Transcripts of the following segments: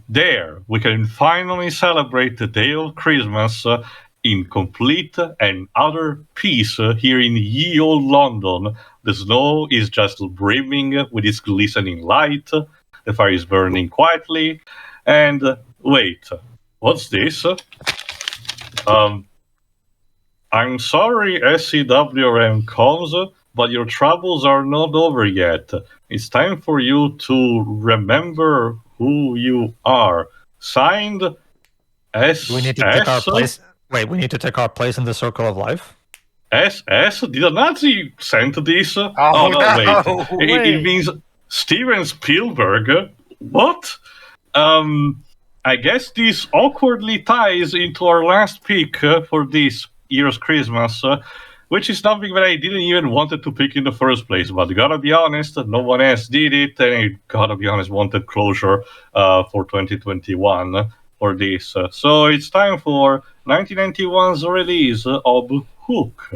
There, we can finally celebrate the day of Christmas in complete and utter peace here in ye old London. The snow is just brimming with its glistening light. The fire is burning quietly. And wait, what's this? Um, I'm sorry, SCWRM comes, but your troubles are not over yet. It's time for you to remember who you are. Signed, We need to take our SS. place. Wait, we need to take our place in the circle of life? SS? Did a Nazi send this? Oh, no, no. It means Steven Spielberg. What? I guess this awkwardly ties into our last pick for this year's Christmas, which is something that I didn't even wanted to pick in the first place. But gotta be honest, no one else did it, and I gotta be honest, wanted closure for 2021 for this. So it's time for 1991's release of Hook,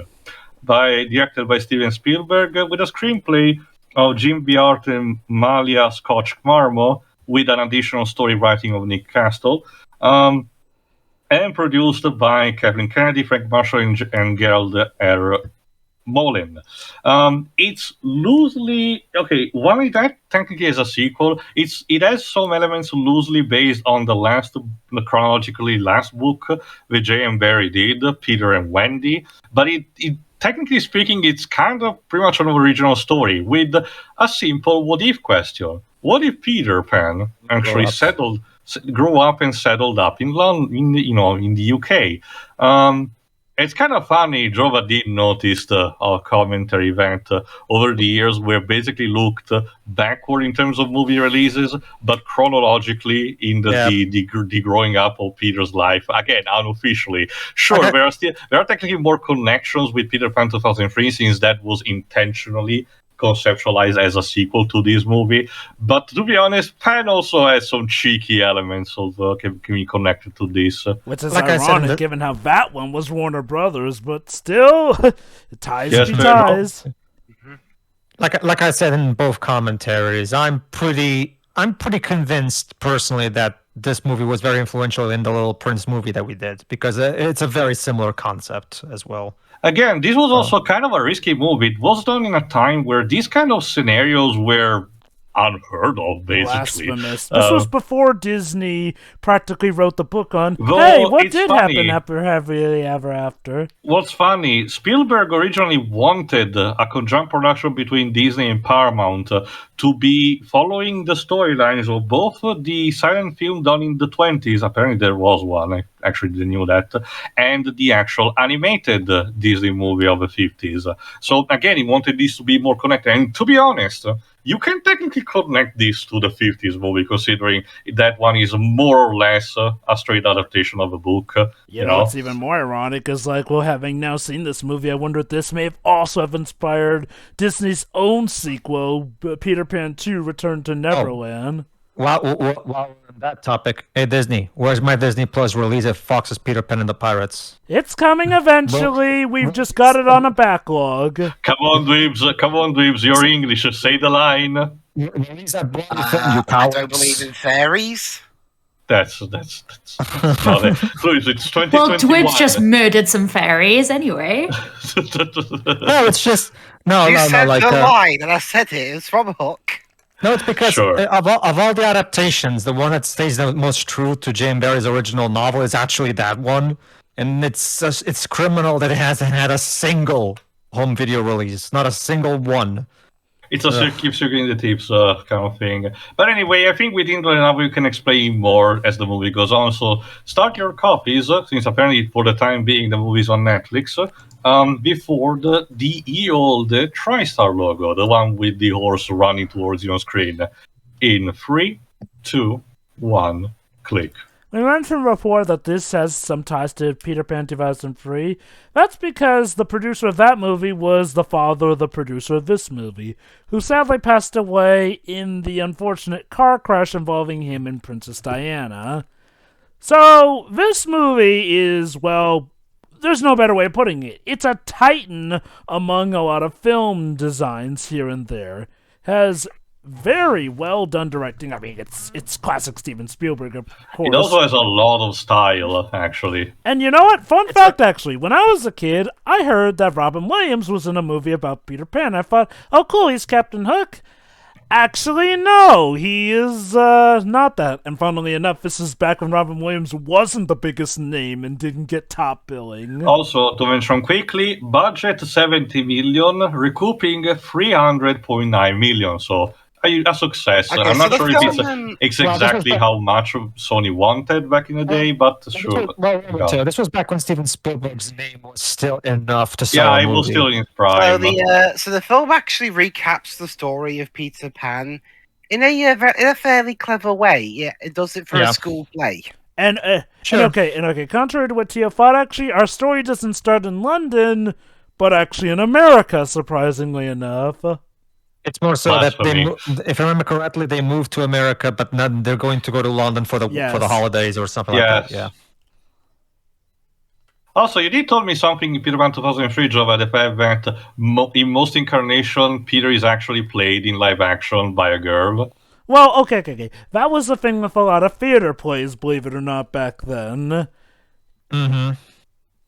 directed by Steven Spielberg, with a screenplay of Jim Biart and Malia Scotch-Marmo, with an additional story writing of Nick Castle, and produced by Kathleen Kennedy, Frank Marshall, and Gerald R. Molin. It's loosely while that technically is a sequel, it has some elements loosely based on the chronologically last book that Jay and Barry did, Peter and Wendy, but it technically speaking, it's kind of pretty much an original story with a simple what if question. What if Peter Pan actually grew up and settled up in London, in the UK? It's kind of funny. Jova did notice our commentary event over the years, where basically looked backward in terms of movie releases, but chronologically in the growing up of Peter's life. Again, unofficially, sure, there are technically more connections with Peter Pan 2003, since that was intentionally conceptualized as a sequel to this movie. But to be honest, Pan also has some cheeky elements of can be connected to this. Which is ironic, given how that one was Warner Brothers, but still, ties be ties. Like I said in both commentaries, I'm pretty convinced personally that this movie was very influential in the Little Prince movie that we did, because it's a very similar concept as well. Again, this was also kind of a risky move. It was done in a time where these kind of scenarios were unheard of, basically. Blasphemous. This was before Disney practically wrote the book on, hey, what did happen happily ever after? What's funny, Spielberg originally wanted a conjunct production between Disney and Paramount to be following the storylines of both the silent film done in the 20s, apparently there was one, I actually didn't know that, and the actual animated Disney movie of the 50s. So again, he wanted this to be more connected, and to be honest, you can technically connect this to the 50s movie, considering that one is more or less a straight adaptation of a book. You know, what's even more ironic is, having now seen this movie, I wonder if this may have also inspired Disney's own sequel, Peter Pan 2: Return to Neverland. While we're on that topic, hey Disney, where's my Disney Plus release of Fox's Peter Pan and the Pirates? It's coming eventually. We've just got it on a backlog. Come on, dweebs, you're English. Say the line. I don't believe in fairies. That's not it. It's 2021. Well, Dweebs just murdered some fairies anyway. No, it's just no. You said the line, and I said it. It's from Hook. No, it's because of all the adaptations, the one that stays the most true to Jane Barry's original novel is actually that one, and it's criminal that it hasn't had a single home video release, not a single one. It's a keep sucking the tips kind of thing. But anyway, I think within the enough we can explain more as the movie goes on. So start your copies, since apparently for the time being the movie's on Netflix, before the old TriStar logo, the one with the horse running towards your screen. In 3, 2, 1, click. We mentioned before that this has some ties to Peter Pan 2003. That's because the producer of that movie was the father of the producer of this movie, who sadly passed away in the unfortunate car crash involving him and Princess Diana. So, this movie is, well, there's no better way of putting it. It's a titan among a lot of film designs here and there. Has very well done directing. I mean, it's classic Steven Spielberg, of course. It also has a lot of style, actually. And you know what? Fun fact, actually, when I was a kid, I heard that Robin Williams was in a movie about Peter Pan. I thought, oh, cool, he's Captain Hook. Actually, no, he is not that. And funnily enough, this is back when Robin Williams wasn't the biggest name and didn't get top billing. Also, to mention quickly, budget 70 million, recouping 300.9 million. So a success. Okay, I'm so not the sure film, if it's Well, this exactly was how much Sony wanted back in the day, but sure. This was back when Steven Spielberg's name was still enough to Yeah, sell a it was movie. still in So prime. the film actually recaps the story of Peter Pan in a fairly clever way. Yeah, it does it for Yeah. a school play. And Sure. and okay. Contrary to what Tia thought, actually, our story doesn't start in London, but actually in America. Surprisingly enough. It's more so that Blasphemy. if I remember correctly, they moved to America, but not, they're going to go to London for the Yes. holidays or something like that. Yes. Yeah. Also, you did tell me something in Peter Pan 2003, Joe, about the fact that in most incarnation, Peter is actually played in live action by a girl. Well, okay. That was the thing with a lot of theater plays, believe it or not, back then. Mm-hmm.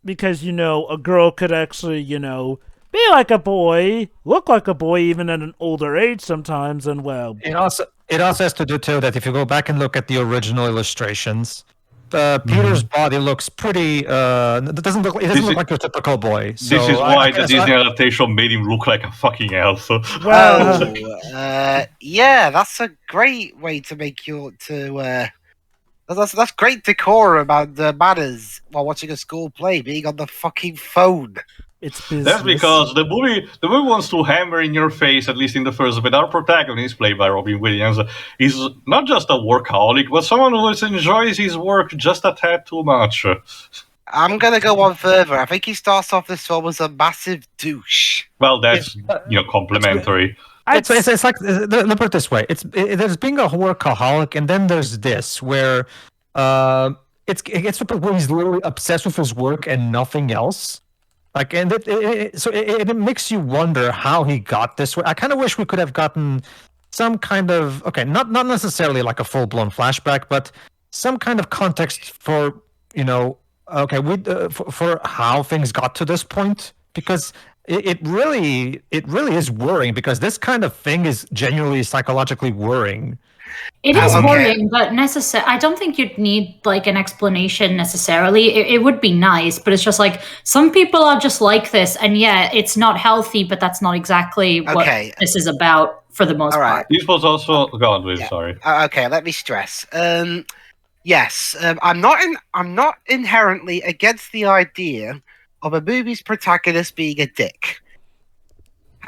Because, a girl could actually, be like a boy, look like a boy even at an older age sometimes, and well... It also has to do too that if you go back and look at the original illustrations, Peter's body looks pretty. It doesn't look like your typical boy. This is why the Disney adaptation made him look like a fucking elf. Well, Yeah, that's a great way to make that's great decor about the manners while watching a school play, being on the fucking phone. it's business. That's because the movie wants to hammer in your face, at least in the first bit. Our protagonist, played by Robin Williams, is not just a workaholic, but someone who enjoys his work just a tad too much. I'm gonna go one further. I think he starts off this film as a massive douche. Well, that's complimentary. It's like, let me put it this way: there's being a workaholic, and then there's this where it gets to the point where he's literally obsessed with his work and nothing else. Like, and it makes you wonder how he got this way. I kind of wish we could have gotten some kind of not necessarily like a full blown flashback, but some kind of context for for how things got to this point, because it really is worrying, because this kind of thing is genuinely psychologically worrying. It is Okay. worrying, but necessary. I don't think you'd need like an explanation necessarily. It would be nice, but it's just like some people are just like this, and yeah, it's not healthy, but that's not exactly what Okay. this is about for the most All right. part. This was also Yeah. sorry. Okay, let me stress. Yes, I'm not inherently against the idea of a movie's protagonist being a dick.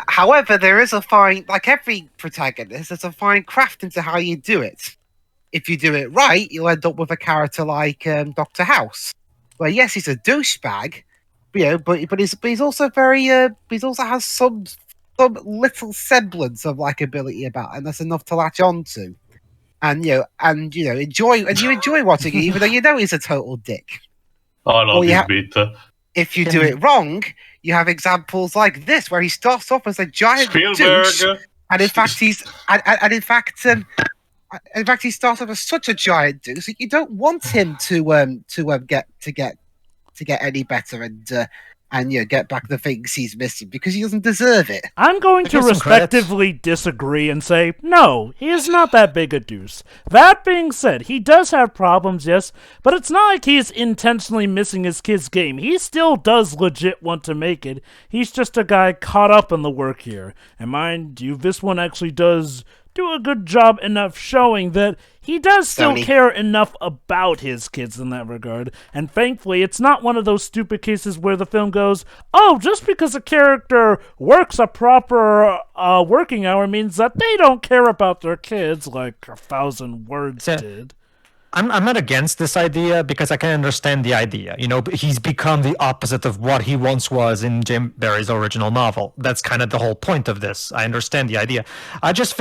However, there is a fine, like every protagonist, there's a fine craft into how you do it. If you do it right, you'll end up with a character like Dr. House, where yes, he's a douchebag, but he's also very he's also has some little semblance of likability about him, and that's enough to latch on to. And you enjoy watching it, even though you know he's a total dick. Oh, I love Well, yeah. this bit. If you do it wrong, you have examples like this, where he starts off as a giant douche, Spielberg. and in fact he starts off as such a giant douche that you don't want him to get any better and get back the things he's missing, because he doesn't deserve it. I'm going to Give some credits. respectively disagree and say, no, he is not that big a deuce. That being said, he does have problems, yes, but it's not like he's intentionally missing his kid's game. He still does legit want to make it. He's just a guy caught up in the work here. And mind you, this one actually does do a good job enough showing that he does still Sony. care enough about his kids in that regard. And thankfully, it's not one of those stupid cases where the film goes, oh, just because a character works a proper working hour means that they don't care about their kids, like 1,000 words Yeah. did. I'm not against this idea, because I can understand the idea. He's become the opposite of what he once was in Jim Barrie's original novel. That's kind of the whole point of this. I understand the idea. I just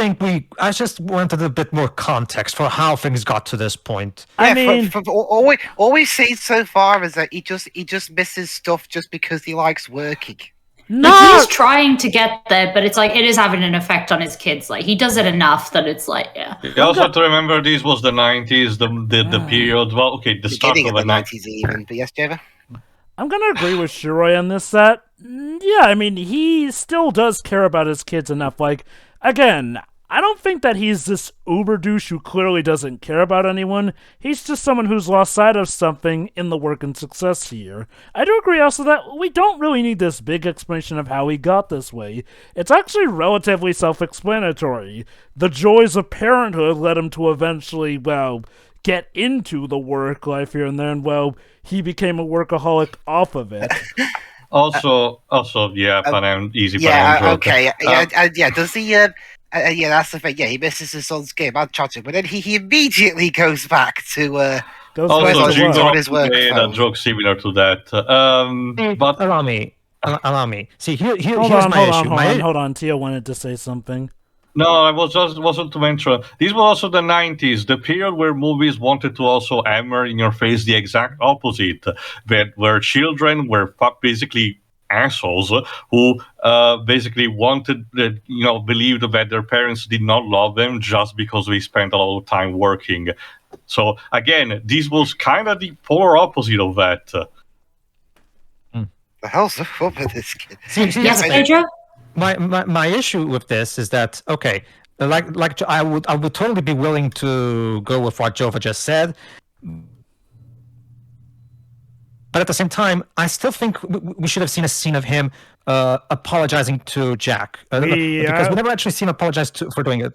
wanted a bit more context for how things got to this point. I mean, all we've seen so far is that he just misses stuff just because he likes working. No, He's trying to get there, but it's like it is having an effect on his kids. Like he does it enough that it's like, yeah. You also have to remember this was the 90s, the period. Well, okay, the start Beginning of of the 90s even. But yes, Jeva? I'm gonna agree with Shiroi on this. That yeah, I mean he still does care about his kids enough. Like again, I don't think that he's this uber douche who clearly doesn't care about anyone. He's just someone who's lost sight of something in the work and success here. I do agree also that we don't really need this big explanation of how he got this way. It's actually relatively self-explanatory. The joys of parenthood led him to eventually, well, get into the work life here and there, and well, he became a workaholic off of it. Also, yeah, Panem, easy Yeah, Panem. okay. Yeah, does he... yeah, that's the thing. Yeah, he misses his son's game. I'd charge him. But then he immediately goes back to... Also, to Jingo on his work made a phone. joke similar to that. But Allow me. See, here's Hold my issue. Hold on. Tia wanted to say something. no, I wasn't to mention. This was also the 90s, the period where movies wanted to also hammer in your face the exact opposite, where children were basically assholes who basically wanted, believed that their parents did not love them just because they spent a lot of time working. So again, this was kind of the polar opposite of that. The hell's up with this kid? Yes, Pedro. My issue with this is that okay, like I would totally be willing to go with what Jova just said, but at the same time, I still think we should have seen a scene of him apologizing to Jack because we never actually seen him apologize for doing it,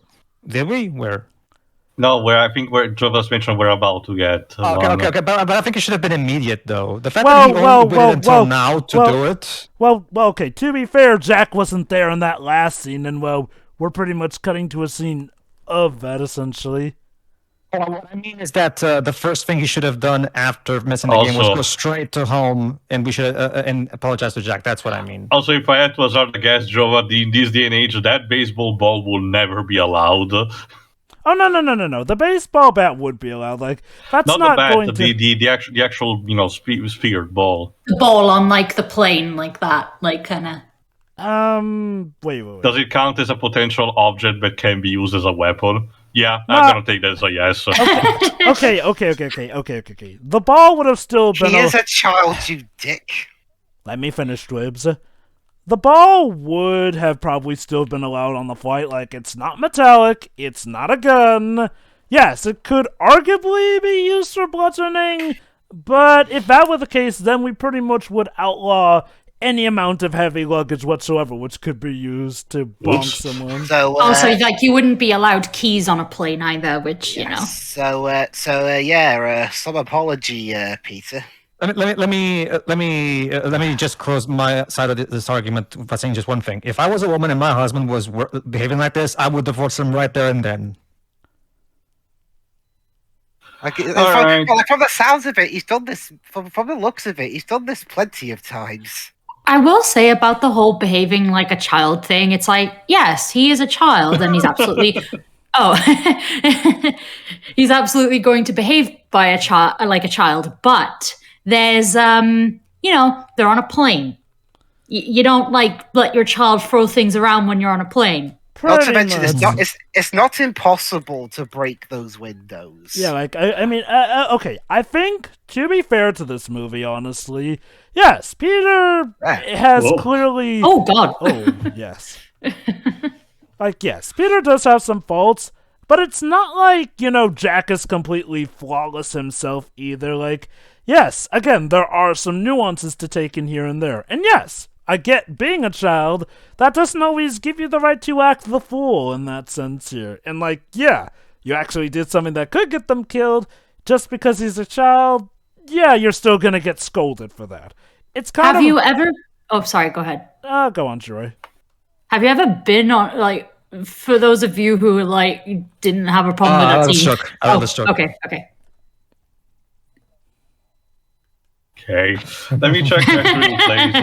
did we? Where? No, where Jova's mentioned we're about to get. Okay. But I think it should have been immediate, though. The fact that he only waited until now to do it. Well, okay. To be fair, Jack wasn't there in that last scene, and well, we're pretty much cutting to a scene of that essentially. What I mean is that the first thing he should have done after missing the game was go straight to home, and we should and apologize to Jack. That's what I mean. Also, if I had to hazard a guess, Jova, in this day and age, that baseball ball will never be allowed. Oh no! The baseball bat would be allowed. Like that's not the bat, going to the actual speared ball. The ball on like the plane, like that, like kind of. Wait. Does it count as a potential object that can be used as a weapon? Yeah, I'm gonna take that as a yes. Okay. The ball would have still been. He is a child, you dick. Let me finish, Dwibs. The ball would have probably still been allowed on the flight. Like, it's not metallic. It's not a gun. Yes, it could arguably be used for bludgeoning. But if that were the case, then we pretty much would outlaw any amount of heavy luggage whatsoever, which could be used to bonk someone. So, also, like, you wouldn't be allowed keys on a plane either, which, you know. Some apology, Peter. Let me just close my side of this argument by saying just one thing. If I was a woman and my husband was behaving like this, I would divorce him right there and then. From the sounds of it, he's done this. From the looks of it, he's done this plenty of times. I will say about the whole behaving like a child thing, it's like, yes, he is a child, and he's absolutely... he's absolutely going to behave like a child, but... There's, they're on a plane. You don't, let your child throw things around when you're on a plane. Not to mention, it's not impossible to break those windows. Yeah, okay. I think, to be fair to this movie, honestly, yes, Peter has clearly... Oh, God. Oh, yes. Yes, Peter does have some faults, but it's not like, Jack is completely flawless himself either. Yes, again, there are some nuances to take in here and there. And yes, I get being a child, that doesn't always give you the right to act the fool in that sense here. And you actually did something that could get them killed just because he's a child. Yeah, you're still gonna get scolded for that. It's kind of... Have you ever... Oh, sorry, go ahead. Go on, Shiroi. Have you ever been on, for those of you who, didn't have a problem with that scene... I understood. Okay. Okay, let me check the replays.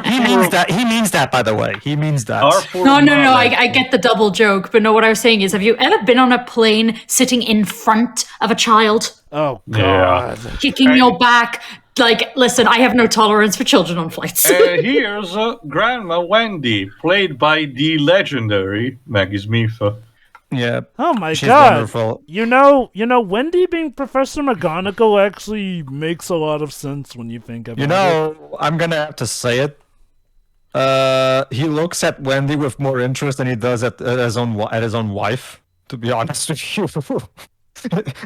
He means that, by the way. He means that. No, I get the double joke, but no, what I was saying is, have you ever been on a plane sitting in front of a child? Oh, God. Kicking your back, Like, listen, I have no tolerance for children on flights. Here's Grandma Wendy, played by the legendary Maggie Smith. Yeah. Oh my she's god! wonderful. You know, Wendy being Professor McGonagall actually makes a lot of sense when you think about it. I'm gonna have to say it. He looks at Wendy with more interest than he does at his own wife. To be honest with you,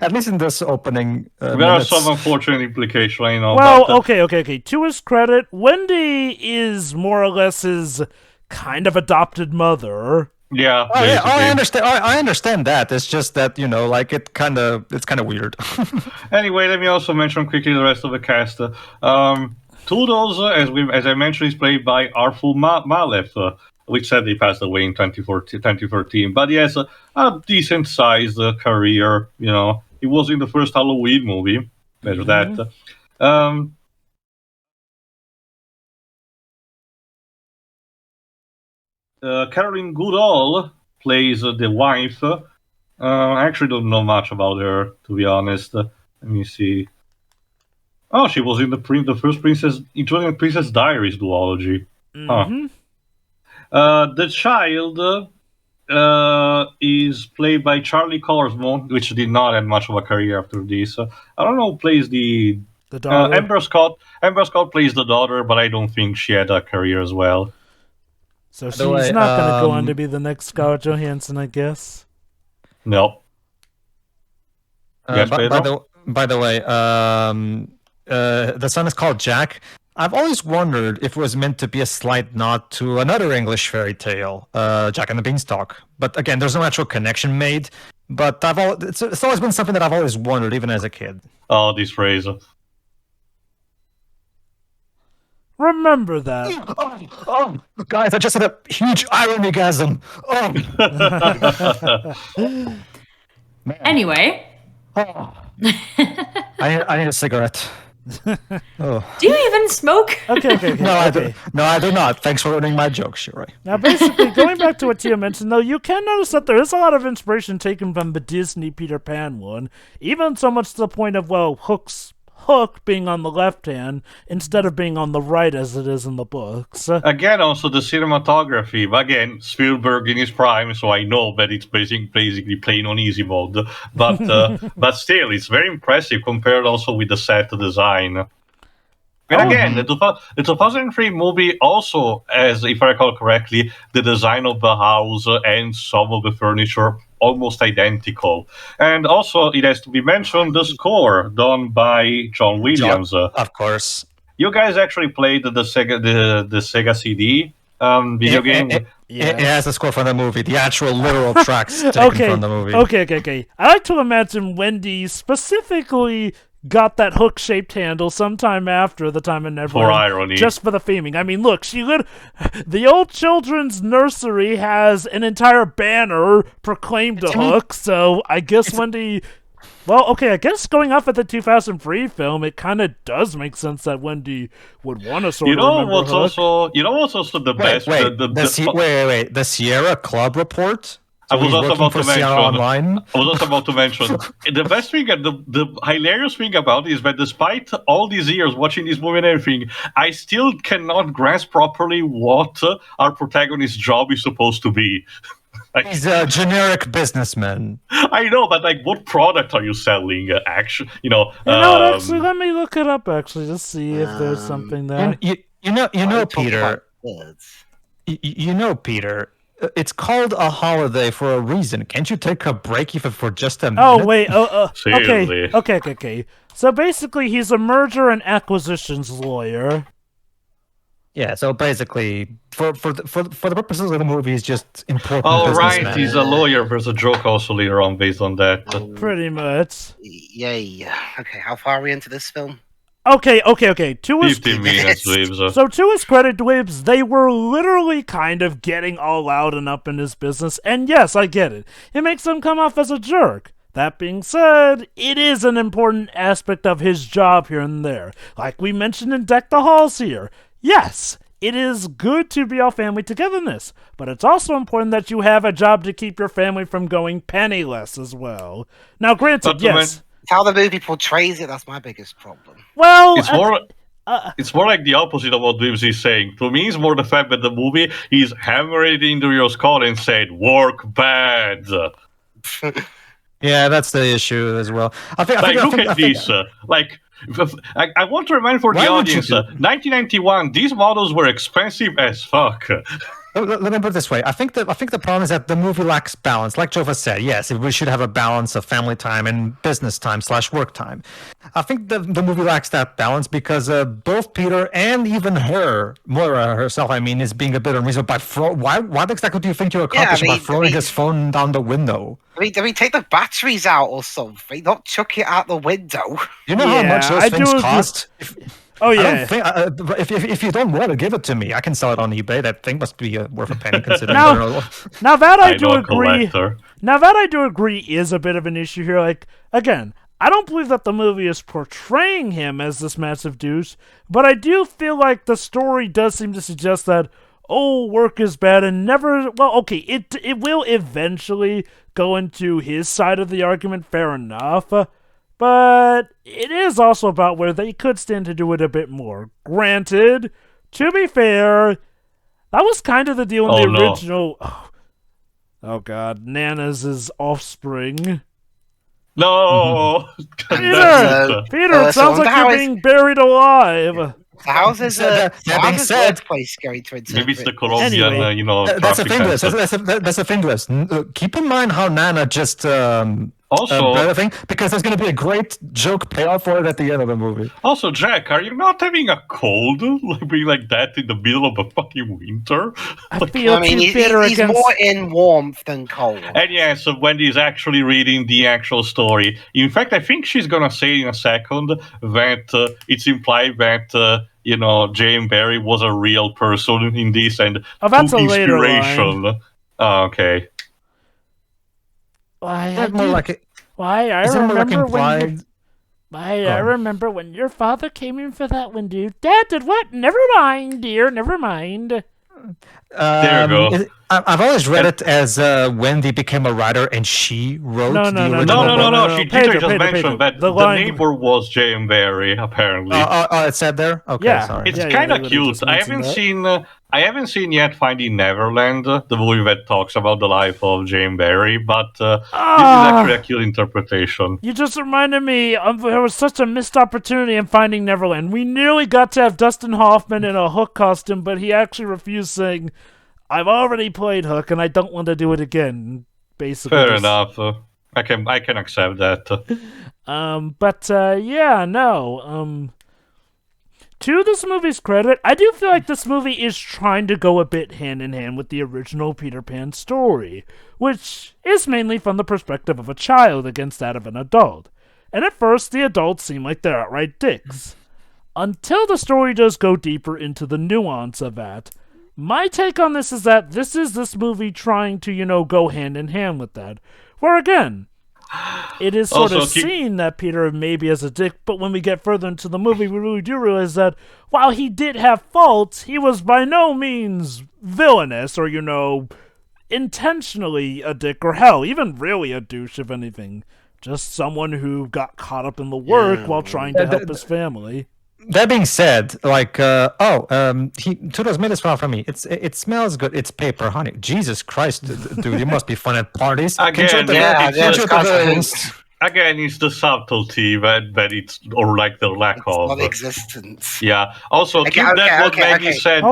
at least in this opening. There are minutes. some unfortunate implications, I know. Well, but, okay. To his credit, Wendy is more or less his kind of adopted mother. Yeah. Oh, yeah, I basically. understand. I understand that. It's just that like it's kind of weird. Anyway, let me also mention quickly the rest of the cast. Toodles, as I mentioned, is played by Arthur Malef, which sadly passed away in 2013. But he has a decent-sized career. He was in the first Halloween movie. There's that. Caroline Goodall plays the wife. I actually don't know much about her, to be honest. Let me see. Oh, she was in the first Princess, including Princess Diaries duology. Mm-hmm. The child is played by Charlie Cosmo, which did not have much of a career after this. I don't know who plays the daughter. Amber Scott. Amber Scott plays the daughter, but I don't think she had a career as well. So she's not going to go on to be the next Scarlett Johansson, I guess. No. Yes, by the way, the son is called Jack. I've always wondered if it was meant to be a slight nod to another English fairy tale, Jack and the Beanstalk. But again, there's no actual connection made. But it's always been something that I've always wondered, even as a kid. Oh, this phrase. Remember that. Oh, guys, I just had a huge irony-gasm. Oh. Anyway. Oh. I need a cigarette. Oh. Do you even smoke? Okay. No, I do not. Thanks for ruining my joke, Shirai. Now, basically, going back to what Tia mentioned, though, you can notice that there is a lot of inspiration taken from the Disney Peter Pan one, even so much to the point of, Hook being on the left hand instead of being on the right as it is in the books. Again, also the cinematography. Again, Spielberg in his prime, so I know that it's basically playing on easy mode. But but still, it's very impressive compared also with the set design. And again, the 2003 movie also has, if I recall correctly, the design of the house and some of the furniture almost identical. And also, it has to be mentioned, the score done by John Williams. Of course. You guys actually played the Sega CD video game? It has a score from the movie, the actual literal tracks taken from the movie. Okay. I like to imagine Wendy specifically got that hook-shaped handle sometime after the time in Neverland. For irony. Just for the theming. I mean, look, the old children's nursery has an entire banner proclaimed a hook, so I guess Wendy... Well, okay, I guess going off at the 2003 film, it kind of does make sense that Wendy would want to sort of remember what's Hook. also the best... Wait, the Sierra Club report? I was also about to mention. The best thing, the hilarious thing about it is that despite all these years watching this movie and everything, I still cannot grasp properly what our protagonist's job is supposed to be. He's a generic businessman. I know, but what product are you selling? Actually, actually, let me look it up. Actually, just see if there's something there. Peter. Peter. It's called a holiday for a reason. Can't you take a break even for just a minute? Oh, wait. Seriously. Okay. So basically, he's a merger and acquisitions lawyer. Yeah, so basically, for the purposes of the movie, he's just important. Oh, right. Man. He's a lawyer. There's a joke also later on based on that. Pretty much. Yay. Okay, how far are we into this film? Okay. 15 minutes, Dweebs. So to his credit, Dweebs, they were literally kind of getting all out and up in his business, and yes, I get it. It makes him come off as a jerk. That being said, it is an important aspect of his job here and there. Like we mentioned in Deck the Halls here. Yes, it is good to be all family togetherness, but it's also important that you have a job to keep your family from going penniless as well. Now, granted, yes. how the movie portrays it. That's my biggest problem. Well, It's more like the opposite of what Dibs is saying. To me, it's more the fact that the movie is hammering it into your skull and said, "Work bad." Yeah, that's the issue as well. Look at this. I want to remind for the audience, 1991, these models were expensive as fuck. Let me put it this way. I think the problem is that the movie lacks balance. Like Jova said, yes, we should have a balance of family time and business time / work time. I think the movie lacks that balance because both Peter and even Moira herself, is being a bit unreasonable by what exactly do you think you're accomplishing by throwing his phone down the window? Take the batteries out or something, not chuck it out the window. You know how much those things cost? Oh yeah. I don't think, if you don't want to give it to me, I can sell it on eBay. That thing must be worth a penny considering. Now that I do agree. Now that I do agree is a bit of an issue here. Like again, I don't believe that the movie is portraying him as this massive douche, but I do feel like the story does seem to suggest that work is bad and never. Well, okay, it will eventually go into his side of the argument. Fair enough. But it is also about where they could stand to do it a bit more. Granted, to be fair, that was kind of the deal in the original. Oh God, Nana's offspring. No, Peter, it sounds like you're being buried alive. How's his place going to interpret? Maybe it's the Colombian, that's a thing, Liz. Keep in mind how Nana just also thing, because there's going to be a great joke payoff for it at the end of the movie. Also, Jack, are you not having a cold, being like that in the middle of the fucking winter? He's more in warmth than cold. And yeah, so Wendy's actually reading the actual story. In fact, I think she's gonna say in a second that it's implied that Jane Barry was a real person in this and that's took a later inspiration. line. Oh, okay. I remember when your father came in for that one, dude. Dad did what? Never mind, dear. Never mind. There you go. I've always read it as Wendy became a writer and she wrote the original. No. She just mentioned that the neighbor was Jane Barry, apparently. It said there? Okay, yeah. Sorry. It's kind of cute. I haven't seen yet Finding Neverland, the movie that talks about the life of Jane Barry, but this is actually a cute interpretation. You just reminded me, there was such a missed opportunity in Finding Neverland. We nearly got to have Dustin Hoffman in a Hook costume, but he actually refused, saying, I've already played Hook and I don't want to do it again. Basically, fair enough. I can accept that. To this movie's credit, I do feel like this movie is trying to go a bit hand in hand with the original Peter Pan story, which is mainly from the perspective of a child against that of an adult. And at first, the adults seem like they're outright dicks. Until the story does go deeper into the nuance of that. My take on this is that this is this movie trying to, go hand in hand with that. Where again, it is sort of seen that Peter maybe is a dick, but when we get further into the movie, we really do realize that while he did have faults, he was by no means villainous or, intentionally a dick or hell, even really a douche, if anything. Just someone who got caught up in the work while trying to help his family. That being said, Toodles made this file for me. It smells good. It's paper, honey. Jesus Christ, dude, you must be fun at parties. Again, it's the subtlety that it's, or like the lack of non-existence. Yeah. Also, keep Maggie said.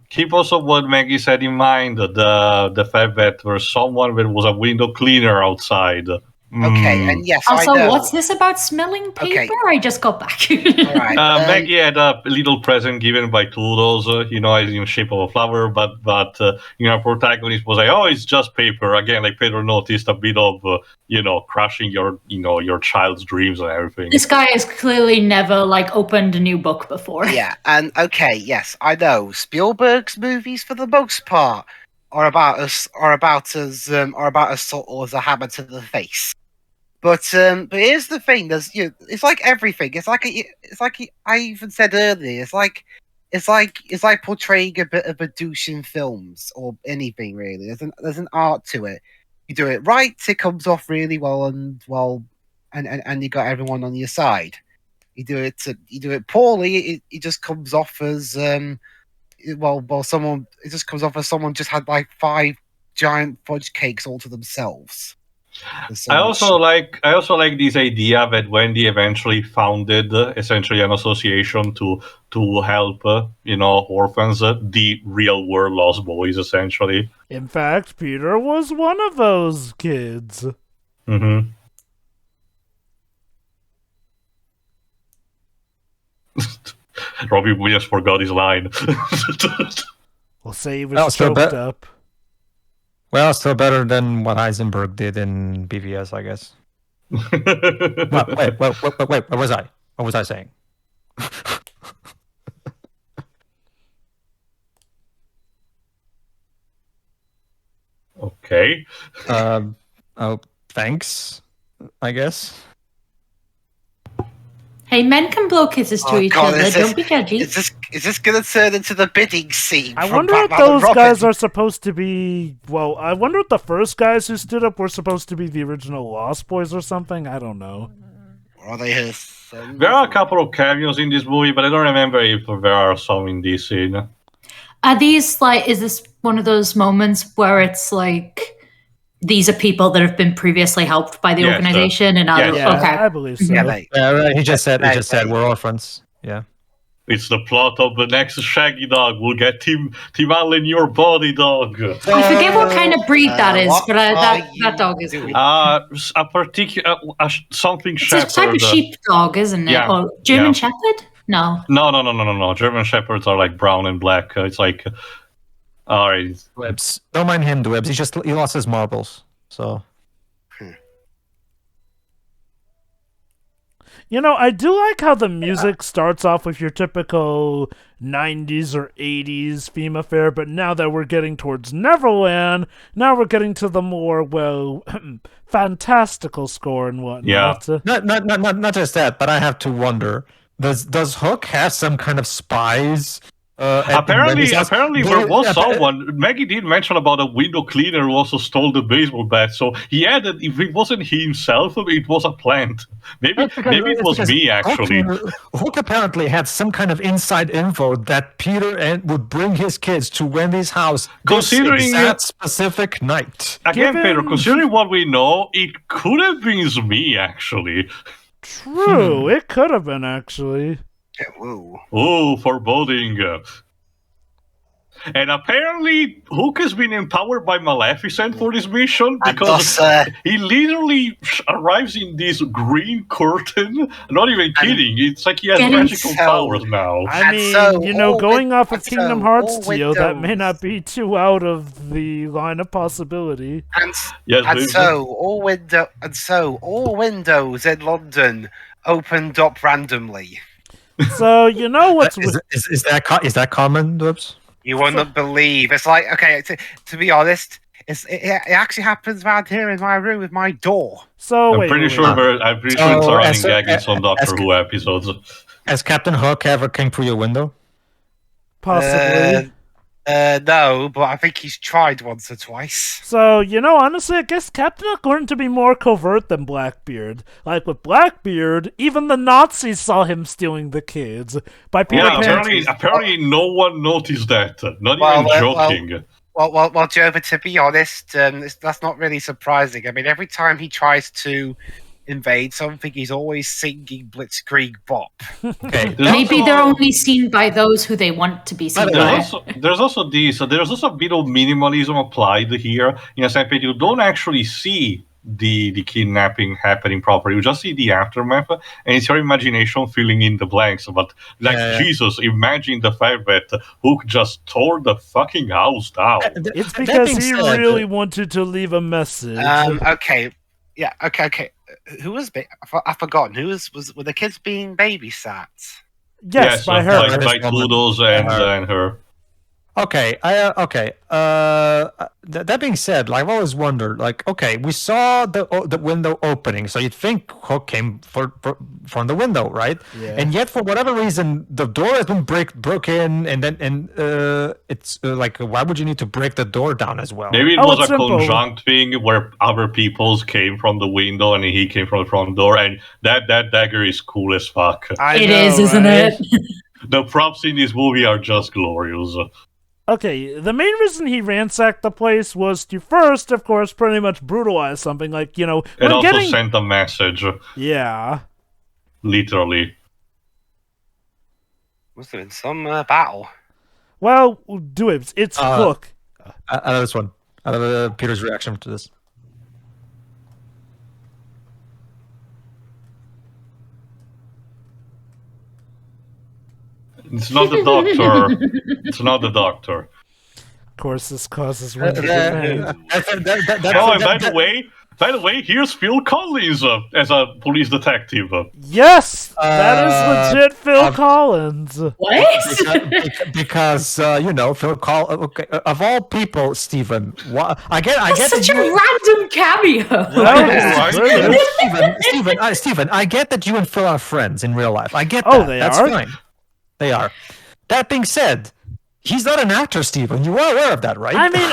Keep also what Maggie said in mind. The fact that there's someone that was a window cleaner outside. Okay, and yes, also, I know. what's this about smelling paper? Okay. I just got back. All right. Maggie had a little present given by Toodles, in the shape of a flower, but protagonist was like, oh, it's just paper. Again, like Pedro noticed a bit of, crushing your child's dreams and everything. This guy has clearly never, opened a new book before. Yeah, and okay, yes, I know. Spielberg's movies, for the most part, are about as subtle as a hammer to the face. But here's the thing: it's like everything. It's like I even said earlier. It's like portraying a bit of a douche in films or anything really. There's an art to it. You do it right, it comes off really well, and and you got everyone on your side. You do it poorly, it just comes off as someone. It just comes off as someone just had like 5 giant fudge cakes all to themselves. I also like this idea that Wendy eventually founded essentially an association to help orphans, the real world lost boys, essentially. In fact, Peter was one of those kids. Mm-hmm. Robbie Williams forgot his line. We'll say he was choked up. Well, still better than what Heisenberg did in BVS, I guess. Wait, what was I? What was I saying? Okay. Thanks, I guess. Hey, men can blow kisses to each other. Don't be judgy. Is this going to turn into the bidding scene? I wonder if those guys are supposed to be. Well, I wonder if the first guys who stood up were supposed to be the original Lost Boys or something. I don't know. Or are they his sons? There are a couple of cameos in this movie, but I don't remember if there are some in this scene. Are these like? Is this one of those moments where it's like? These are people that have been previously helped by the organization, and others. Yeah, okay, I believe so. Yeah, right. He just said we're orphans. Yeah. It's the plot of the next Shaggy Dog. We'll get Tim Allen your body, dog. I forget what kind of breed that is, but that dog is a particular something shepherd. It's a type of sheepdog, isn't it? Yeah. Or German Shepherd? No. No. German Shepherds are like brown and black. It's like. All right. Dwebs. Don't mind him, Dwebs. He lost his marbles. So. I do like how the music starts off with your typical 90s or 80s theme affair, but now that we're getting towards Neverland, now we're getting to the more, fantastical score and whatnot. Yeah. Not just that, but I have to wonder, does Hook have some kind of spies? Apparently, there was someone. Maggie did mention about a window cleaner who also stole the baseball bat. So he added, if it wasn't he himself, it was a plant. Maybe it was me, actually. Hook apparently had some kind of inside info that Peter would bring his kids to Wendy's house considering that specific night. Again, Peter, considering what we know, it could have been me, actually. True, it could have been, actually. Oh, foreboding. And apparently, Hook has been empowered by Maleficent for this mission because he literally arrives in this green curtain. Not even kidding. It's like he has magical powers now. I mean, going off of Kingdom Hearts, Tio, that may not be too out of the line of possibility. All windows in London opened up randomly. So what's is that common, Dubs? You wouldn't believe. It's like, okay, to be honest, it actually happens around here in my room with my door. So I'm pretty sure it's a running gag in some Doctor Who episodes. Has Captain Hook ever came through your window? Possibly. No, but I think he's tried once or twice. So, honestly, I guess Captain Hook learned to be more covert than Blackbeard. Like, with Blackbeard, even the Nazis saw him stealing the kids. Apparently no one noticed that. Not even joking. Well, Joe, but to be honest, that's not really surprising. I mean, every time he tries to invade something, he's always singing Blitzkrieg Bop. Okay. Maybe they're only seen by those who they want to be seen by. There's also a bit of minimalism applied here, in a sense that you don't actually see the kidnapping happening properly. You just see the aftermath, and it's your imagination filling in the blanks. But Jesus, imagine the fact that Hook just tore the fucking house down. It's because he really wanted to leave a message. Okay. Yeah, okay. Who was I've forgotten. Were the kids being babysat? Yes, by her. By Kudos and her. Okay, that being said, like I've always wondered, like, okay, we saw the window opening, so you'd think Hook came from the window, right? Yeah. And yet, for whatever reason, the door has been broken, and it's like, why would you need to break the door down as well? Maybe it Oh, was it's a simple. conjunct thing where other people's came from the window and he came from the front door, and that dagger is cool as fuck. I It know, is, isn't right? it? The props in this movie are just glorious. Okay, the main reason he ransacked the place was to first, of course, pretty much brutalize something like, And when also getting... sent a message, Yeah. literally. Must have been some battle. Well, do it. It's Hook. Out of this one, out of Peter's reaction to this. It's not the doctor. It's not the doctor. Of course, this causes Wendy pain. Oh, and by the way, here's Phil Collins as a police detective. Yes! That is legit Phil Collins. What? Because Phil Collins. Okay, of all people, Steven. I get That's that such a you. random cameo. That was brilliant. Steven, I get that you and Phil are friends in real life. I get Oh, that. they That's are? fine. They are. That being said, he's not an actor, Steven. You are aware of that, right? I mean,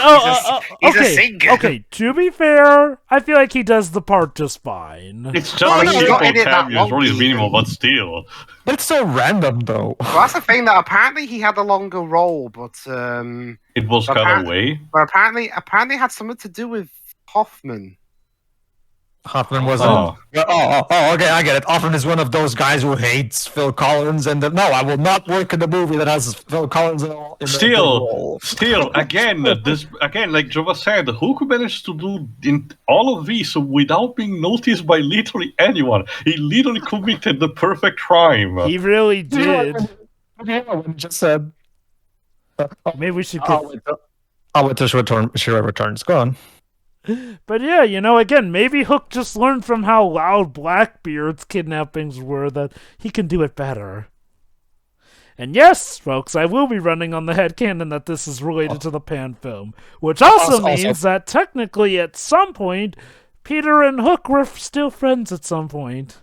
he's a okay. singer. Okay, to be fair, I feel like he does the part just fine. It's just Well, a he's not in simple it that cameo, it's long really either. minimal, but still. But it's so random, though. Well, that's the thing, that apparently he had a longer role, but It was cut away. apparently had something to do with Hoffman. Hoffman wasn't. Oh. Okay, I get it. Hoffman is one of those guys who hates Phil Collins, and no, I will not work in the movie that has Phil Collins in the role. Still, again, like Jova said, Hook managed to do in all of this without being noticed by literally anyone. He literally committed the perfect crime. He really did. Just said. Maybe we should I'll wait till she returns. Go on. But yeah, again, maybe Hook just learned from how loud Blackbeard's kidnappings were that he can do it better. And yes, folks, I will be running on the headcanon that this is related to the Pan film, which also means that technically at some point, Peter and Hook were still friends at some point.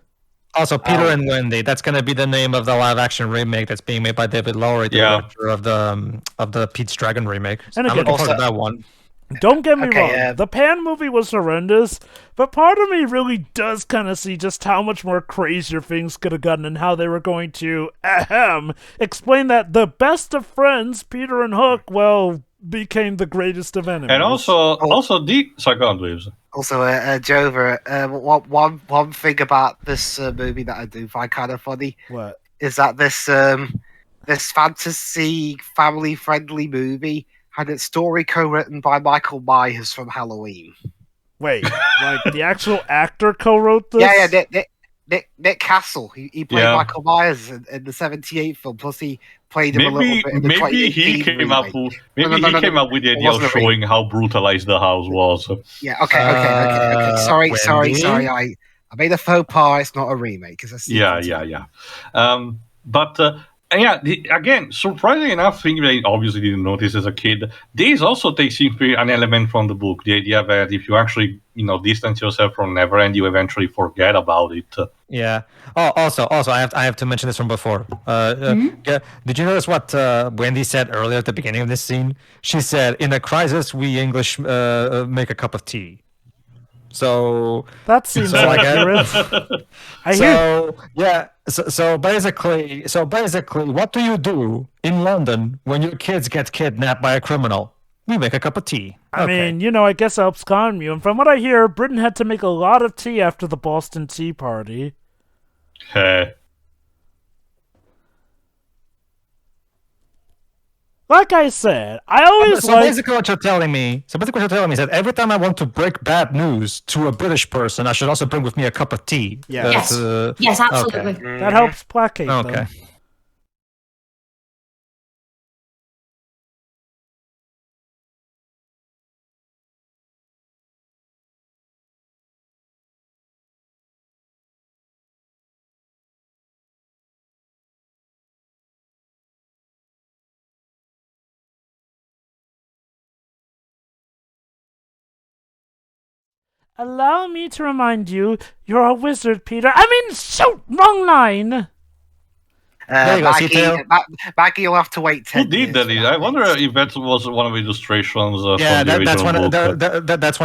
Also, Peter and Wendy. That's going to be the name of the live-action remake that's being made by David Lowery, the director of the Pete's Dragon remake. And again, I'm looking forward to that one. Don't get me wrong, the Pan movie was horrendous, but part of me really does kind of see just how much more crazier things could have gotten and how they were going to, explain that the best of friends, Peter and Hook, became the greatest of enemies. And also sorry, go on, please. Also, Jova, one thing about this movie that I do find kind of funny What? is that this fantasy family-friendly movie had its story co-written by Michael Myers from Halloween. Wait, like the actual actor co-wrote this? Yeah, Nick Castle. He played Michael Myers in the '78 film. Plus, he played him a little bit in the Maybe he came up with the idea of showing how brutalized the house was. Yeah. Okay. Sorry. I made a faux pas. It's not a remake. Yeah. Again, surprisingly enough, thing that I obviously didn't notice as a kid, this also takes an element from the book. The idea that if you actually, distance yourself from Neverland, you eventually forget about it. Yeah. Oh, also, I have to mention this from before. Yeah. Did you notice what Wendy said earlier at the beginning of this scene? She said, "In a crisis, we English make a cup of tea." So that seems accurate. So basically, what do you do in London when your kids get kidnapped by a criminal? We make a cup of tea. I mean, I guess it helps calm you. And from what I hear, Britain had to make a lot of tea after the Boston Tea Party. Like I said, I always basically what you're telling me is that every time I want to break bad news to a British person, I should also bring with me a cup of tea. Yeah. Yes, absolutely. Okay. That helps placate them. Allow me to remind you, you're a wizard, Peter. I mean, shoot! Wrong line! There you go, Cito. Maggie, you'll have to wait 10 Who did years that? for that I wonder bit. if that was one of the illustrations Yeah, from the that's original one. book. That's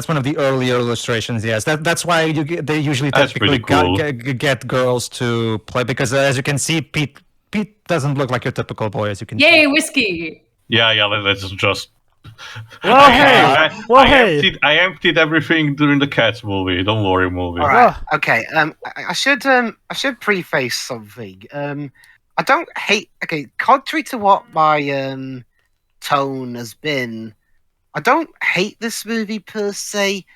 one of the earlier illustrations. Yes, that's why they usually That's typically pretty cool. get girls to play because as you can see, Pete doesn't look like your typical boy. As you can see. Yay, whiskey! Yeah, let's just... Well, hey! I emptied everything during the Cats movie. Don't worry, movie. All right. Okay. I should preface something. I don't hate. Okay, contrary to what my tone has been, I don't hate this movie per se.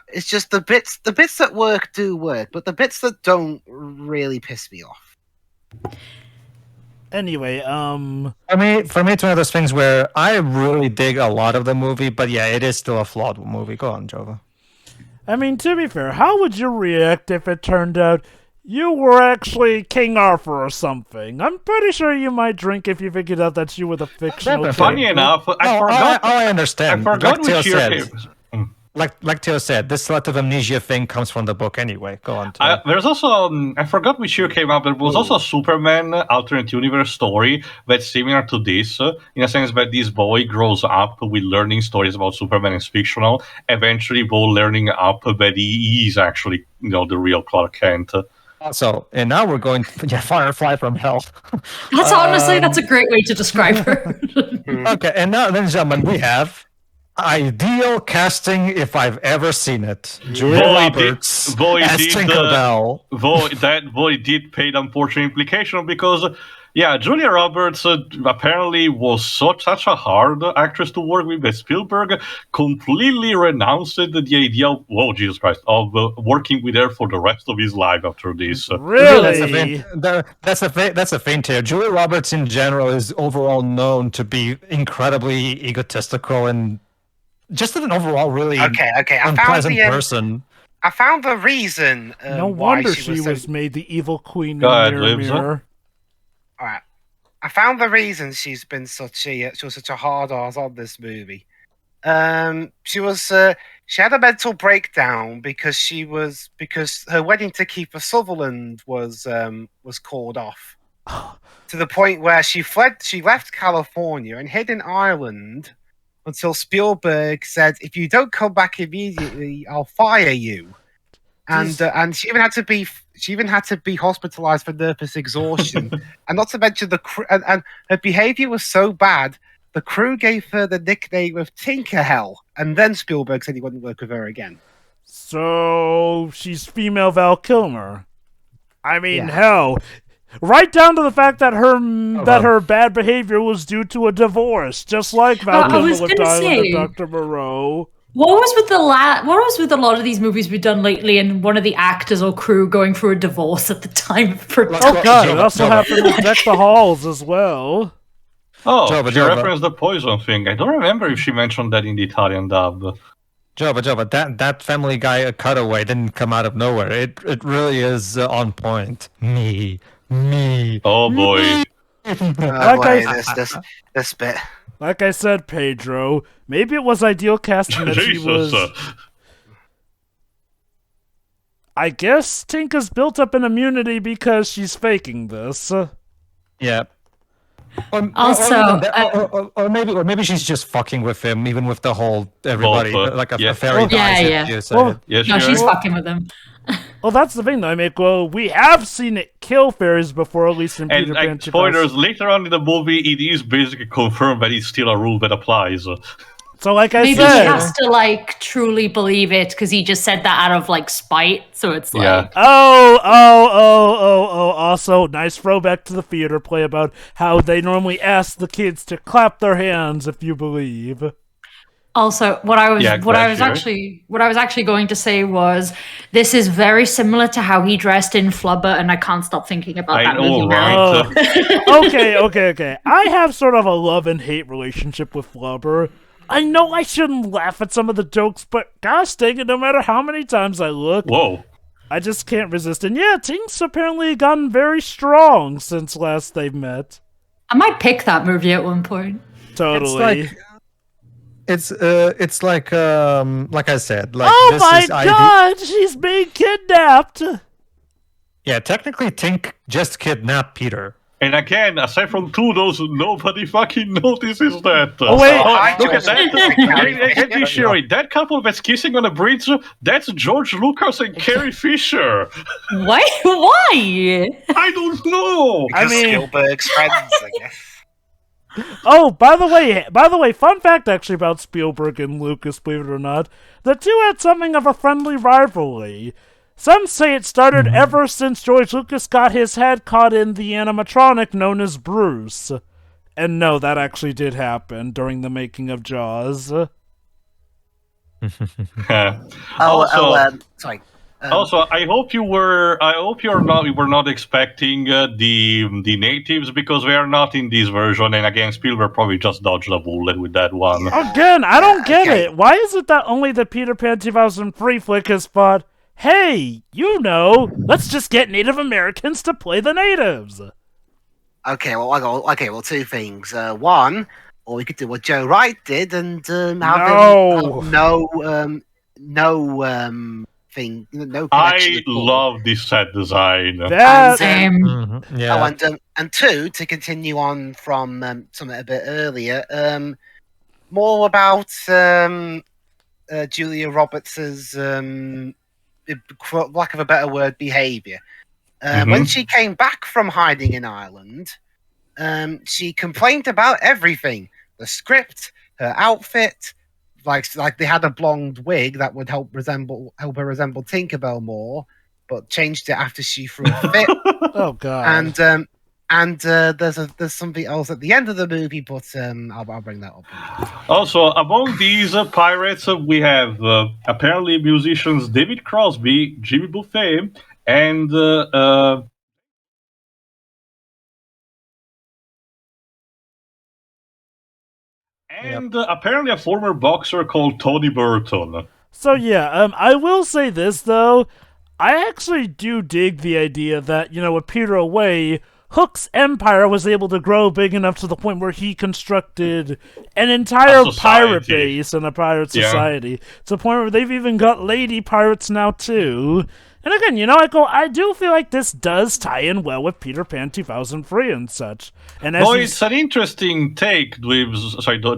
It's just the bits that work do work, but the bits that don't really piss me off. Anyway, For me, it's one of those things where I really dig a lot of the movie, but yeah, it is still a flawed movie. Go on, Jova. I mean, to be fair, how would you react if it turned out you were actually King Arthur or something? I'm pretty sure you might drink if you figured out that you were the fictional character. Funny enough, I forgot. I understand. I forgot like Theo which year said, came. like Theo said, this selective amnesia thing comes from the book anyway. Go on. Theo. There's also I forgot which year came out. There was also a Superman alternate universe story that's similar to this, in a sense that this boy grows up with learning stories about Superman is fictional. Eventually, while learning up that he is actually the real Clark Kent. So, and now we're going Firefly from Hell. That's honestly, that's a great way to describe her. Okay, and now, ladies and gentlemen, we have ideal casting if I've ever seen it. Julia Roberts as Tinkerbell. That boy did pay the unfortunate implication because, Julia Roberts apparently was such a hard actress to work with that Spielberg completely renounced the idea of, Jesus Christ, of working with her for the rest of his life after this. Really? That's the thing here. Julia Roberts in general is overall known to be incredibly egotistical and just an overall really unpleasant person. I found the reason. No why wonder she was made the evil queen Go ahead, in Mirror. All right. I found the reason she was such a hard ass on this movie. She had a mental breakdown because her wedding to Kiefer Sutherland was called off. To the point where she left California and hid in Ireland until Spielberg said, "If you don't come back immediately, I'll fire you." And she even had to be hospitalized for nervous exhaustion. And not to mention the crew, and her behavior was so bad, the crew gave her the nickname of Tinkerhell. And then Spielberg said he wouldn't work with her again. So she's female Val Kilmer. I mean, hell, right down to the fact that her bad behavior was due to a divorce, just like Val Kilmer with Diamond and Dr. Moreau. What was with a lot of these movies we've done lately, and one of the actors or crew going through a divorce at the time of production? Oh god, it also happened with Deck the Halls as well. Oh, she referenced the poison thing. I don't remember if she mentioned that in the Italian dub. Jova, that Family Guy cutaway didn't come out of nowhere. It really is on point. Me. Oh boy. This bit. Like I said, Pedro, maybe it was ideal casting that she was... I guess Tinka's built up an immunity because she's faking this. Yeah. Or maybe she's just fucking with him, even with the whole everybody like a fairy dies. She's fucking with him. Well, that's the thing, though. I mean, we have seen it kill fairies before, at least in Peter Pan. Spoilers, later on in the movie, it is basically confirmed that it's still a rule that applies. So, like I said... Maybe he has to, truly believe it, because he just said that out of, spite, so it's like... Also, nice throwback to the theater play about how they normally ask the kids to clap their hands if you believe. Also, what I was actually going to say was, this is very similar to how he dressed in Flubber, and I can't stop thinking about that movie now. Okay. I have sort of a love and hate relationship with Flubber. I know I shouldn't laugh at some of the jokes, but gosh dang it, no matter how many times I look, I just can't resist. And yeah, Tink's apparently gotten very strong since last they met. I might pick that movie at one point. Totally. it's like I said, like Oh this my is god, she's being kidnapped! Yeah, technically, Tink just kidnapped Peter. And again, aside from Toodles, nobody fucking notices that. Oh, wait. Look at that. Get me sure, that couple that's kissing on a bridge, that's George Lucas and Carrie Fisher. Why? Why? I don't know. Because Spielberg's friends, I guess. Oh, by the way, fun fact actually about Spielberg and Lucas, believe it or not, the two had something of a friendly rivalry. Some say it started ever since George Lucas got his head caught in the animatronic known as Bruce. And no, that actually did happen during the making of Jaws. Sorry. Also, I hope you were not expecting the natives, because they are not in this version. And again, Spielberg probably just dodged a bullet with that one. Again, I don't get it. Why is it that only the Peter Pan 2003 flick has thought, hey, let's just get Native Americans to play the natives? Okay, well, two things. One, or we could do what Joe Wright did and have no connection. I love this set design. Same. Yeah. And two, to continue on from something a bit earlier, more about Julia Roberts' for lack of a better word, behaviour. When she came back from hiding in Ireland, she complained about everything: the script, her outfit. Like they had a blonde wig that would help her resemble Tinkerbell more, but changed it after she threw a fit. Oh god! And there's something else at the end of the movie, but I'll bring that up. Also, among these pirates, we have apparently musicians David Crosby, Jimmy Buffett, and apparently a former boxer called Tony Burton. So yeah, I will say this though, I actually do dig the idea that, with Peter away, Hook's empire was able to grow big enough to the point where he constructed an entire pirate base and a pirate society. To the point where they've even got lady pirates now too. And again, I do feel like this does tie in well with Peter Pan 2003 and such. And it's an interesting take with,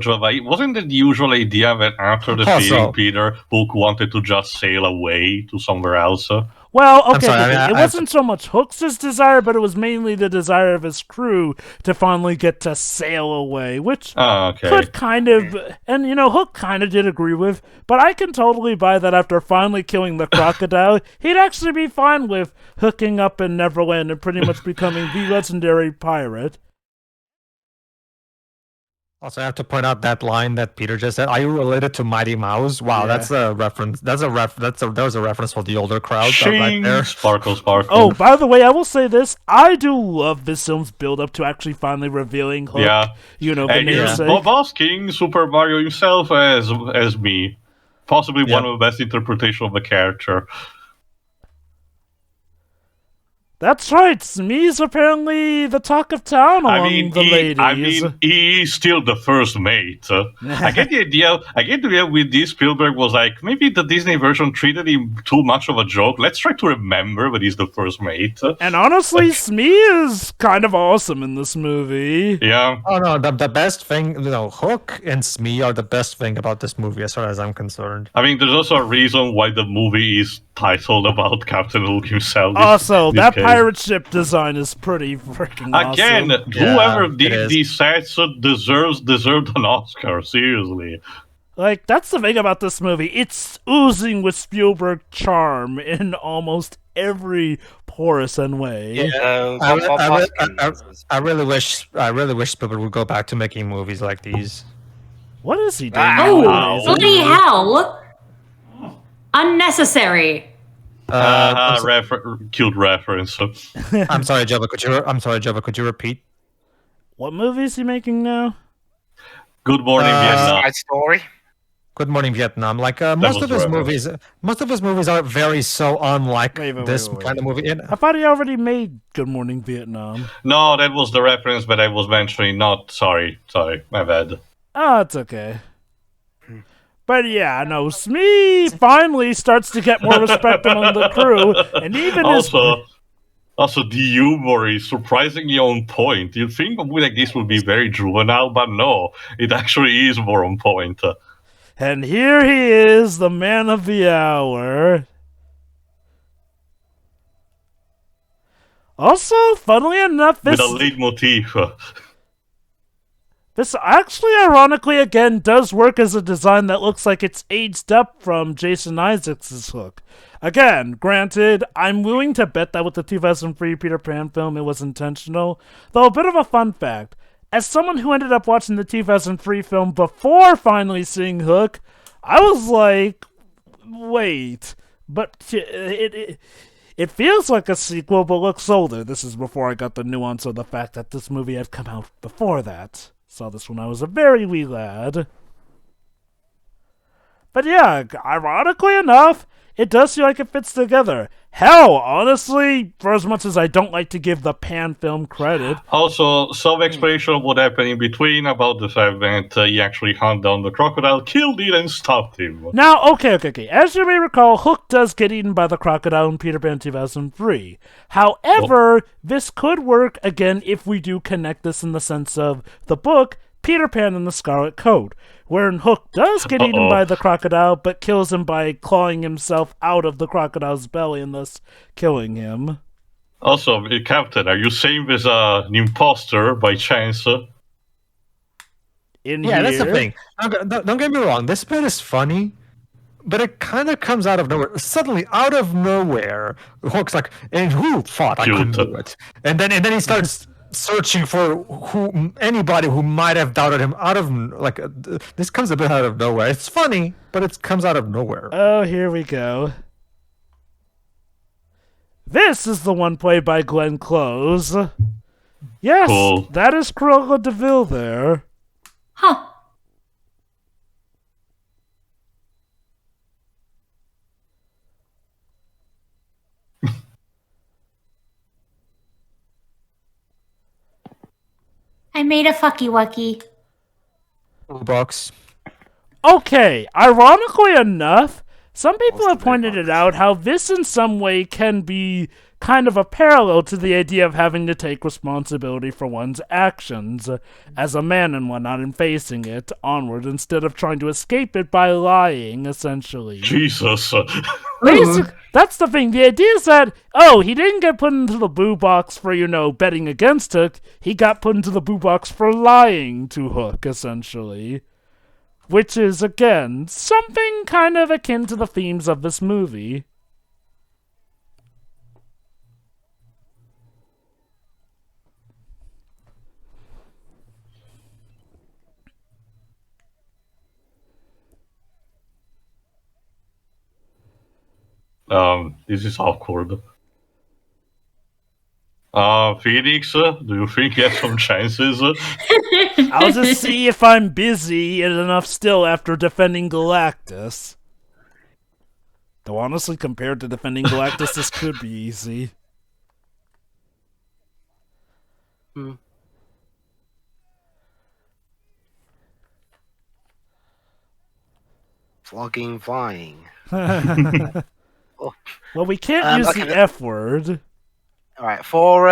Java. Wasn't it the usual idea that after the film, Peter Hook wanted to just sail away to somewhere else? Well, okay, it wasn't so much Hook's desire, but it was mainly the desire of his crew to finally get to sail away, which could kind of, and Hook kind of did agree with, but I can totally buy that after finally killing the crocodile, he'd actually be fine with hooking up in Neverland and pretty much becoming the legendary pirate. Also, I have to point out that line that Peter just said. Are you related to Mighty Mouse? Wow, that's a reference. That was a reference for the older crowd right there. Sparkle, sparkle. Oh, by the way, I will say this: I do love this film's build-up to actually finally revealing Hook. Yeah, the namesake. Bob Hosking, Super Mario himself as me, possibly one of the best interpretations of the character. That's right, Smee's apparently the talk of town among the ladies. He's still the first mate. I get the idea with this, Spielberg was like, maybe the Disney version treated him too much of a joke. Let's try to remember that he's the first mate. And honestly, Smee is kind of awesome in this movie. Yeah. Oh no, the best thing, Hook and Smee are the best thing about this movie as far as I'm concerned. I mean, there's also a reason why the movie is titled about Captain Hook himself. Also, that pirate ship design is pretty freaking awesome. Again, whoever did these sets deserved an Oscar, seriously. Like, that's the thing about this movie. It's oozing with Spielberg charm in almost every porous and way. Yeah, I really wish Spielberg would go back to making movies like these. What is he doing? Oh, bloody hell! Unnecessary. Cute reference. I'm sorry, Java. Could you repeat? What movie is he making now? Good Morning Vietnam. Side Story. Good Morning Vietnam. Like most of his movies are very so unlike this kind of movie. I thought he already made Good Morning Vietnam. No, that was the reference that I was mentioning. Not sorry, my bad. Oh, it's okay. But yeah, no, Smee finally starts to get more respect among the crew, and even Also, the humor is surprisingly on point. You'd think like this would be very juvenile, but no, it actually is more on point. And here he is, the man of the hour. Also, funnily enough, With a leitmotif. This actually, ironically, again, does work as a design that looks like it's aged up from Jason Isaacs' Hook. Again, granted, I'm willing to bet that with the 2003 Peter Pan film it was intentional. Though a bit of a fun fact, as someone who ended up watching the 2003 film before finally seeing Hook, I was like, wait, but it feels like a sequel but looks older. This is before I got the nuance of the fact that this movie had come out before that. Saw this when I was a very wee lad. But yeah, ironically enough, it does feel like it fits together. Hell, honestly, for as much as I don't like to give the Pan film credit. Also, some explanation of what happened in between about the fact that he actually hunted down the crocodile, killed it, and stopped him. Now, okay. As you may recall, Hook does get eaten by the crocodile in Peter Pan 2003. However, this could work, again, if we do connect this in the sense of the book, Peter Pan and the Scarlet Coat, wherein Hook does get eaten by the crocodile, but kills him by clawing himself out of the crocodile's belly and thus killing him. Also, Captain, are you saying there's an imposter by chance? Yeah, that's the thing. Don't get me wrong. This bit is funny, but it kind of comes out of nowhere. Suddenly, out of nowhere, Hook's like, "And who thought I couldn't do it?" And then he starts searching for anybody who might have doubted him. This comes a bit out of nowhere. It's funny, but it comes out of nowhere. Oh, here we go. This is the one played by Glenn Close. Yes, cool. That is Cruella de Vil there. Huh. I made a fucky wucky. Box. Okay, ironically enough, some people have pointed it out how this in some way can be kind of a parallel to the idea of having to take responsibility for one's actions as a man and whatnot and facing it onward instead of trying to escape it by lying, essentially. Jesus. That's the thing. The idea is that, he didn't get put into the boo box for, betting against Hook. He got put into the boo box for lying to Hook, essentially. Which is, again, something kind of akin to the themes of this movie. This is awkward. Phoenix, do you think you have some chances? I'll just see if I'm busy enough still after defending Galactus. Though honestly, compared to defending Galactus, this could be easy. Flogging, flying. Well, we can't use the F word. All right, for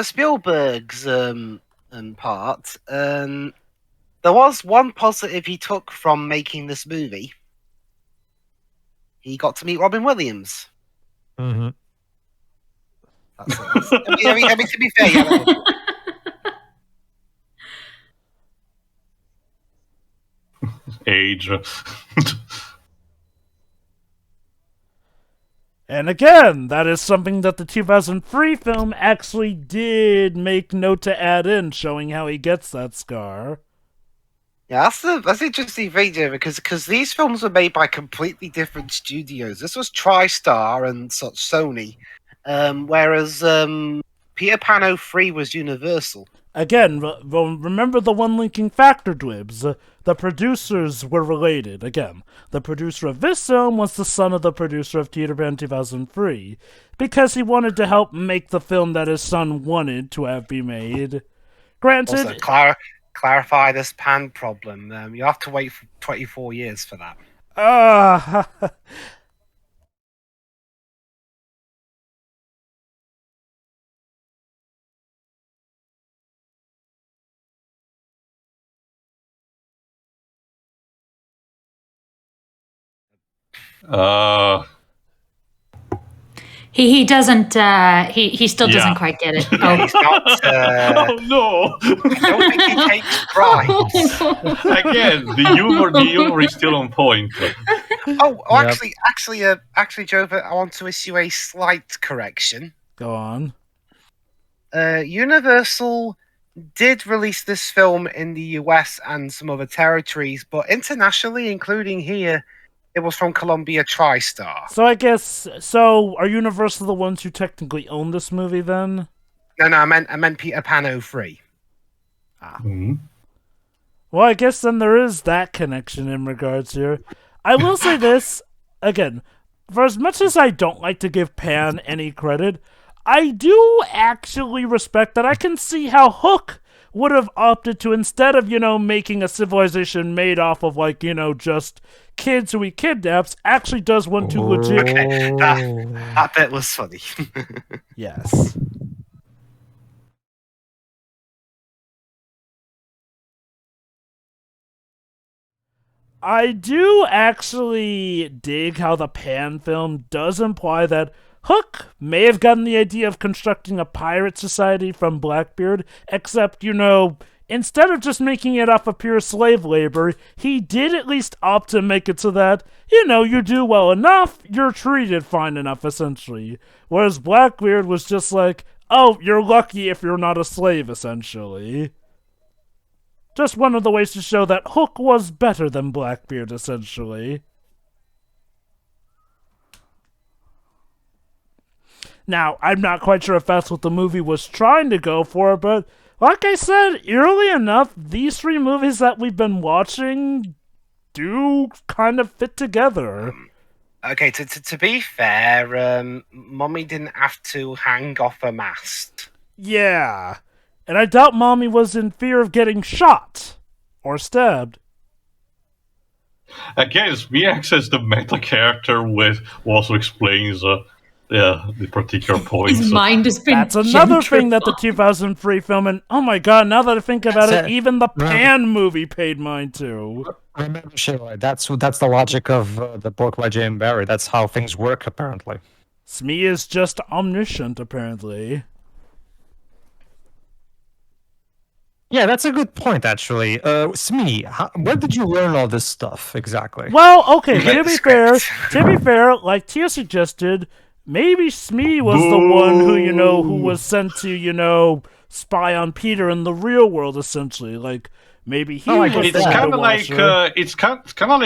Spielberg's part, there was one positive he took from making this movie. He got to meet Robin Williams. Mm-hmm. I mean, to be fair, yeah. Age. And again, that is something that the 2003 film actually did make note to add in, showing how he gets that scar. Yeah, that's interesting thing, because these films were made by completely different studios. This was TriStar and such Sony, whereas Peter Pan 03 was Universal. Again, remember the one linking factor, Dwibs. The producers were related. Again, the producer of this film was the son of the producer of Peter Pan 2003, because he wanted to help make the film that his son wanted to have be made. Granted... clarify this pan problem. You have to wait for 24 years for that. He doesn't he still doesn't quite get it. Yeah, he's not, oh no! I don't think he takes bribes. Again, the humor is still on point. Actually, Jova, I want to issue a slight correction. Go on. Universal did release this film in the US and some other territories, but internationally, including here, it was from Columbia TriStar. So I guess are Universal the ones who technically own this movie then? No, I meant Peter Pan 03. Mm-hmm. Well, I guess then there is that connection in regards here. I will say this again, for as much as I don't like to give Pan any credit, I do actually respect that. I can see how Hook would have opted to, instead of, making a civilization made off of, just kids who he kidnaps, actually does one to legit... Okay, that bit was funny. Yes. I do actually dig how the Pan film does imply that Hook may have gotten the idea of constructing a pirate society from Blackbeard, except, instead of just making it off of pure slave labor, he did at least opt to make it so that, you do well enough, you're treated fine enough, essentially. Whereas Blackbeard was just like, oh, you're lucky if you're not a slave, essentially. Just one of the ways to show that Hook was better than Blackbeard, essentially. Now, I'm not quite sure if that's what the movie was trying to go for, but like I said, eerily enough, these three movies that we've been watching do kind of fit together. Okay, to be fair, Mummy didn't have to hang off a mast. Yeah, and I doubt Mommy was in fear of getting shot or stabbed. Again, Smeax as the meta character also explains the particular points. His mind has been That's another thing that the 2003 film, and oh my god, now that I think about it, even the Pan movie paid mind too. Remember, Sheila, that's the logic of the book by Jane Barry. That's how things work, apparently. Smee is just omniscient, apparently. Yeah, that's a good point, actually. Smee, where did you learn all this stuff exactly? Well, okay, to be fair, like Tia suggested, maybe Smee was the one who was sent to, spy on Peter in the real world, essentially. Like, maybe he was it's kind of like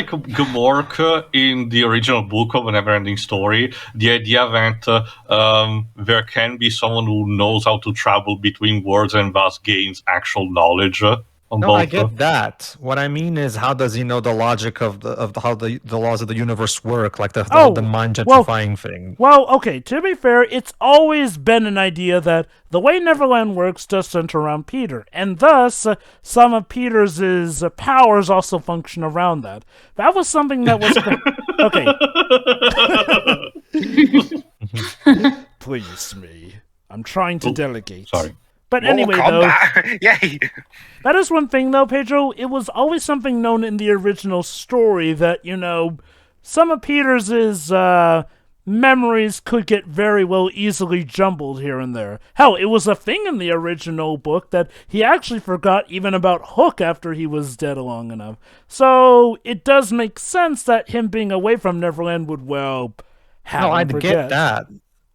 Gmork in the original book of A Neverending Story. The idea that there can be someone who knows how to travel between worlds and thus gains actual knowledge. No, I get that. What I mean is, how does he know the logic of how the laws of the universe work, like the mind gentrifying thing? Well, okay, to be fair, it's always been an idea that the way Neverland works does center around Peter, and thus some of Peter's powers also function around that. That was something that was okay. Please, me. I'm trying to delegate. Sorry. But anyway, though, yay! That is one thing, though, Pedro. It was always something known in the original story that, some of Peter's memories could get very well easily jumbled here and there. Hell, it was a thing in the original book that he actually forgot even about Hook after he was dead long enough. So it does make sense that him being away from Neverland would, have No, I him forget. get that.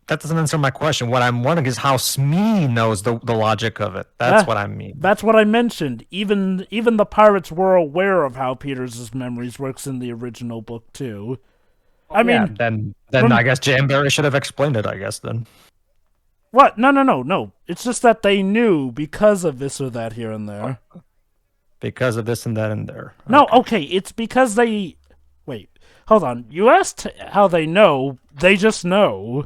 That doesn't answer my question. What I'm wondering is how Smee knows the logic of it. That's what I mean. That's what I mentioned. Even the pirates were aware of how Peter's memories works in the original book too. I mean, then I guess Jane Barry should have explained it. I guess then. What? No. It's just that they knew because of this or that here and there. Because of this and that and there. No, okay. It's because they. Wait, hold on. You asked how they know. They just know.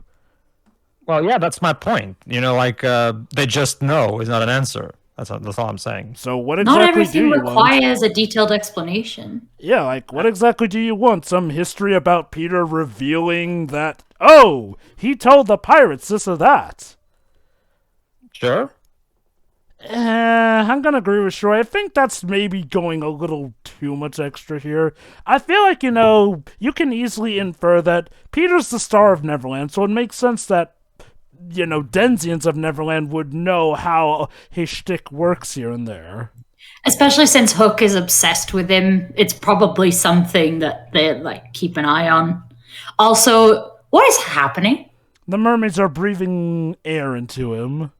Well, yeah, that's my point. They just know is not an answer. That's all I'm saying. So what Not exactly do everything you want? requires a detailed explanation. Yeah, like, what exactly do you want? Some history about Peter revealing that, oh, he told the pirates this or that? Sure. I'm gonna agree with Troy. I think that's maybe going a little too much extra here. I feel like, you can easily infer that Peter's the star of Neverland, so it makes sense that, Denzians of Neverland would know how his shtick works here and there. Especially since Hook is obsessed with him, it's probably something that they keep an eye on. Also, what is happening? The mermaids are breathing air into him.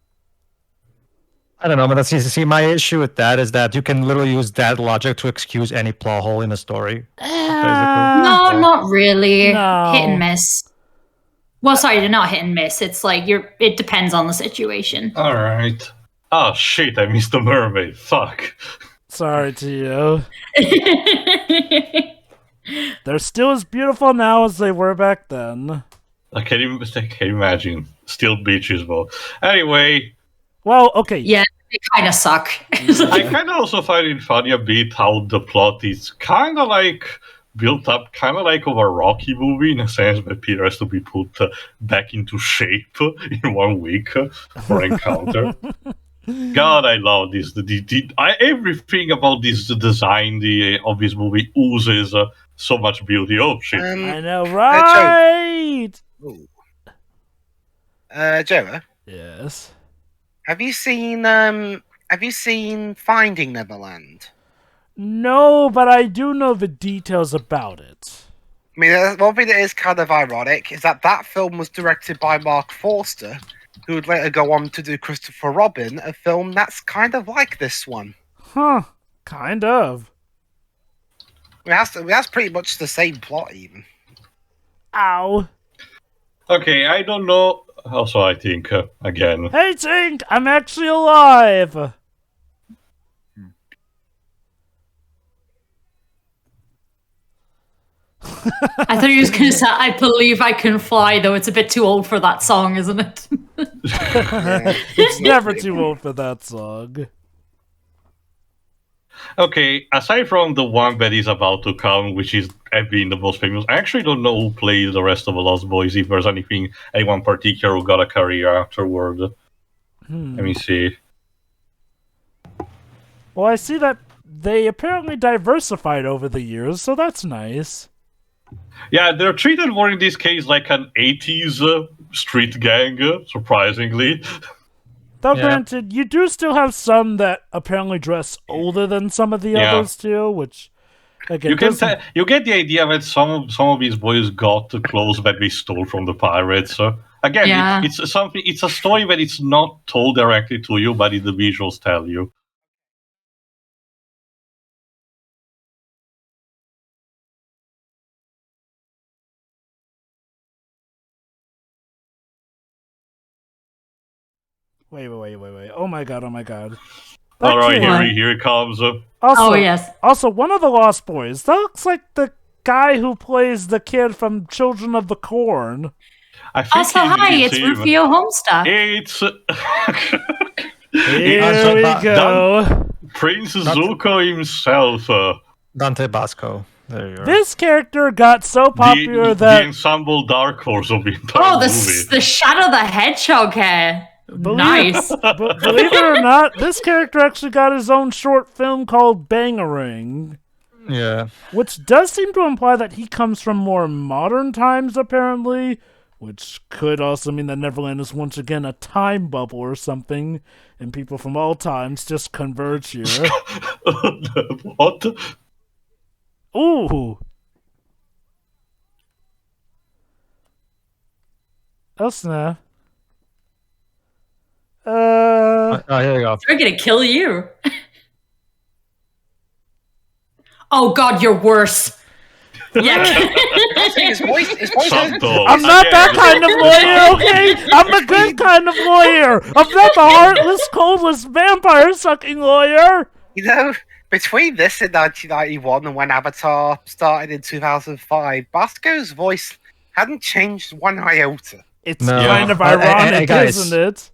I don't know, but see, my issue with that is that you can literally use that logic to excuse any plot hole in a story. No, Yeah. not really. No. Hit and miss. Well, sorry, not hit and miss. It's it depends on the situation. All right. Oh shit! I missed the mermaid. Fuck. Sorry to you. They're still as beautiful now as they were back then. I can't imagine. Still beaches, but anyway. Well, okay. Yeah, they kind of suck. I kind of also find it funny a bit how the plot is kind of built up, kind of like of a Rocky movie in a sense, that Peter has to be put back into shape in 1 week for encounter. God, I love this. Everything about this design of this movie oozes so much beauty. Oh shit! I know, right? Joe. Yes. Have you seen Finding Neverland? No, but I do know the details about it. I mean, one thing that is kind of ironic is that film was directed by Mark Forster, who would later go on to do Christopher Robin, a film that's kind of like this one. Huh. Kind of. That's pretty much the same plot, even. Ow. Okay, I don't know. Also, I think, again... Hey, Tink! I'm actually alive! I thought he was going to say, I believe I can fly, though it's a bit too old for that song, isn't it? It's never too old for that song. Okay, aside from the one that is about to come, which is being the most famous, I actually don't know who plays the rest of the Lost Boys, if there's anyone particular who got a career afterward. Let me see. Well, I see that they apparently diversified over the years, so that's nice. Yeah, they're treated more in this case like an 80s street gang, surprisingly. Though granted, you do still have some that apparently dress older than some of the others too, which again you get the idea that some of these boys got the clothes that they stole from the pirates. Again, it's a story that it's not told directly to you, but the visuals tell you. Wait. Oh my god. All right, here it comes. Also, yes. Also, one of the Lost Boys, that looks like the guy who plays the kid from Children of the Corn. I think Also, hi, it's Rufio Homestuck. It's... Here we go. Prince Zuko himself. Dante Basco. There you are. This character got so popular that... The ensemble dark horse of the entire movie. The Shadow the Hedgehog hair. Nice. Believe it or not, this character actually got his own short film called Bangarang. Yeah. Which does seem to imply that he comes from more modern times, apparently. Which could also mean that Neverland is once again a time bubble or something, and people from all times just converge here. What? Ooh. Oh, snap. Oh, here you go. They're gonna kill you. Oh god, you're worse. Yeah. His voice I'm not that kind of lawyer, okay? I'm the good kind of lawyer. I'm not the heartless, coldless, vampire-sucking lawyer. Between this in 1991 and when Avatar started in 2005, Basco's voice hadn't changed one iota. It's kind of ironic, isn't it?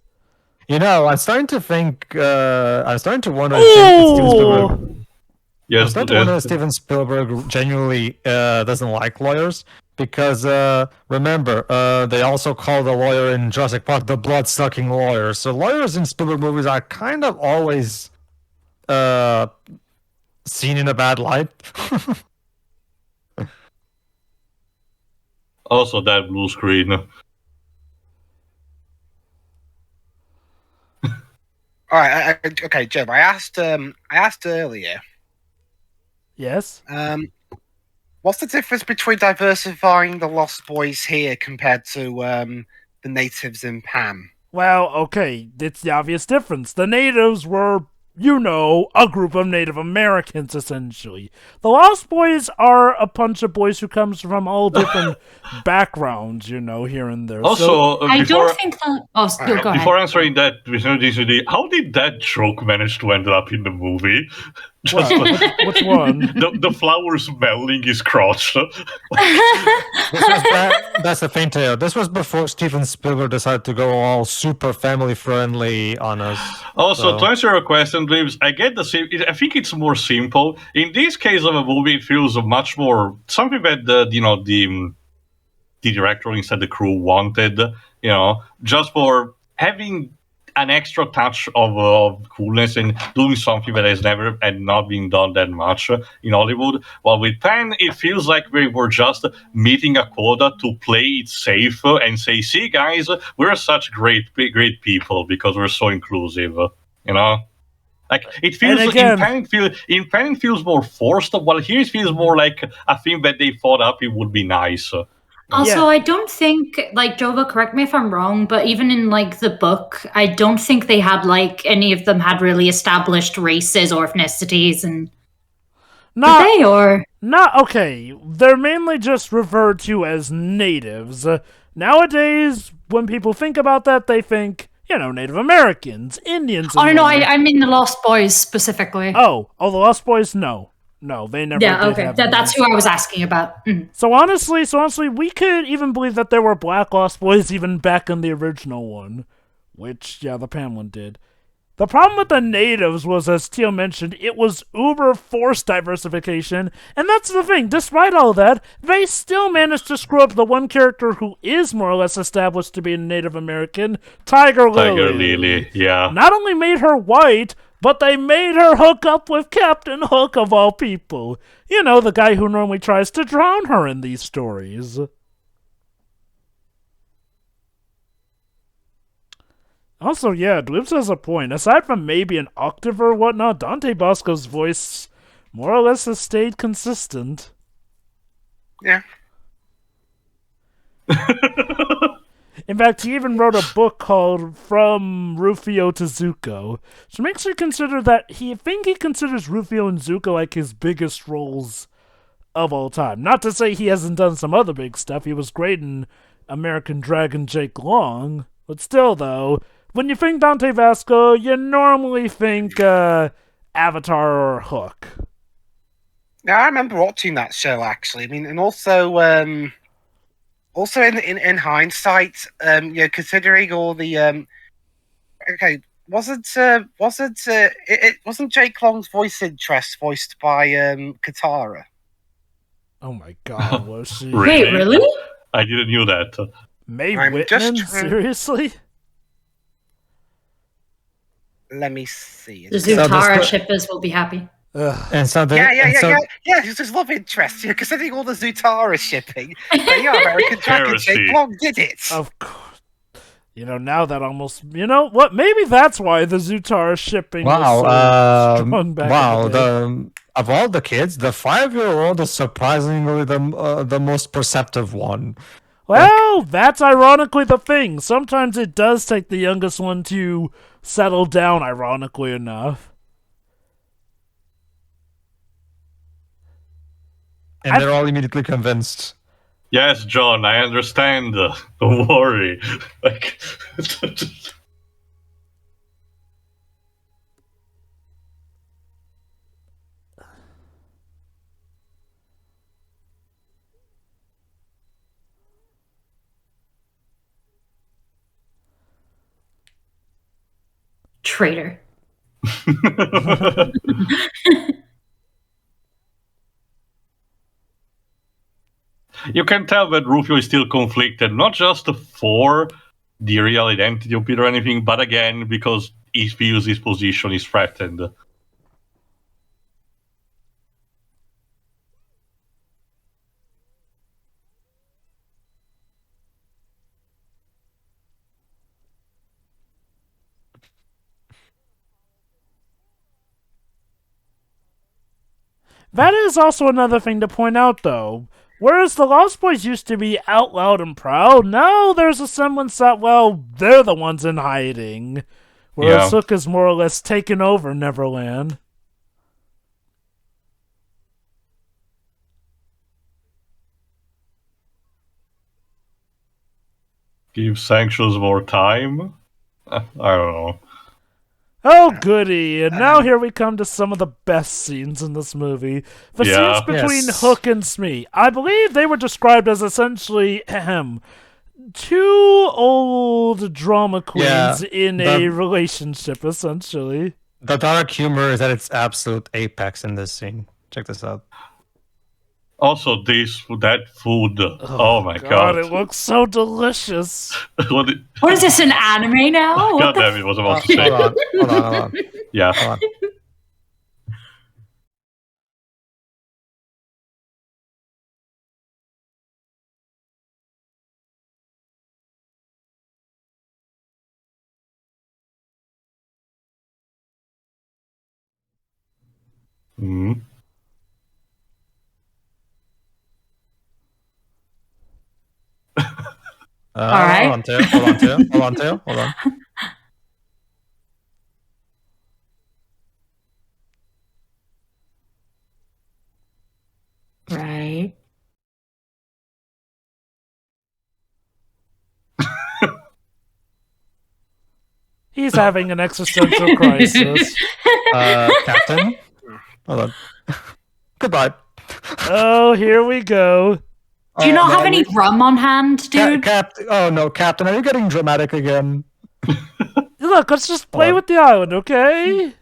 I'm starting to think. I'm starting to wonder if Steven Spielberg. I'm Yes, starting to wonder if Steven Spielberg genuinely doesn't like lawyers because remember, they also call the lawyer in Jurassic Park the blood-sucking lawyer. So lawyers in Spielberg movies are kind of always seen in a bad light. Also, that blue screen. All right, okay, Jim. I asked earlier. Yes. What's the difference between diversifying the Lost Boys here compared to the natives in Pam? Well, okay, it's the obvious difference. The natives were, a group of Native Americans, essentially. The Lost Boys are a bunch of boys who comes from all different backgrounds, here and there. Also, I don't think that. Oh, go ahead. Before answering that, how did that joke manage to end up in the movie? What? Which one? The flower smelling his crotch. That's the thing, Teo. This was before Steven Spielberg decided to go all super family friendly on us. Also, to answer your question, Dreams, I get the same. I think it's more simple. In this case of a movie, it feels much more something that the director instead the crew wanted. Just for having an extra touch of coolness and doing something that has never and not been done that much in Hollywood. While with Penn, it feels like we were just meeting a quota to play it safe and say, "See, guys, we're such great people because we're so inclusive." Like it feels again, in Penn it feels more forced, while here it feels more like a thing that they thought up it would be nice. Also, I don't think, Jova, correct me if I'm wrong, but even in, the book, I don't think they had, any of them had really established races or ethnicities, and... Did they, or...? Okay. They're mainly just referred to as natives. Nowadays, when people think about that, they think, Native Americans, Indians... Oh, no, I mean the Lost Boys, specifically. Oh, the Lost Boys? No, they never. Yeah, okay, that's who I was asking about. Mm. So honestly, we could even believe that there were Black Lost Boys even back in the original one, which the Pam one did. The problem with the natives was, as Teal mentioned, it was uber forced diversification, and that's the thing. Despite all that, they still managed to screw up the one character who is more or less established to be a Native American, Tiger Lily. Yeah. Not only made her white, but they made her hook up with Captain Hook of all people. The guy who normally tries to drown her in these stories. Also, Dweebs has a point. Aside from maybe an octave or whatnot, Dante Bosco's voice more or less has stayed consistent. Yeah. In fact, he even wrote a book called From Rufio to Zuko, which makes me consider that he considers Rufio and Zuko like his biggest roles of all time. Not to say he hasn't done some other big stuff. He was great in American Dragon Jake Long, but still, though, when you think Dante Vasco, you normally think Avatar or Hook. Yeah, I remember watching that show actually. I mean, and also in hindsight, considering all the wasn't Jake Long's voice interest voiced by Katara? Oh my God, was she? Wait, really? I didn't know that. Mae Whitman? Seriously? Let me see. The Zutara shippers will be happy. And so yeah. It's his love interest. Considering all the Zutara shipping, American Dragon Jake Long did it. Of course. Now that almost... what? Maybe that's why the Zutara shipping was so strong back in the day. Of all the kids, the 5-year-old is surprisingly the most perceptive one. Well, that's ironically the thing. Sometimes it does take the youngest one to settle down, ironically enough. And they're all immediately convinced. Yes, John, I understand. Don't worry. Traitor. You can tell that Rufio is still conflicted, not just for the real identity of Peter or anything, but again, because he feels his position is threatened. That is also another thing to point out, though. Whereas the Lost Boys used to be out loud and proud, now there's a semblance that, well, they're the ones in hiding. Whereas Hook has more or less taken over Neverland. Give Sanctions more time? I don't know. Oh, goody. And now here we come to some of the best scenes in this movie. The scenes between Hook and Smee. I believe they were described as essentially, two old drama queens in a relationship, essentially. The dark humor is at its absolute apex in this scene. Check this out. Also, that food. Oh my god. It looks so delicious. What is this, an anime now? God damn it, was about to say. Hold on. Yeah. Hold on. Mm-hmm. All right. Hold on. Right. He's having an existential crisis. Captain? Hold on. Goodbye. Oh, here we go. Do you not have any rum on hand, dude? Oh no, Captain, are you getting dramatic again? Look, let's just play with the island, okay?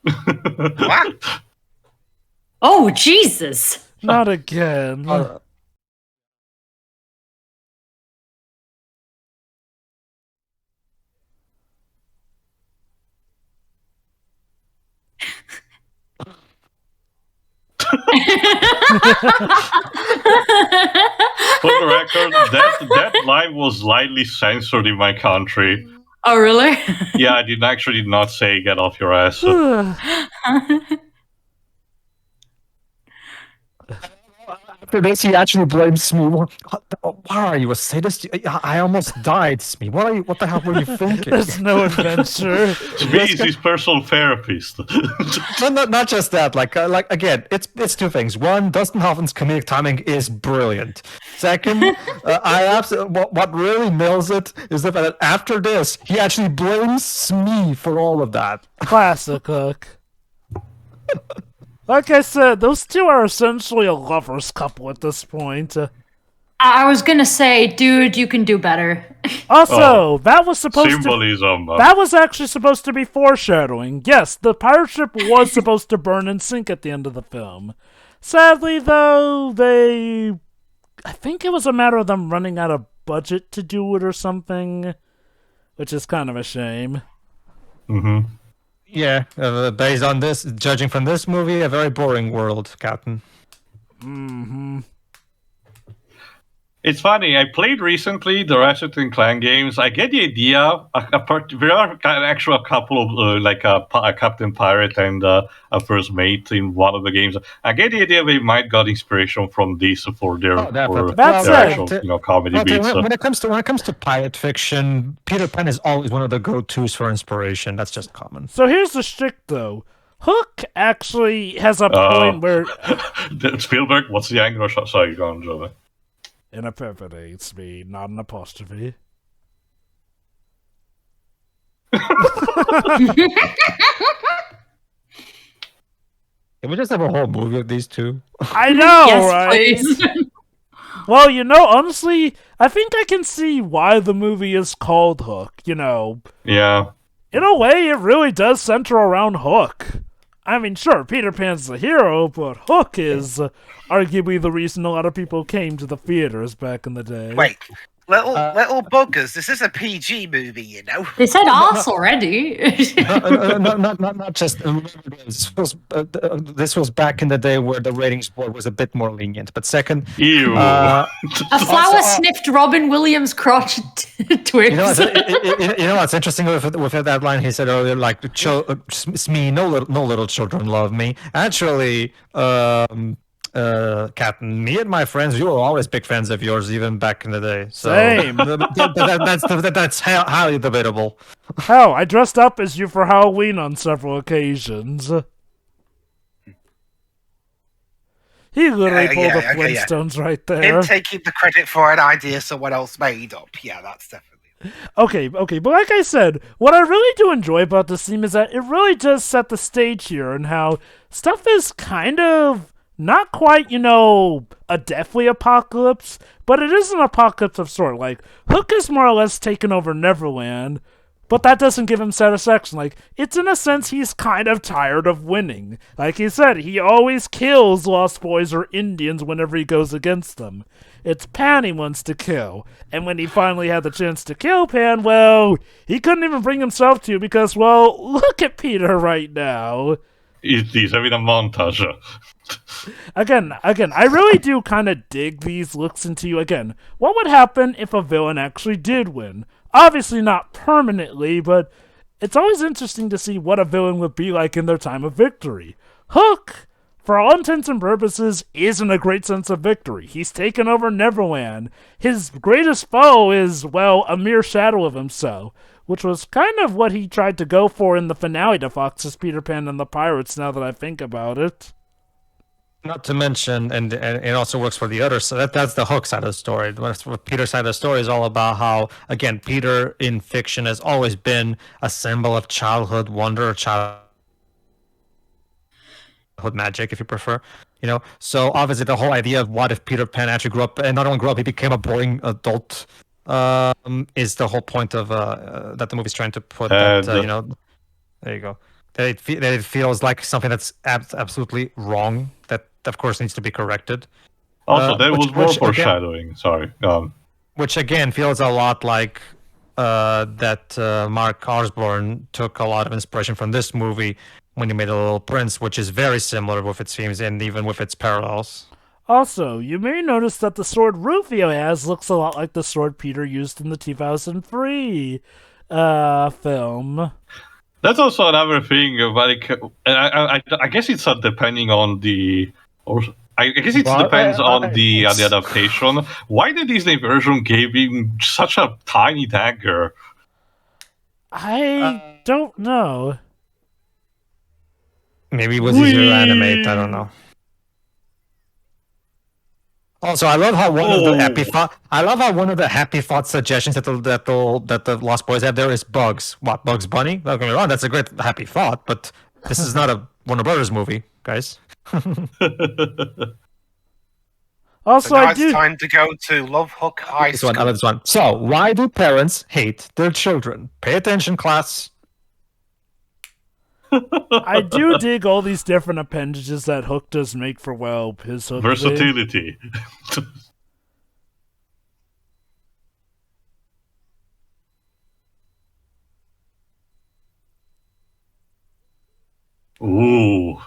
What? Oh, Jesus. Not again. For the record, that line was slightly censored in my country. Oh, really? Yeah, I did not say get off your ass. After this, he actually blames Smee. Why are you a sadist? I almost died, Smee. What the hell were you thinking? There's no adventure. Smee is his personal therapist. Not just that. Like again, it's two things. One, Dustin Hoffman's comedic timing is brilliant. Second, what really nails it is the fact that after this, he actually blames Smee for all of that. Classic Hook. Like I said, those two are essentially a lovers couple at this point. I was gonna say, dude, you can do better. Also, that was supposed symbolism. That was actually supposed to be foreshadowing. Yes, the pirate ship was supposed to burn and sink at the end of the film. Sadly, though, I think it was a matter of them running out of budget to do it or something, which is kind of a shame. Mm-hmm. Yeah, based on this, judging from this movie, a very boring world, Captain. Mm-hmm. It's funny, I played recently the Ratchet & Clank games. I get the idea. There are actually a couple of, like a Captain Pirate and a First Mate in one of the games. I get the idea they might got inspiration from this for their, actual comedy beats. When it comes to pirate fiction, Peter Pan is always one of the go-tos for inspiration. That's just common. So here's the shtick, though. Hook actually has a point where... Spielberg, what's the angle? Sorry, go on, Joe. Interpretates me, not an apostrophe. Can we just have a whole movie of these two? I know, Yes, right? please. Well, honestly, I think I can see why the movie is called Hook. Yeah. In a way, it really does center around Hook. I mean, sure, Peter Pan's the hero, but Hook is arguably the reason a lot of people came to the theaters back in the day. Wait, little buggers. This is a PG movie, They said ass already. Not just. This was back in the day where the ratings board was a bit more lenient. But second, Ew. A flower sniffed Robin Williams' crotch twist. you know what's interesting with that line he said earlier, like me, no little children love me. Actually, Captain, me and my friends, we were always big fans of yours, even back in the day. So Same. That's highly debatable. Hell, I dressed up as you for Halloween on several occasions. He literally pulled the Flintstones right there. Him taking the credit for an idea someone else made up. Yeah, that's definitely. Okay, but like I said, what I really do enjoy about this theme is that it really does set the stage here and how stuff is kind of not quite, a deathly apocalypse, but it is an apocalypse of sort. Like, Hook has more or less taken over Neverland, but that doesn't give him satisfaction. Like, it's in a sense he's kind of tired of winning. Like he said, he always kills Lost Boys or Indians whenever he goes against them. It's Pan he wants to kill. And when he finally had the chance to kill Pan, well, he couldn't even bring himself to because, well, look at Peter right now. He's having a montage. Again, I really do kind of dig these looks into you. Again, what would happen if a villain actually did win? Obviously not permanently, but it's always interesting to see what a villain would be like in their time of victory. Hook, for all intents and purposes, isn't a great sense of victory. He's taken over Neverland. His greatest foe is, well, a mere shadow of himself, which was kind of what he tried to go for in the finale to Fox's Peter Pan and the Pirates, now that I think about it. Not to mention, and it also works for the other side. That's the Hook side of the story. The Peter side of the story is all about how, again, Peter in fiction has always been a symbol of childhood wonder, childhood magic, if you prefer. So obviously the whole idea of what if Peter Pan actually grew up, and not only grew up, he became a boring adult, is the whole point of that the movie's trying to put. There you go. That it feels like something that's absolutely wrong. That of course needs to be corrected. Also, there was more foreshadowing. Again, sorry. Which again feels a lot like that Mark Osborne took a lot of inspiration from this movie when he made The Little Prince, which is very similar with its themes and even with its parallels. Also, you may notice that the sword Rufio has looks a lot like the sword Peter used in the 2003 film. That's also another thing. Like, I guess it's depending on the, or I guess it depends on the adaptation. Why the Disney version gave him such a tiny dagger? I don't know. Maybe it was easier to animate. I don't know. Also, I love how one of the happy thought suggestions that the Lost Boys have there is Bugs. What, Bugs Bunny? Don't get me wrong, that's a great happy thought, but this is not a Warner Brothers movie, guys. Also, so now it's time to go to Love Hook High School. I love this one. So, why do parents hate their children? Pay attention, class. I do dig all these different appendages that Hook does make for, well, his Hook versatility. Ooh.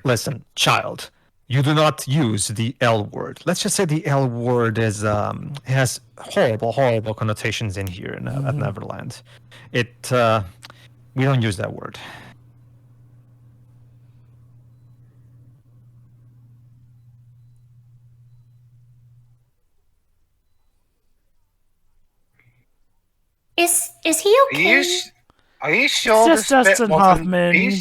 Listen, child, you do not use the L word. Let's just say the L word is has horrible connotations in here at Neverland. We don't use that word. Is he okay? Are you sure it's just Dustin Hoffman.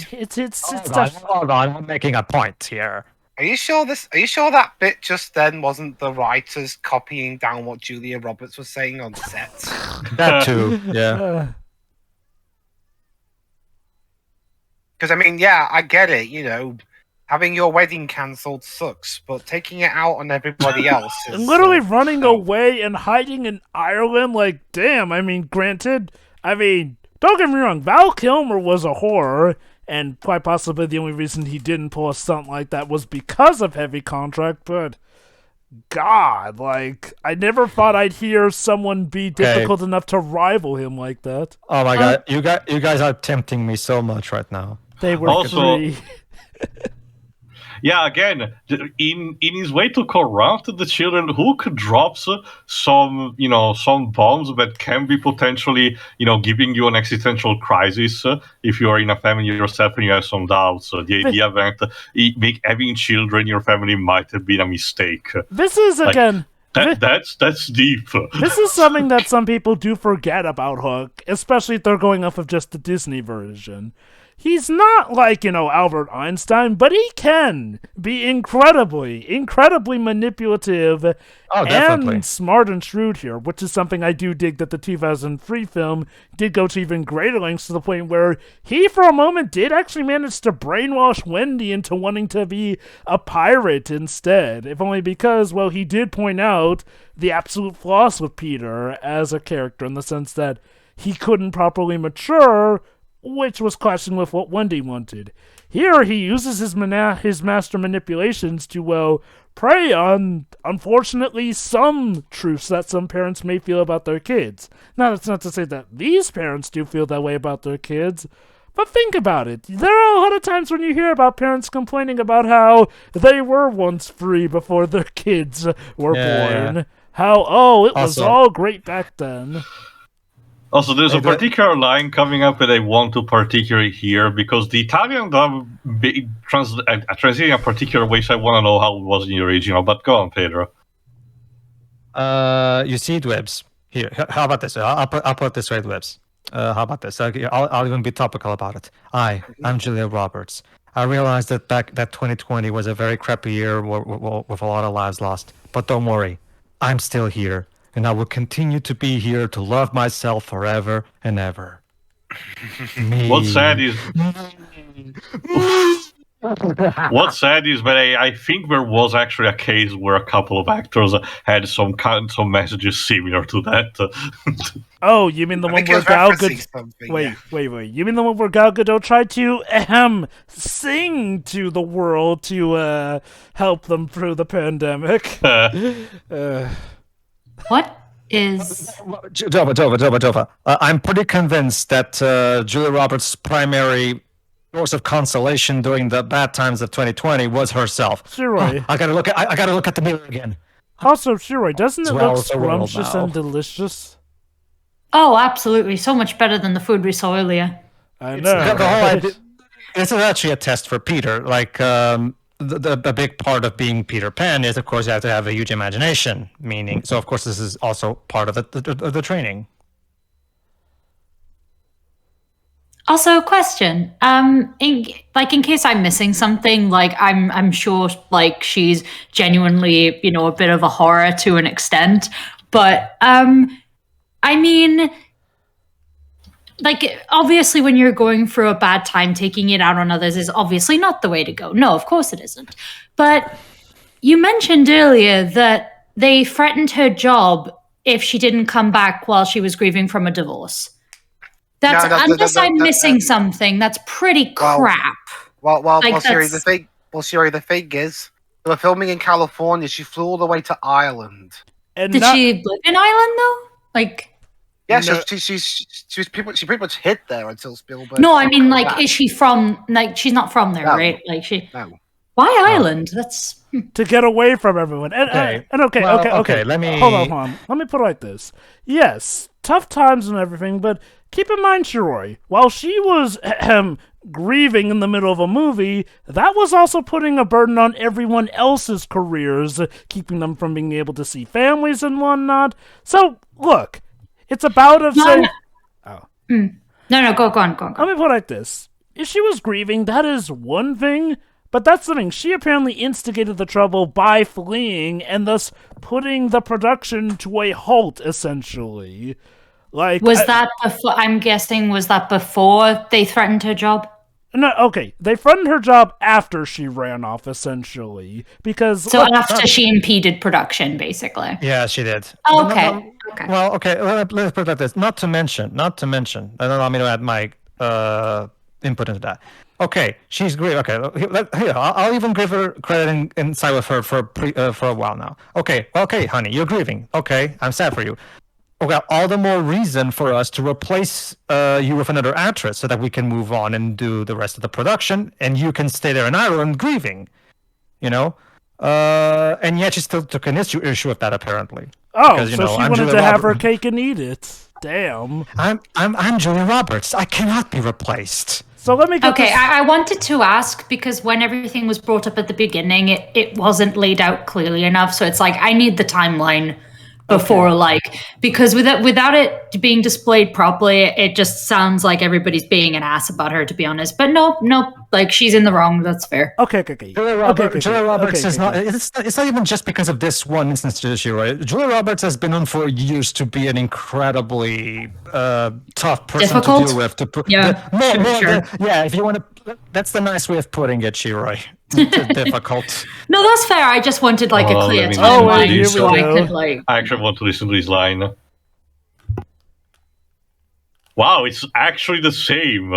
Hold on, I'm making a point here. Are you sure that bit just then wasn't the writers copying down what Julia Roberts was saying on set? That too, yeah. Because, I mean, yeah, I get it, having your wedding cancelled sucks, but taking it out on everybody else is... And literally running away and hiding in Ireland, like, damn, I mean, granted, don't get me wrong, Val Kilmer was a horror, and quite possibly the only reason he didn't pull a stunt like that was because of heavy contract, but... God, like, I never thought I'd hear someone be difficult enough to rival him like that. Oh my god, you guys are tempting me so much right now. They were free. Yeah, again, in his way to corrupt the children, Hook drops some bombs that can be potentially, giving you an existential crisis if you are in a family yourself and you have some doubts. The idea that having children in your family might have been a mistake. This is, again... That's deep. This is something that some people do forget about Hook, especially if they're going off of just the Disney version. He's not like, Albert Einstein, but he can be incredibly manipulative and smart and shrewd here, which is something I do dig that the 2003 film did go to even greater lengths, to the point where he, for a moment, did actually manage to brainwash Wendy into wanting to be a pirate instead, if only because, well, he did point out the absolute flaws with Peter as a character, in the sense that he couldn't properly mature, which was clashing with what Wendy wanted. Here, he uses his master manipulations to, well, prey on, unfortunately, some truths that some parents may feel about their kids. Now, that's not to say that these parents do feel that way about their kids, but think about it. There are a lot of times when you hear about parents complaining about how they were once free before their kids were born. Yeah. How, it was all great back then. Also, there's a particular line coming up that I want to particularly hear, because the Italian dub translating a particular way, so I want to know how it was in the original. But go on, Pedro. You see it, Webs. Here, how about this? I'll put it this way, Webs. How about this? I'll even be topical about it. I'm Julia Roberts. I realized that 2020 was a very crappy year with a lot of lives lost. But don't worry, I'm still here. And I will continue to be here to love myself forever and ever. What's sad is that I think there was actually a case where a couple of actors had some messages similar to that. Oh, you mean the one where Gal Gadot? Wait. You mean the one where Gal Gadot tried to sing to the world to help them through the pandemic? What is... Jova. I'm pretty convinced that Julia Roberts' primary source of consolation during the bad times of 2020 was herself. Shiroi. I gotta look at the mirror again. Also, Shiroi, doesn't it look scrumptious and delicious? Oh, absolutely. So much better than the food we saw earlier. I know. The whole idea, this is actually a test for Peter. Like, the big part of being Peter Pan is, of course, you have to have a huge imagination. Meaning, so of course, this is also part of the training. Also, question. In case I'm missing something, like I'm sure, like she's genuinely, a bit of a horror to an extent, but I mean. Like, obviously, when you're going through a bad time, taking it out on others is obviously not the way to go. No, of course it isn't. But you mentioned earlier that they threatened her job if she didn't come back while she was grieving from a divorce. Unless I'm missing something, that's pretty crap. Siri, the thing is, they were filming in California. She flew all the way to Ireland. Did she live in Ireland, though? Like... Yeah, no. She pretty much hid there until Spielberg. No, I mean, like, is she from? Like, she's not from there, right? Like, she. No. Why Ireland? That's to get away from everyone. Okay. Let me hold on. Let me put it like this. Yes, tough times and everything, but keep in mind, Shiroi, while she was grieving in the middle of a movie, that was also putting a burden on everyone else's careers, keeping them from being able to see families and whatnot. So, look. It's about of saying... No, go on. Let me put it like this. If she was grieving, that is one thing, but that's something. She apparently instigated the trouble by fleeing and thus putting the production to a halt, essentially. Like, that before? I'm guessing, was that before they threatened her job? No, okay. They funded her job after she ran off, essentially, because So after she impeded production, basically. Yeah, she did. Okay. Okay. Well, okay. Let's put it like this. Not to mention. And allow me to add my input into that. Okay, she's great. Okay, here I'll even give her credit inside with her for a while now. Okay, honey, you're grieving. Okay, I'm sad for you. Okay, all the more reason for us to replace you with another actress so that we can move on and do the rest of the production, and you can stay there in Ireland grieving. And yet she still took an issue with that apparently. Oh, because, she wanted to have her cake and eat it. Damn. I'm Julia Roberts. I cannot be replaced. So let me get Okay, this. I wanted to ask because when everything was brought up at the beginning, it wasn't laid out clearly enough. So it's like I need the timeline before, because without it being displayed properly, it just sounds like everybody's being an ass about her. To be honest, but no, she's in the wrong. That's fair. Okay. Julia Roberts is not. It's not even just because of this one instance issue, right? Julia Roberts has been known for years to be an incredibly tough person Difficult? to deal with. Sure. Yeah, if you want to, that's the nice way of putting it, Shiroi. Difficult. No, that's fair. I just wanted a clear let me timeline do so I this. could I actually want to listen to this line. Wow, it's actually the same.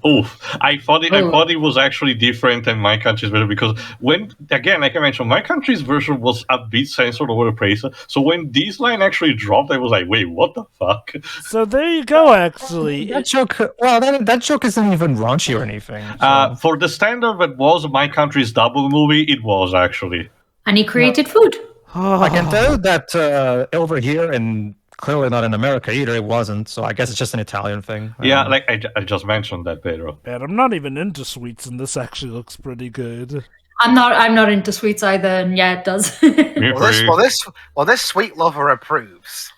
I thought it was actually different than my country's version because like I mentioned, my country's version was a bit censored over the place. So when this line actually dropped, I was like, wait, what the fuck? So there you go, actually. That joke isn't even raunchy or anything. So. For the standard that was my country's double movie, it was actually. And he created food. I can tell that over here and clearly not in America either. It wasn't, so I guess it's just an Italian thing. Yeah, like I just mentioned that, Pedro. Man, I'm not even into sweets, and this actually looks pretty good. I'm not into sweets either, and yeah, it does. This sweet lover approves.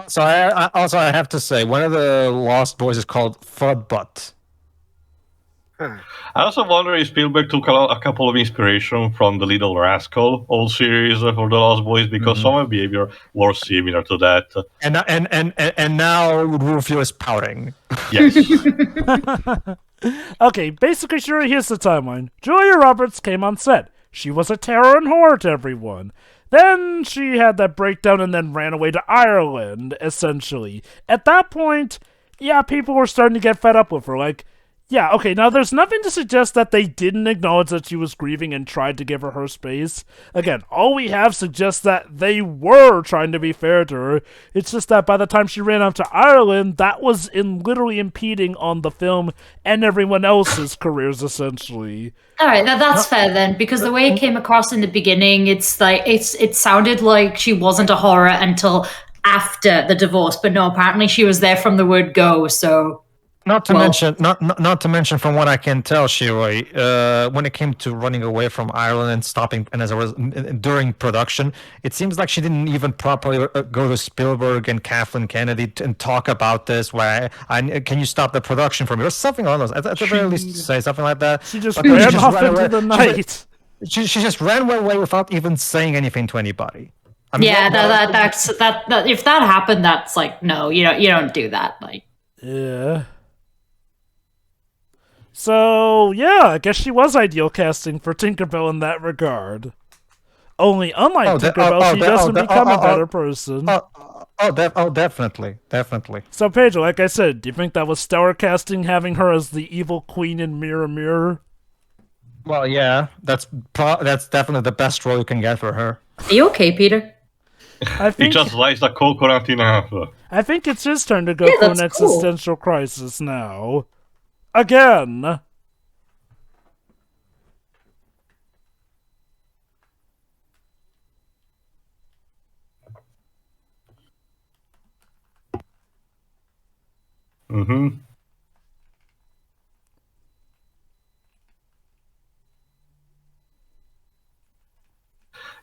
So I have to say, one of the Lost Boys is called Fudbutt. I also wonder if Spielberg took a couple of inspiration from the Little Rascal old series for the Lost Boys because some of the behavior was similar to that. And now Rufio is pouting. Yes. Okay, basically, sure, here's the timeline. Julia Roberts came on set. She was a terror and horror to everyone. Then she had that breakdown and then ran away to Ireland, essentially. At that point, yeah, people were starting to get fed up with her. Like, yeah, okay, now there's nothing to suggest that they didn't acknowledge that she was grieving and tried to give her space. Again, all we have suggests that they were trying to be fair to her. It's just that by the time she ran off to Ireland, that was literally impeding on the film and everyone else's careers, essentially. All right, that's fair then, because the way it came across in the beginning, it sounded like she wasn't a horror until after the divorce, but no, apparently she was there from the word go, so... Not to mention, from what I can tell, Shiroi, when it came to running away from Ireland and stopping, and during production, it seems like she didn't even properly go to Spielberg and Kathleen Kennedy and talk about this. Where can you stop the production for me, or something along those? At the very least, say something like that. She just ran off into the night. She just ran away without even saying anything to anybody. I mean, that's if that happened, that's like no, you don't do that. Like, yeah. So, yeah, I guess she was ideal casting for Tinkerbell in that regard. Only, unlike Tinkerbell, she doesn't become a better person. Definitely. So, Pedro, like I said, do you think that was stellar casting, having her as the evil queen in Mirror Mirror? Well, yeah, that's definitely the best role you can get for her. Are you okay, Peter? He just sliced the coconut in half. I think it's his turn to go through an existential crisis now. Again. Mm-hmm.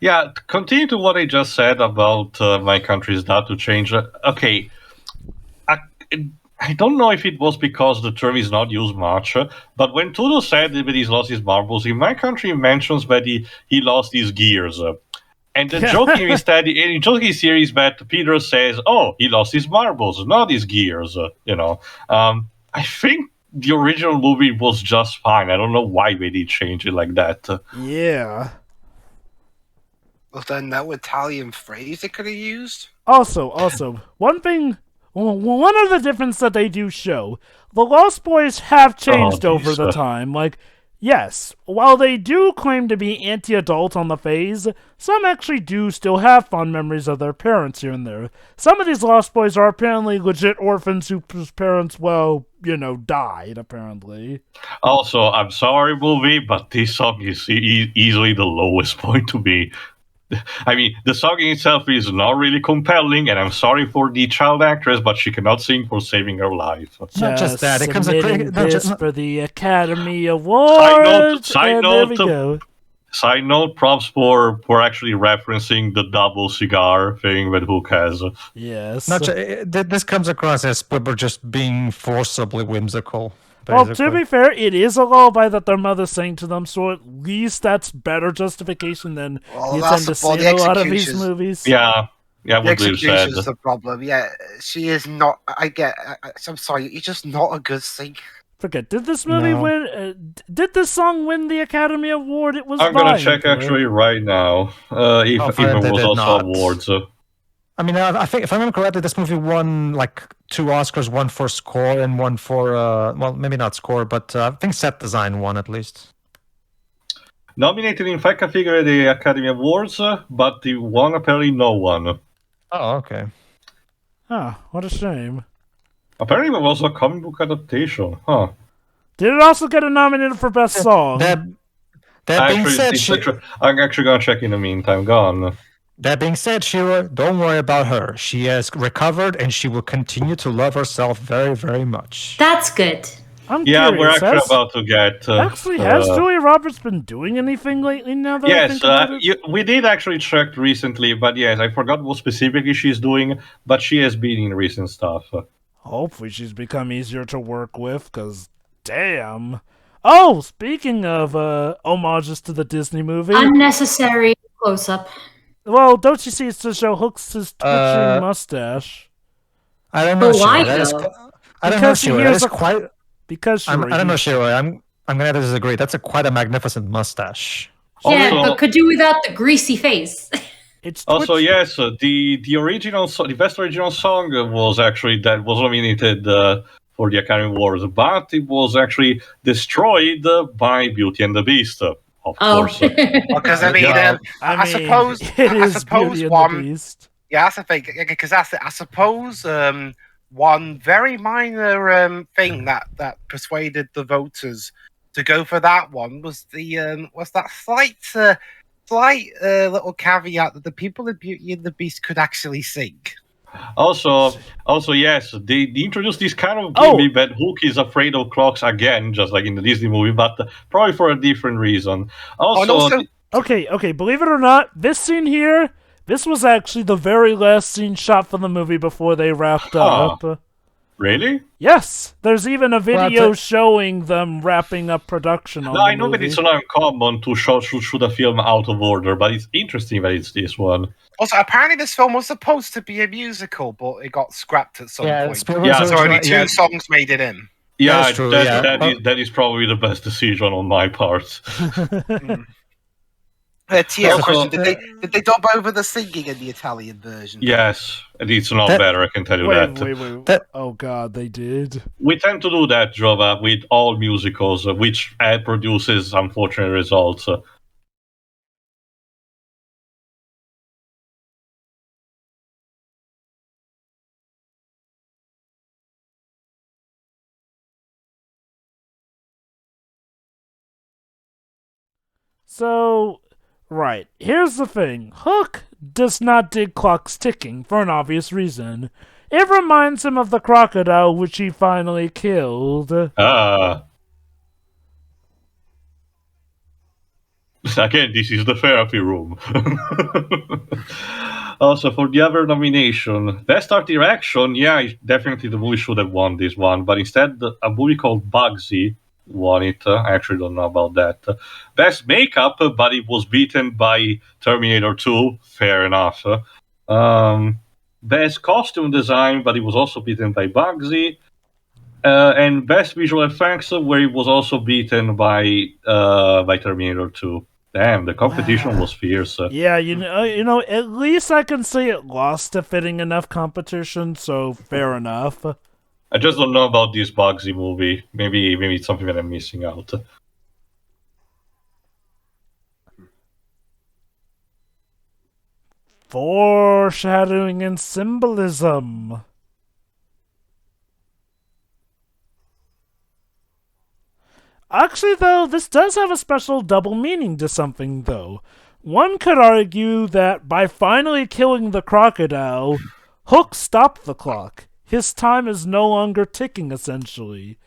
Yeah, continue to what I just said about my country's data to change. Okay, I don't know if it was because the term is not used much, but when Tudo said that he's lost his marbles, in my country he mentions that he lost his gears. And the joke here is that in the joking series that Peter says, "Oh, he lost his marbles, not his gears." I think the original movie was just fine. I don't know why they did change it like that. Yeah. Well, then no Italian phrase they could have used. Also, one of the difference that they do show, the Lost Boys have changed over the time. Like, yes, while they do claim to be anti-adult on the phase, some actually do still have fond memories of their parents here and there. Some of these Lost Boys are apparently legit orphans whose parents, died, apparently. Also, I'm sorry, movie, but this song is easily the lowest point to me. I mean, the song in itself is not really compelling, and I'm sorry for the child actress, but she cannot sing for saving her life. Not just that, it comes for the Academy Award. Side note, props for actually referencing the double cigar thing that Hook has. Yes. This comes across as Spielberg just being forcibly whimsical. Well, to be fair, it is a lullaby that their mother sang to them, so at least that's better justification than you tend to see in a lot of these movies. Yeah, the execution is the problem. Yeah, she is not. I'm sorry, you're just not a good singer. Forget. Did this movie win? Did this song win the Academy Award? It was. I'm gonna check actually right now. If it was also awards. I mean, I think if I remember correctly, this movie won like 2 Oscars, one for score and one for well, maybe not score, but I think set design won at least. Nominated in 5 categories at the Academy Awards, but the one apparently no one. Oh, okay. Huh, what a shame. Apparently it was a comic book adaptation, huh? Did it also get a nominated for Best Song? That being said, I'm actually gonna check in the meantime. Go on. That being said, Shira, don't worry about her. She has recovered and she will continue to love herself very, very much. That's good. I'm curious. We're actually about to get... has Julia Roberts been doing anything lately now that I think about it? We did actually check recently, but yes, I forgot what specifically she's doing, but she has been in recent stuff. Hopefully she's become easier to work with, because damn. Oh, speaking of homages to the Disney movie... Unnecessary close-up. Well, don't you see it's to show Hook's twitching mustache? I don't know, why, Shira. I don't know, Shira. That is quite... Because I don't know, Shira. I'm gonna disagree. That's quite a magnificent mustache. Yeah, Also, but could do without the greasy face. It's also, yes, the original, the best original song was nominated for the Academy Awards, but it was actually destroyed by Beauty and the Beast, of course. Because I suppose it is Beauty and the Beast. Yeah, that's the thing. Because I suppose one very minor thing that persuaded the voters to go for that one was that slight little caveat that the people in Beauty and the Beast could actually sing. Also, yes, they introduced this kind of gimmick that Hook is afraid of clocks again, just like in the Disney movie, but probably for a different reason. Okay, believe it or not, this scene here, this was actually the very last scene shot for the movie before they wrapped up. Really? Yes, there's even a video showing them wrapping up production on the movie. I know that it's not uncommon to shoot a film out of order, but it's interesting that it's this one. Also, apparently this film was supposed to be a musical, but it got scrapped at some point. So only 2 songs made it in. Yeah, that's true, that is probably the best decision on my part. Question, did they dub over the singing in the Italian version? Yes, and it's not better, I can tell you Wait. Oh god, they did. We tend to do that, Jova, with all musicals, which produces unfortunate results. So, right, here's the thing. Hook does not dig clocks ticking for an obvious reason. It reminds him of the crocodile which he finally killed. Again, this is the therapy room. Also, for the other nomination, Best Art Direction, definitely the movie should have won this one, but instead a movie called Bugsy won it. I actually don't know about that. Best makeup, but it was beaten by Terminator 2. Fair enough. Best costume design, but it was also beaten by Bugsy. And best visual effects, where it was also beaten by Terminator 2. Damn, the competition was fierce. Yeah, you know, at least I can say it lost to fitting enough competition, so fair enough. I just don't know about this Bugsy movie. Maybe it's something that I'm missing out. Foreshadowing and symbolism. Actually, though, this does have a special double meaning to something, though. One could argue that by finally killing the crocodile, Hook stopped the clock. His time is no longer ticking, essentially.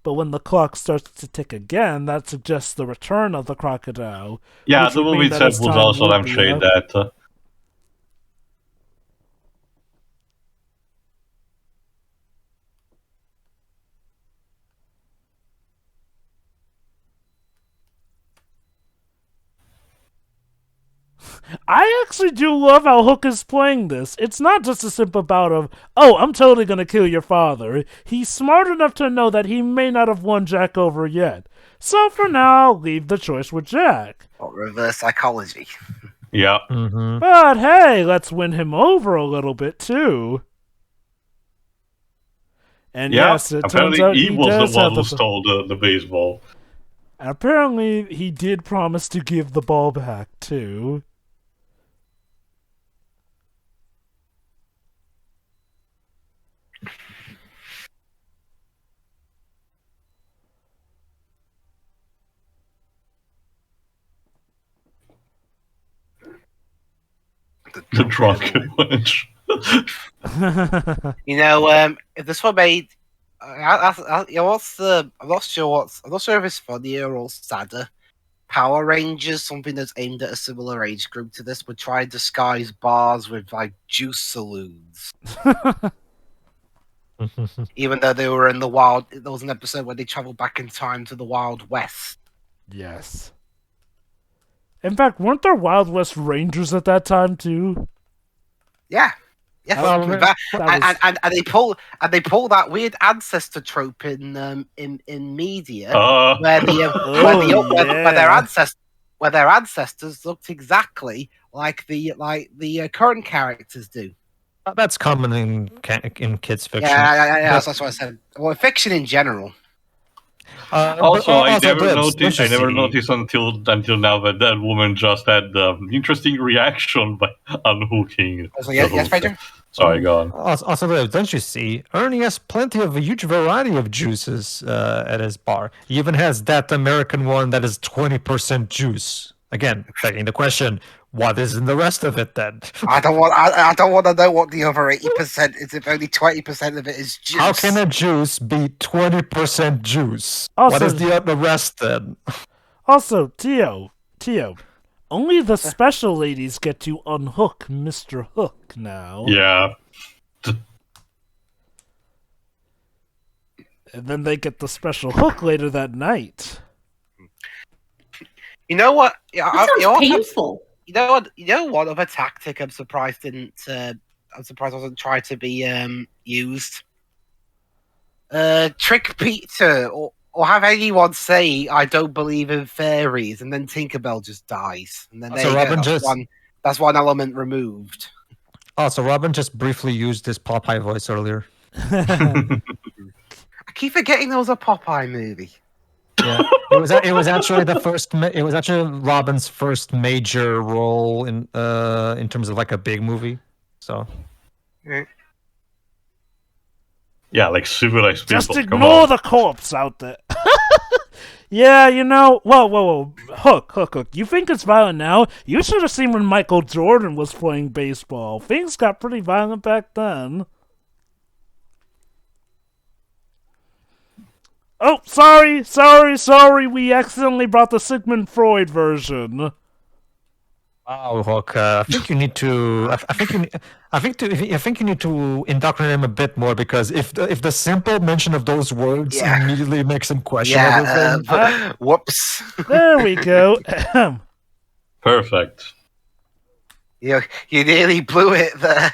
But when the clock starts to tick again, that suggests the return of the crocodile. Yeah, the movie itself was also lampshade that. I actually do love how Hook is playing this. It's not just a simple bout of, oh, I'm totally gonna kill your father. He's smart enough to know that he may not have won Jack over yet. So for now, leave the choice with Jack. Or reverse psychology. Yeah. Mm-hmm. But hey, let's win him over a little bit too. And Yeah, yes, it apparently turns out he was does the one have who stole the baseball. Apparently, he did promise to give the ball back too. The drunken wench. You know, if this were made, you know, I'm not sure if it's funnier or sadder. Power Rangers, something that's aimed at a similar age group to this, would try and disguise bars with like juice saloons. Even though they were in the wild, there was an episode where they traveled back in time to the Wild West. Yes. In fact, weren't there Wild West Rangers at that time too? Yeah. Yeah, and they pull that weird ancestor trope in media where their ancestors looked exactly like the current characters do. That's common in kids fiction. Yeah. That's what I said. Well, fiction in general. I never noticed until now that woman just had the interesting reaction by unhooking. Yes, Pedro? Sorry, go on. Also, don't you see? Ernie has plenty of a huge variety of juices at his bar. He even has that American one that is 20% juice. Again, begging the question, what is in the rest of it then? I don't want to know what the other 80% is if only 20% of it is juice. How can a juice be 20% juice? Also, what is the rest then? Also, Tio, only the special ladies get to unhook Mr. Hook now. Yeah. And then they get the special hook later that night. You know what? That sounds painful. You know what other tactic I'm surprised wasn't tried to be used. Trick Peter or have anyone say I don't believe in fairies, and then Tinkerbell just dies, and then that's one element removed. Oh, so Robin just briefly used his Popeye voice earlier. I keep forgetting there was a Popeye movie. Yeah, it was actually the first. It was actually Robin's first major role in terms of like a big movie. So. Yeah, like civilized people. Just ignore the corpse out there. Yeah, you know. Whoa. Hook. You think it's violent now? You should have seen when Michael Jordan was playing baseball. Things got pretty violent back then. Oh, sorry. We accidentally brought the Sigmund Freud version. Wow, Hook. I think you need to. I think you need to indoctrinate him a bit more because if the simple mention of those words Yeah. immediately makes him question Yeah. everything. Whoops. There we go. Perfect. You nearly blew it there.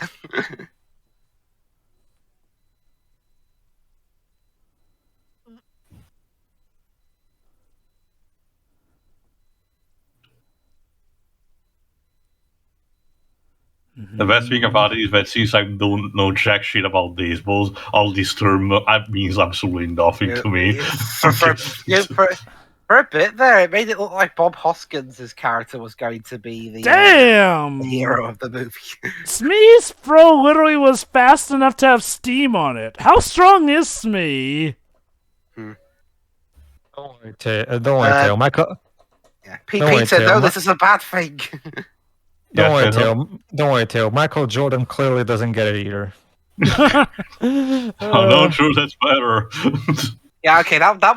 The best thing about it is that since I don't know jack shit about baseball, all this term means absolutely nothing to me. For a bit there, it made it look like Bob Hoskins' character was going to be the Damn! hero of the movie. Smee's throw literally was fast enough to have steam on it. How strong is Smee? Don't worry, Tail. Michael. Yeah. Don't worry, Pete said, Tail. no, this is a bad thing. Don't worry, Yes, I know. Tail. Don't worry, Tail. Michael Jordan clearly doesn't get it either. Oh no, true, that's better. Yeah, okay, that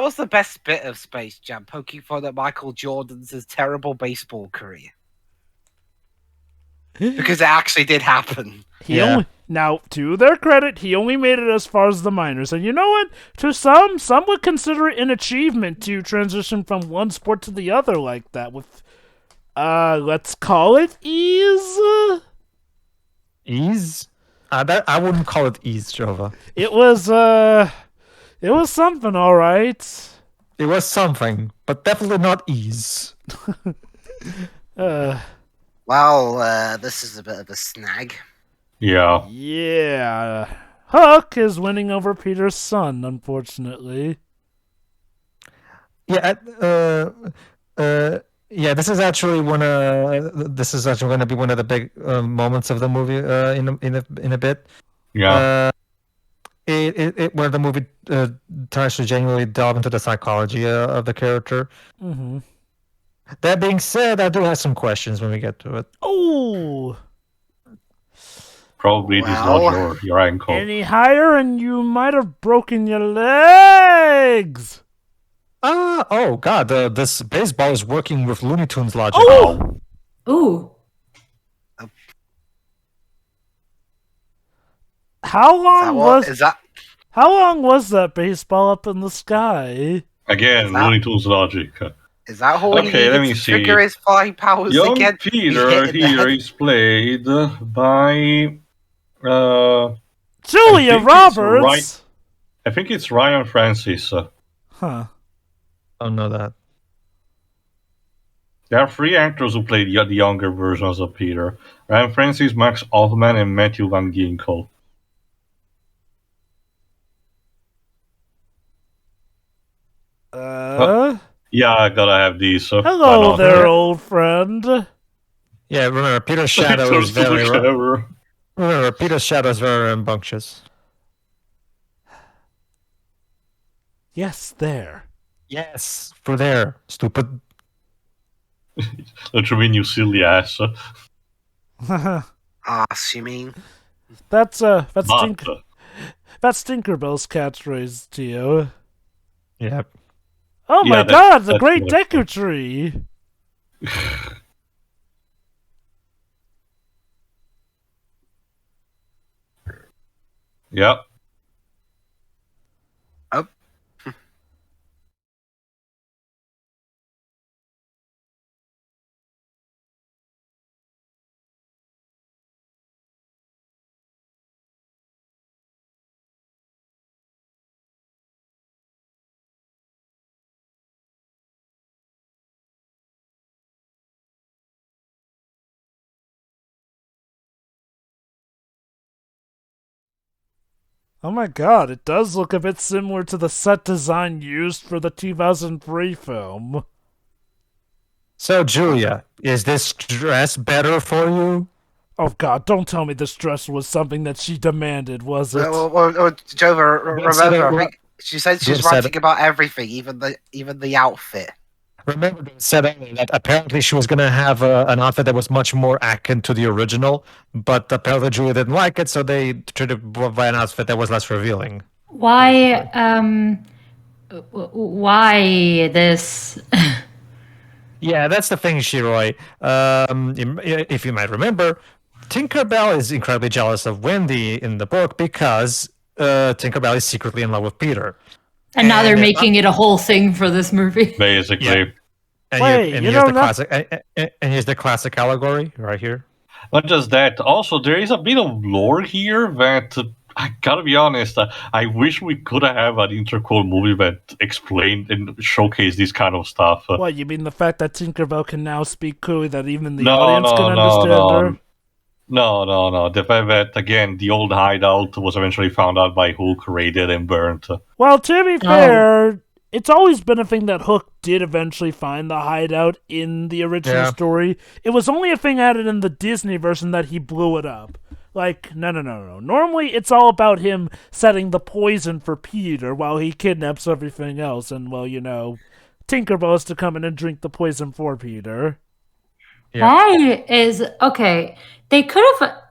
was the best bit of Space Jam, poking fun at Michael Jordan's terrible baseball career. Because it actually did happen. Now, to their credit, he only made it as far as the minors. And you know what? To some would consider it an achievement to transition from one sport to the other like that with, let's call it ease? Ease? I wouldn't call it ease, Jova. It was something, alright. It was something, but definitely not ease. Well, this is a bit of a snag. Yeah. Yeah. Hook is winning over Peter's son, unfortunately. Yeah, yeah. This is actually going to be one of the big moments of the movie in a bit. Yeah. Where the movie tries to genuinely delve into the psychology of the character. Mm-hmm. That being said, I do have some questions when we get to it. Oh. Probably it is not your ankle. Any higher and you might have broken your legs. Oh God! This baseball is working with Looney Tunes logic. Oh! Ooh. How long was that baseball up in the sky? Again, Looney Tunes logic. Is that how Okay, let me see. Trigger his flying powers Young again? Peter here is played by Julia Roberts. I think it's Ryan Francis. Huh. I don't know that. There are three actors who played the younger versions of Peter: Ryan Francis, Max Altman, and Matthew Van Ginkel. Yeah, I gotta have these. Hello there, old friend. Yeah, remember Peter's shadow is very. Remember Peter's shadow is very rambunctious. Yes, there. Yes, for there, stupid. Don't you mean you silly ass? You mean? That's Tinkerbell's catchphrase to you. Yep. Oh my God! The Great Deku Tree. Yep. Oh. Oh my God! It does look a bit similar to the set design used for the 2003 film. So, Julia, is this dress better for you? Oh God, don't tell me this dress was something that she demanded, was it? Jova, remember, she said she's writing about everything, even the outfit. Remember, they said that apparently she was going to have an outfit that was much more akin to the original, but apparently Julia didn't like it, so they tried to provide an outfit that was less revealing. Why this? Yeah, that's the thing, Shiroi. If you might remember, Tinkerbell is incredibly jealous of Wendy in the book because Tinkerbell is secretly in love with Peter. And now they're And making it a whole thing for this movie. Basically. Yeah. And, Wait, and you here's know the classic. And here's the classic allegory right here. Not just that, also there is a bit of lore here that I gotta be honest. I wish we could have an interquel movie that explained and showcased this kind of stuff. What, you mean the fact that Tinkerbell can now speak clearly that even the No, audience no, can no, understand no. her? No. The fact that, again, the old hideout was eventually found out by Hook, raided, and burnt. Well, to be fair, it's always been a thing that Hook did eventually find the hideout in the original story. It was only a thing added in the Disney version that he blew it up. Like, no. Normally, it's all about him setting the poison for Peter while he kidnaps everything else. And, well, Tinkerbell has to come in and drink the poison for Peter. Yeah. Why is... Okay, they could have...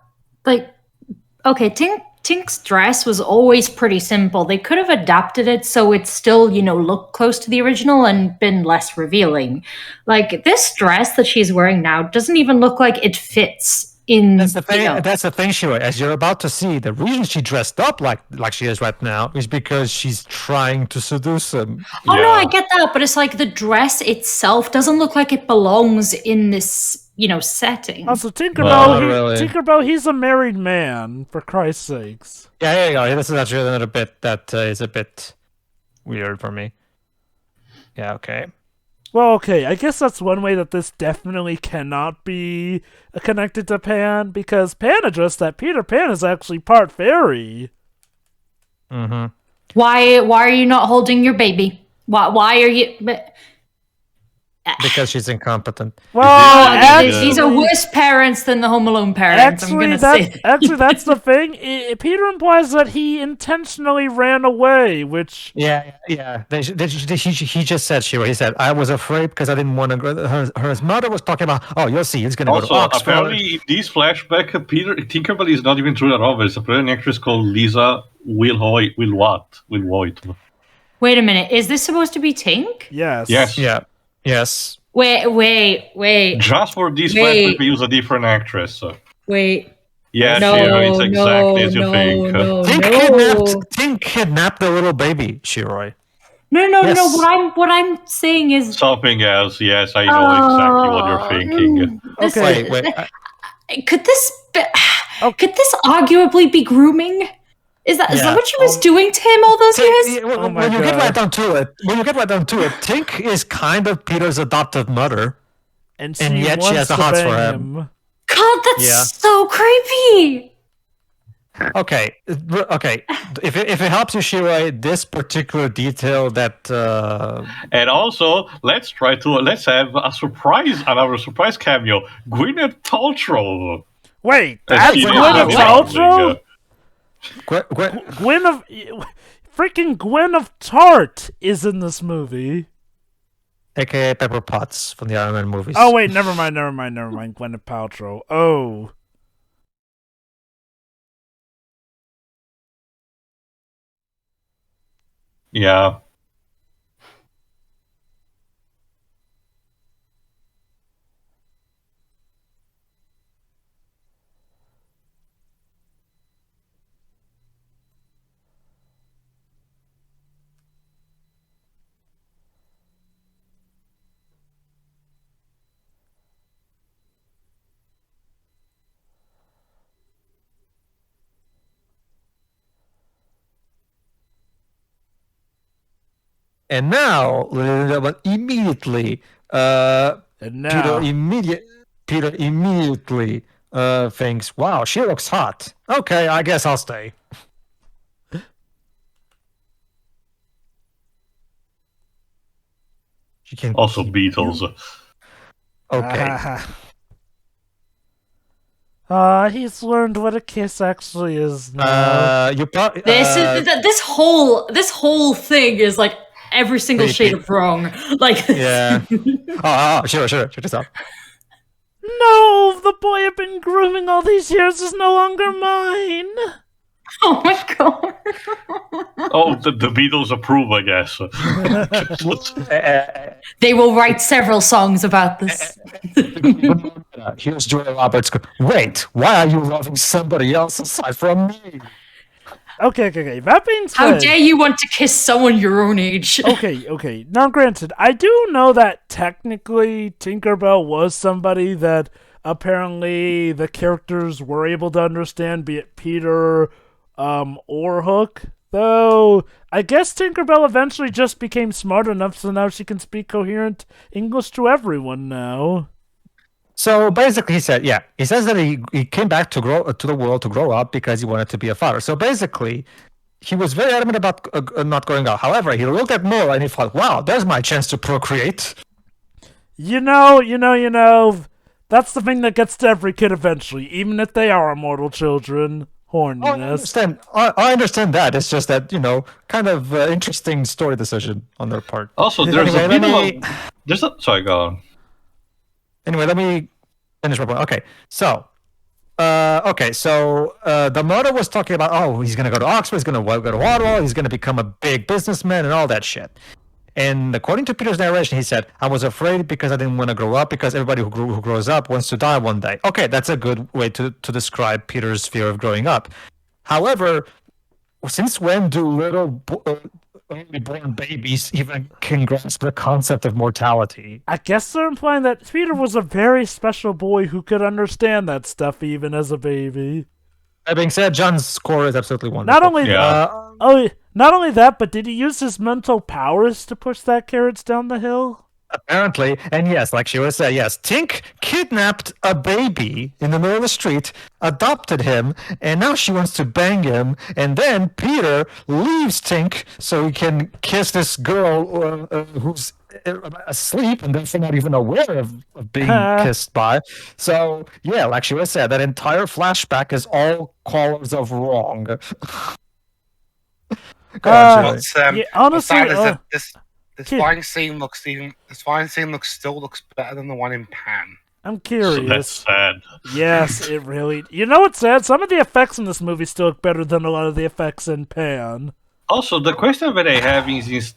Tink's dress was always pretty simple. They could have adapted it so it still, looked close to the original and been less revealing. Like, this dress that she's wearing now doesn't even look like it fits in... That's the thing. That's the thing, Shiroi. As you're about to see, the reason she dressed up like she is right now is because she's trying to seduce him. Oh, no, I get that, but it's like the dress itself doesn't look like it belongs in this... setting. Also, Tinkerbell, really. Tinkerbell, he's a married man, for Christ's sakes. Yeah, there you go. This is actually another bit that is a bit weird for me. Yeah, okay. Well, okay, I guess that's one way that this definitely cannot be connected to Pan, because Pan addressed that Peter Pan is actually part fairy. Mm-hmm. Why are you not holding your baby? Why are you... Because she's incompetent. Well, these are worse parents than the Home Alone parents. Actually, that's the thing. Peter implies that he intentionally ran away, which... Yeah. He just said, Shiro, he said, I was afraid because I didn't want to go. Her mother was talking about, you'll see, he's going to go to Oxford. Apparently, in this flashback, Tinkerbell is not even true at all. There's a brilliant actress called Lisa Wilhoit. Wait a minute. Is this supposed to be Tink? Yes. Yeah. Yes. Wait. Just for this flashback, we use a different actress. Wait. Yeah, it's exactly as you think. Tink kidnapped the little baby, Shiroi. No. What I'm saying is Something else. Yes, I know exactly what you're thinking. Okay, wait. Could this arguably be grooming? Is that what she was doing to him all those years? When you get right down to it, Tink is kind of Peter's adopted mother, and yet she has the hots for him. God, that's so creepy. Okay. If it helps you, Shiroi, this particular detail that. And also, let's have another surprise cameo, Gwyneth Paltrow. Wait, that's Gwyneth Paltrow? Gwen of Tart is in this movie. AKA Pepper Potts from the Iron Man movies. Oh wait, never mind. Gwyneth Paltrow. Oh. Yeah. And now, immediately, Peter immediately thinks, "Wow, she looks hot. Okay, I guess I'll stay." She can also Beatles. Okay. He's learned what a kiss actually is now. This whole thing is like every single shade of wrong. Like yeah. Sure. Check this out. No, the boy I've been grooming all these years is no longer mine. Oh my god. Oh, the Beatles approve, I guess. They will write several songs about this. Here's Julia Roberts. Wait, why are you loving somebody else aside from me? Okay. That being said, How dare you want to kiss someone your own age? Okay. Now, granted, I do know that technically Tinkerbell was somebody that apparently the characters were able to understand, be it Peter or Hook. Though, I guess Tinkerbell eventually just became smart enough so now she can speak coherent English to everyone now. So basically, he says that he came back to the world to grow up because he wanted to be a father. So basically, he was very adamant about not growing up. However, he looked at Moore and he thought, "Wow, there's my chance to procreate." You know. That's the thing that gets to every kid eventually, even if they are immortal children. Horniness. I understand that. It's just that, kind of interesting story decision on their part. Also, there's sorry, go on. Anyway, let me finish my point. Okay, so the mother was talking about, he's going to go to Oxford, he's going to go to Waterloo, he's going to become a big businessman and all that shit. And according to Peter's narration, he said, I was afraid because I didn't want to grow up because everybody who grows up wants to die one day. Okay, that's a good way to describe Peter's fear of growing up. However, since when do little only born babies even can grasp the concept of mortality? I guess they're implying that Peter was a very special boy who could understand that stuff even as a baby. That being said, John's score is absolutely wonderful. Not only that, but did he use his mental powers to push that carriage down the hill? Apparently, and yes, like she was saying, yes, Tink kidnapped a baby in the middle of the street, adopted him, and now she wants to bang him, and then Peter leaves Tink so he can kiss this girl who's asleep and therefore not even aware of being kissed by. So, yeah, like she was said, that entire flashback is all colors of wrong. Honestly, this fine scene still looks better than the one in Pan. I'm curious. That's sad. Yes, it really. You know what's sad? Some of the effects in this movie still look better than a lot of the effects in Pan. Also, the question that I have is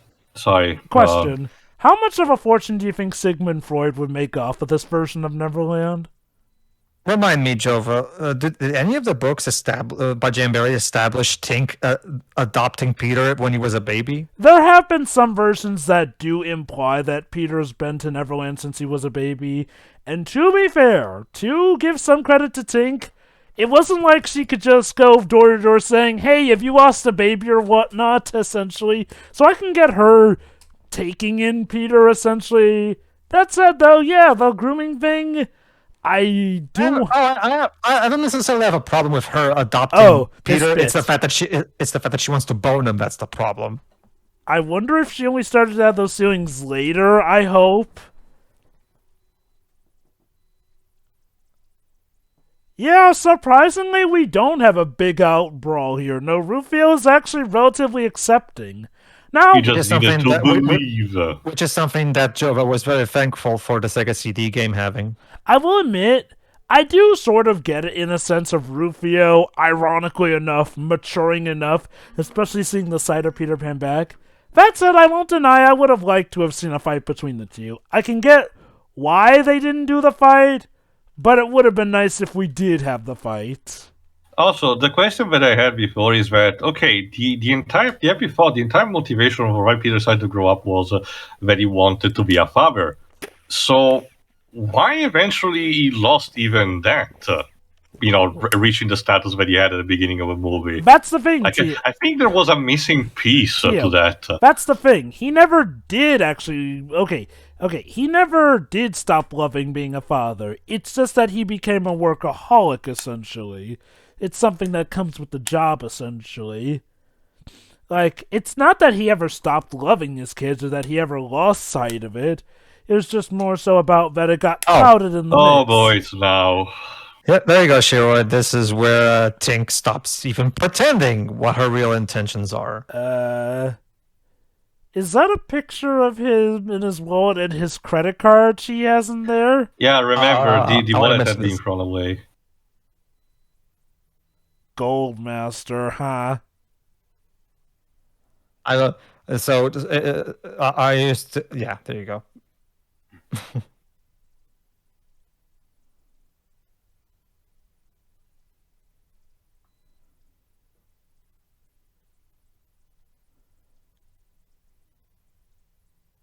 Question: how much of a fortune do you think Sigmund Freud would make off of this version of Neverland? Remind me, Jova, did any of the books by J.M. Barrie establish Tink adopting Peter when he was a baby? There have been some versions that do imply that Peter's been to Neverland since he was a baby. And to be fair, to give some credit to Tink, it wasn't like she could just go door to door saying, hey, have you lost a baby or whatnot, essentially. So I can get her taking in Peter, essentially. That said, though, yeah, the grooming thing... I don't necessarily have a problem with her adopting Peter. It's the fact that she wants to bone him. That's the problem. I wonder if she only started to have those feelings later. I hope. Yeah, surprisingly, we don't have a big out brawl here. No, Rufio is actually relatively accepting. Now, you just needed to believe. Which is something that Jova was very thankful for the Sega CD game having. I will admit, I do sort of get it in a sense of Rufio, ironically enough, maturing enough, especially seeing the side of Peter Pan back. That said, I won't deny I would have liked to have seen a fight between the two. I can get why they didn't do the fight, but it would have been nice if we did have the fight. Also, the question that I had before is that, okay, the entire motivation for why Peter decided to grow up was that he wanted to be a father. So, why eventually he lost even that? Reaching the status that he had at the beginning of the movie. That's the thing. I think there was a missing piece to that. That's the thing. He never did actually... Okay, he never did stop loving being a father. It's just that he became a workaholic, essentially. It's something that comes with the job, essentially. Like, it's not that he ever stopped loving his kids or that he ever lost sight of it. It was just more so about that it got clouded in the mix. Oh, boys, now. Yep, there you go, Shiro. This is where Tink stops even pretending what her real intentions are. Is that a picture of him in his wallet and his credit card she has in there? Yeah, remember, the wallet had been thrown away. Goldmaster, huh? I don't. So I used to. Yeah, there you go.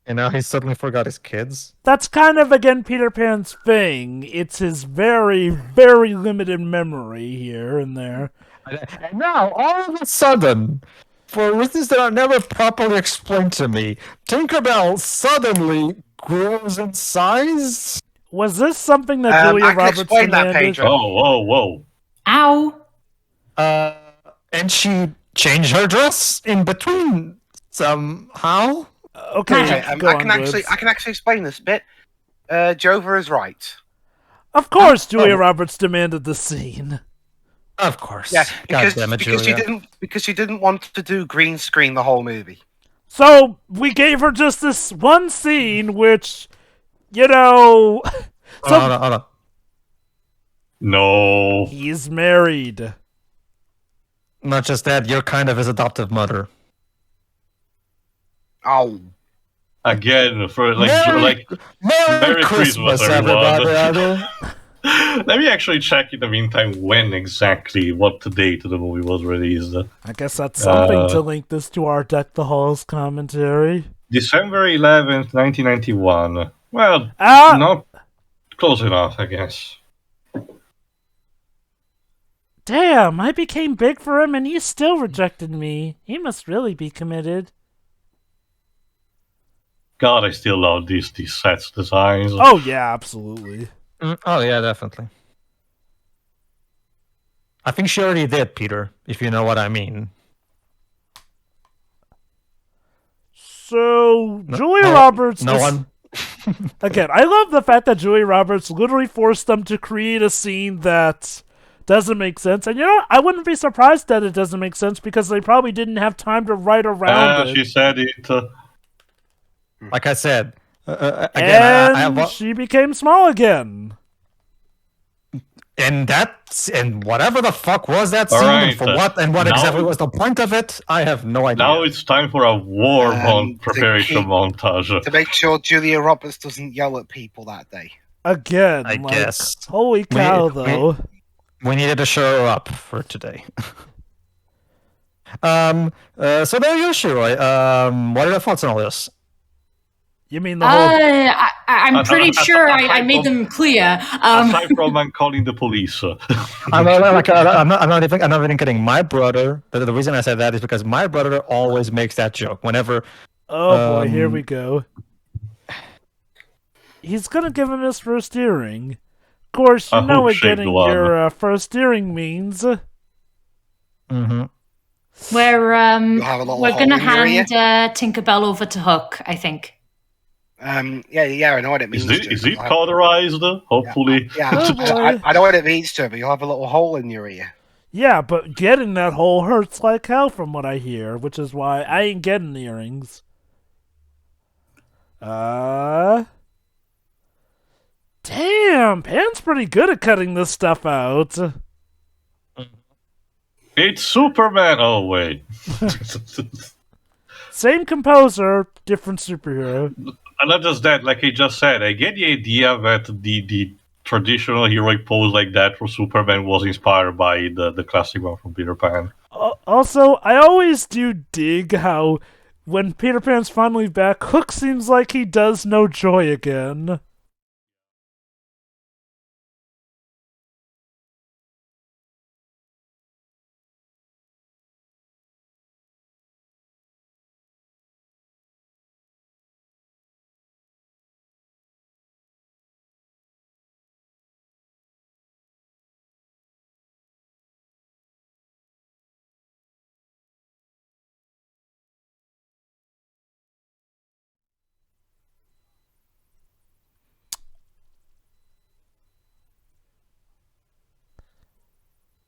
And now he suddenly forgot his kids. That's kind of, again, Peter Pan's thing. It's his very, very limited memory here and there. And now, all of a sudden, for reasons that are never properly explained to me, Tinkerbell suddenly grows in size? Was this something that Julia I can Roberts explain that, demanded? Pedro. Whoa. Ow. And she changed her dress in between somehow? Okay, Magic. go I can on, actually Woods. explain this bit. Jova is right. Of course, Julia Roberts demanded the scene. Of course. Yeah, God damn it, Julia. because she didn't want to do green screen the whole movie. So we gave her just this one scene, which, you know, Hold on. No. he's married. Not just that, you're kind of his adoptive mother. Oh, Again, for Merry Christmas, everybody. everyone. Let me actually check in the meantime what date the movie was released. I guess that's something to link this to our Deck the Halls commentary. December 11th, 1991. Well, Ah! not close enough, I guess. Damn, I became big for him and he still rejected me. He must really be committed. God, I still love these sets designs. Oh, yeah, absolutely. Oh, yeah, definitely. I think she already did, Peter, if you know what I mean. So, Julia Roberts... No one? Again, I love the fact that Julia Roberts literally forced them to create a scene that doesn't make sense. And you know what? I wouldn't be surprised that it doesn't make sense because they probably didn't have time to write around it. She said it. Like I said, again, and she became small again. And whatever the fuck was that scene, Alright, and for what, and what now- exactly was the point of it, I have no idea. Now it's time for a war preparation montage. to make sure Julia Roberts doesn't yell at people that day. Again, I guess. Holy cow, though. We needed to show her up for today. So there you go, Shiroi. What are your thoughts on all this? You mean the whole... I'm pretty sure I made them clear. Aside from calling the police. I'm not even kidding. My brother. The reason I said that is because my brother always makes that joke whenever. Oh boy, here we go. He's gonna give him his first earring. Of course, you know what getting your first earring means. Mm-hmm. We're have a little gonna hole in your hand Tinkerbell over to Hook, I think. Yeah, I know what it means. Is it cauterized? Hopefully. Yeah, Oh, boy. I know what it means to, but you'll have a little hole in your ear. Yeah, but getting that hole hurts like hell from what I hear, which is why I ain't getting the earrings. Damn, Pan's pretty good at cutting this stuff out. It's Superman. Oh, wait. Same composer, different superhero. And not just that, like I just said, I get the idea that the traditional heroic pose like that for Superman was inspired by the classic one from Peter Pan. Also, I always do dig how when Peter Pan's finally back, Hook seems like he does know joy again.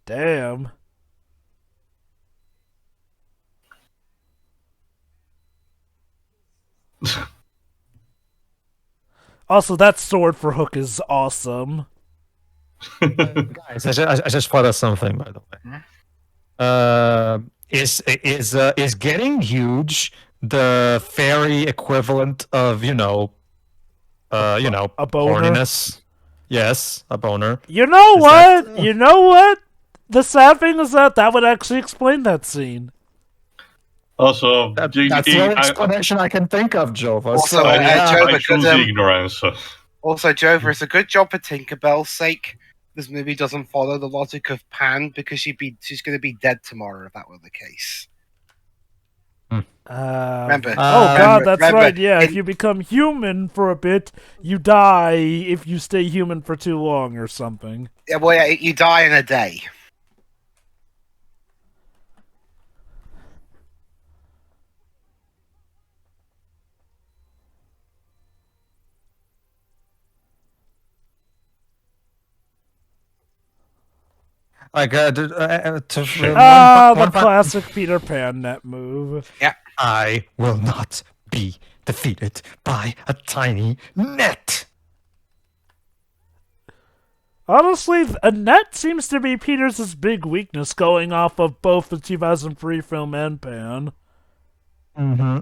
Damn. Also, that sword for Hook is awesome. Guys, I just thought of something, by the way. Is getting huge the fairy equivalent of a boner. horniness? Yes, a boner. You know Is what? that- You know what? The sad thing is that would actually explain that scene. Also, That's the only explanation I can think of, Jova. Also, So, Jova, I choose ignorance. Also, Jova, it's a good job for Tinkerbell's sake. This movie doesn't follow the logic of Pan because she's going to be dead tomorrow if that were the case. Remember? God, that's remember, right. Yeah, if you become human for a bit, you die if you stay human for too long or something. Yeah, well, yeah, you die in a day. The classic Peter Pan net move. Yeah. I will not be defeated by a tiny net. Honestly, a net seems to be Peter's big weakness, going off of both the 2003 film and Pan. Mm-hmm.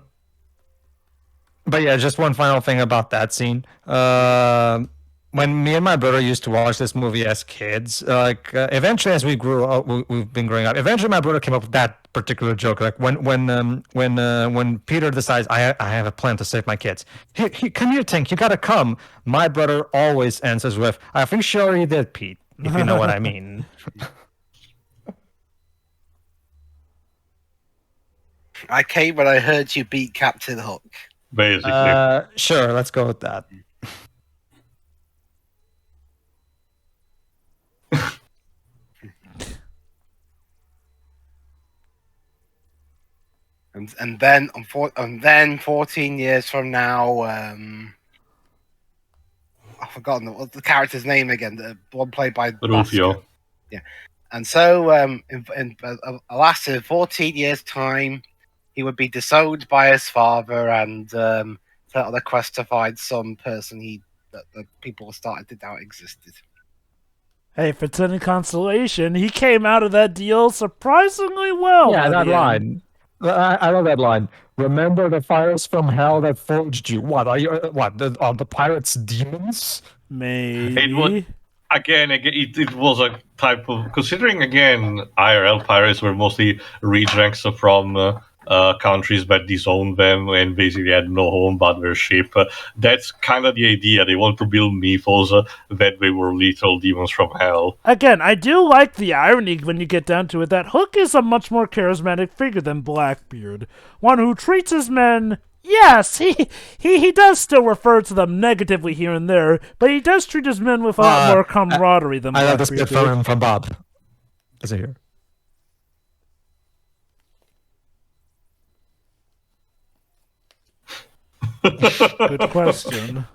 But yeah, just one final thing about that scene. When me and my brother used to watch this movie as kids, eventually as we grew up, we've been growing up. Eventually, my brother came up with that particular joke. Like when Peter decides, I have a plan to save my kids. Come here, Tink. You gotta come. My brother always answers with, I think she already did, Pete. If you know what I mean. I came when I heard you beat Captain Hook. Basically. Sure, let's go with that. And then 14 years from now, I've forgotten the character's name again. The one played by Rufio. Yeah, and so in alas, in 14 years' time, he would be disowned by his father and set on a quest to find some person that people started to doubt existed. Hey, if it's any consolation, he came out of that deal surprisingly well. Yeah, that line. I love that line. Remember the fires from hell that forged you. What are you? What are the pirates demons? Maybe. It was a type of, considering again IRL pirates were mostly rejects from countries that disowned them and basically had no home but their ship. That's kind of the idea. They want to build mythos that they were literal demons from hell. Again, I do like the irony when you get down to it that Hook is a much more charismatic figure than Blackbeard. One who treats his men... Yes, he does still refer to them negatively here and there, but he does treat his men with a lot more camaraderie than Blackbeard. I love this bit from Bob. Is it here? Good question.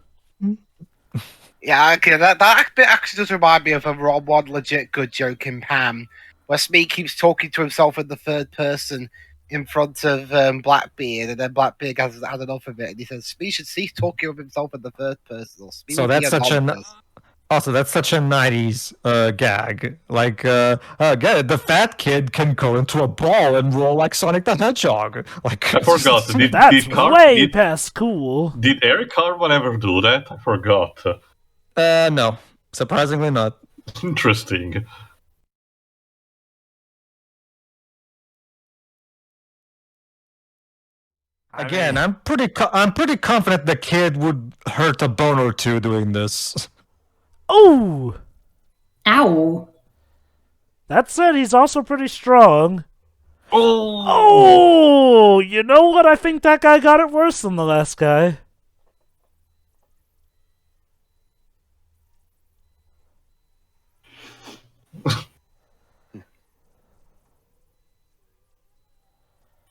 Yeah, okay, that bit actually does remind me of one legit good joke in Pam, where Smee keeps talking to himself in the third person in front of Blackbeard, and then Blackbeard has enough of it, and he says, Smee should cease talking of himself in the third person. Or Smee so that's such that's such a 90s gag. Like, get it, the fat kid can go into a ball and roll like Sonic the Hedgehog. Like, I forgot. That's way past cool. Did Eric Cartman ever do that? I forgot. No. Surprisingly not. Interesting. Again, I'm pretty confident the kid would hurt a bone or two doing this. Oh! Ow. That said, he's also pretty strong. Oh! You know what? I think that guy got it worse than the last guy.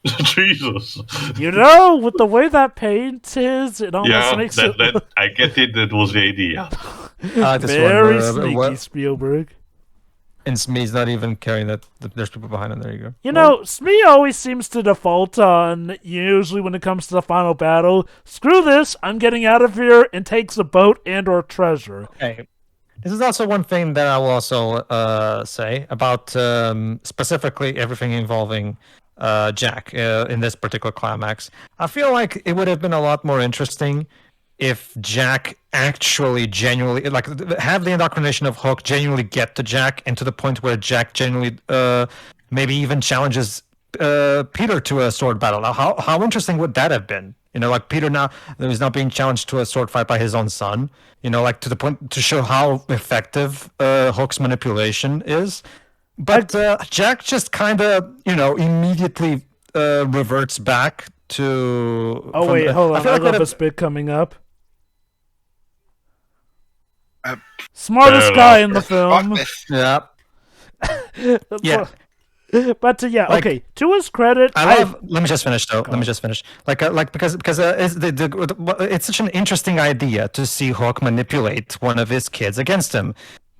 Jesus. You know, with the way that paint is, it almost makes it... I get it, that was the idea. Very sneaky, Spielberg. And Smee's not even carrying that. There's people behind him. There you go. You know, Smee always seems to default on, usually when it comes to the final battle, screw this, I'm getting out of here, and takes a boat and or treasure. Hey, This is also one thing that I will also say about specifically everything involving Jack in this particular climax. I feel like it would have been a lot more interesting if Jack actually genuinely, like, have the indoctrination of Hook genuinely get to Jack, and to the point where Jack genuinely maybe even challenges Peter to a sword battle. Now, how interesting would that have been? You know, like Peter now is not being challenged to a sword fight by his own son. You know, like to the point to show how effective Hook's manipulation is. But Jack just kind of, you know, immediately reverts back to. Oh wait, hold on. I love this bit coming up. Smartest guy in the film. Yeah. Yeah. But yeah, Like, okay. To his credit, let me just finish though. Let me just finish. Like because it's such an interesting idea to see Hawk manipulate one of his kids against him,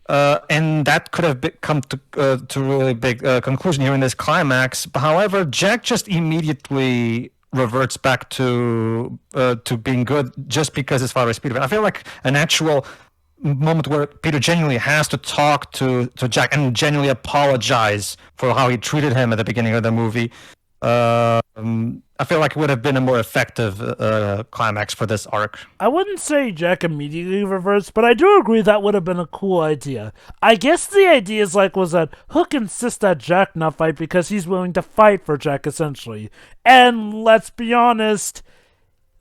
and that could have come to really big conclusion here in this climax. However, Jack just immediately reverts back to being good just because his father is Peter. And I feel like an actual moment where Peter genuinely has to talk to Jack and genuinely apologize for how he treated him at the beginning of the movie. I feel like it would have been a more effective climax for this arc. I wouldn't say Jack immediately reverts, but I do agree that would have been a cool idea. I guess the idea was that Hook insists that Jack not fight because he's willing to fight for Jack, essentially. And let's be honest,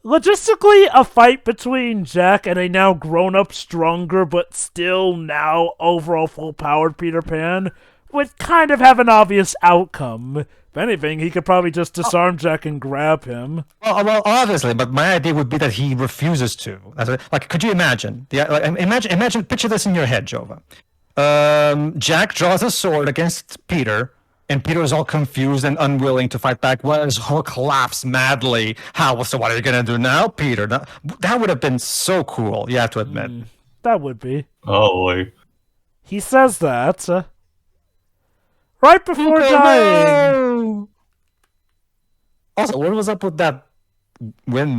logistically, a fight between Jack and a now grown-up, stronger, but still now overall full-powered Peter Pan would kind of have an obvious outcome. If anything, he could probably just disarm Jack and grab him. Well, obviously, but my idea would be that he refuses to. Like, could you imagine? Imagine, picture this in your head, Jova. Jack draws a sword against Peter, and Peter is all confused and unwilling to fight back. Whereas Hook laughs madly. So what are you going to do now, Peter? That would have been so cool, you have to admit. That would be. Oh, boy. He says that right before dying. No! Also, what was up with that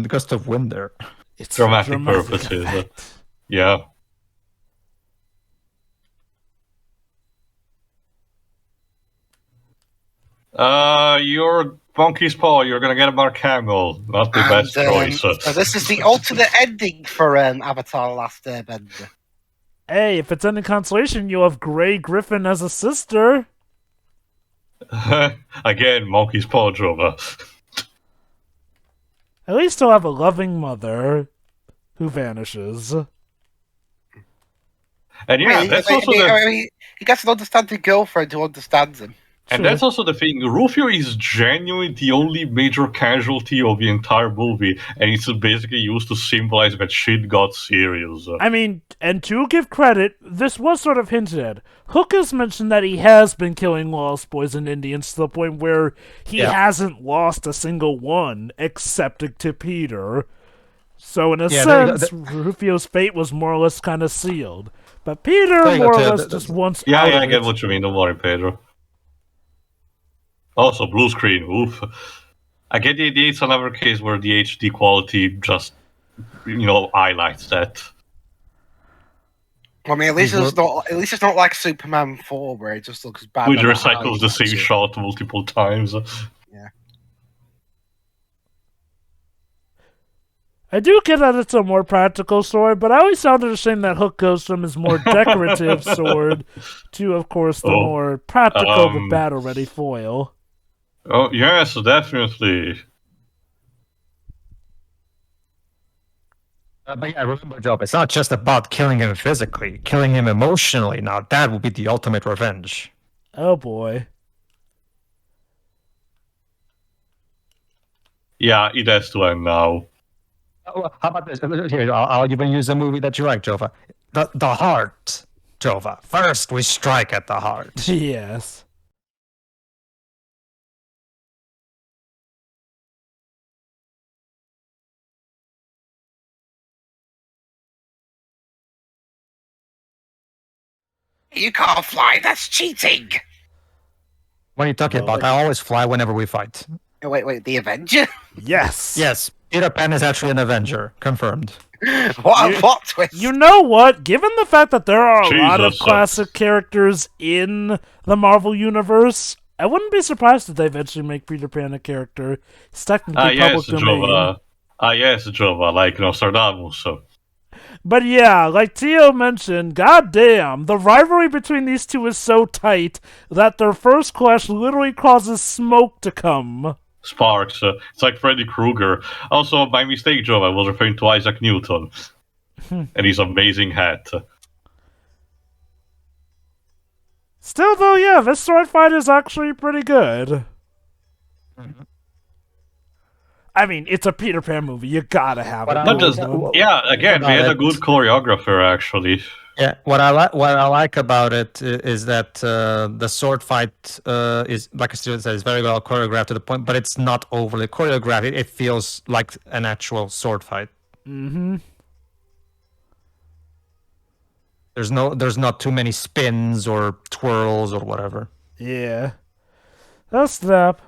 gust of wind there? It's Dramatic purposes. Yeah. Your monkey's paw. You're gonna get a Mark Hamill. Not the best choice. So this is the alternate ending for Avatar: Last Airbender. Hey, if it's any consolation, you have Grey Griffin as a sister. Again, monkey's paw, Jova. At least he'll have a loving mother who vanishes. And yeah, that's also he gets an understanding girlfriend who understands him. And that's also the thing. Rufio is genuinely the only major casualty of the entire movie, and it's basically used to symbolize that shit got serious. I mean, and to give credit, this was sort of hinted at. Hook has mentioned that he has been killing Lost Boys and Indians to the point where he hasn't lost a single one, except to Peter. So in a sense, Rufio's fate was more or less kind of sealed. But Peter more or less just wants Yeah, out I of get it. what you mean. Don't worry, Pedro. Also, blue screen. Oof. I get the idea. It's another case where the HD quality just, highlights that. I mean, at least it's not like Superman 4 where it just looks bad. Which recycles the same shot multiple times. Yeah. I do get that it's a more practical sword, but I always found it a shame that Hook goes from his more decorative sword to, of course, the more practical but battle-ready foil. Oh, yes, definitely. But yeah, remember, Job, it's not just about killing him physically, killing him emotionally. Now, that would be the ultimate revenge. Oh, boy. Yeah, it has to end now. How about this? Here, I'll even use a movie that you like, Jova. The heart, Jova. First, we strike at the heart. Yes. You can't fly. That's cheating. What are you talking about? I always fly whenever we fight. Oh, wait, the Avenger? Yes. Yes, Peter Pan is actually an Avenger. Confirmed. What a plot twist! You know what? Given the fact that there are a lot of Jesus. classic characters in the Marvel Universe, I wouldn't be surprised if they eventually make Peter Pan a character. It's technically Yes, public domain. Jova. Yes, Jova, like Nostradamus. But yeah, like Tio mentioned, goddamn, the rivalry between these two is so tight that their first clash literally causes smoke to come. Sparks. It's like Freddy Krueger. Also, by mistake, Jova, I was referring to Isaac Newton. And his amazing hat. Still, though, yeah, this sword fight is actually pretty good. I mean, it's a Peter Pan movie. You gotta have it. Not just, yeah, again, we had a good choreographer, actually. Yeah, what I like about it is that the sword fight is, like Steven said, is very well choreographed to the point, but it's not overly choreographed. It feels like an actual sword fight. Mm-hmm. There's not too many spins or twirls or whatever. Yeah. That's that.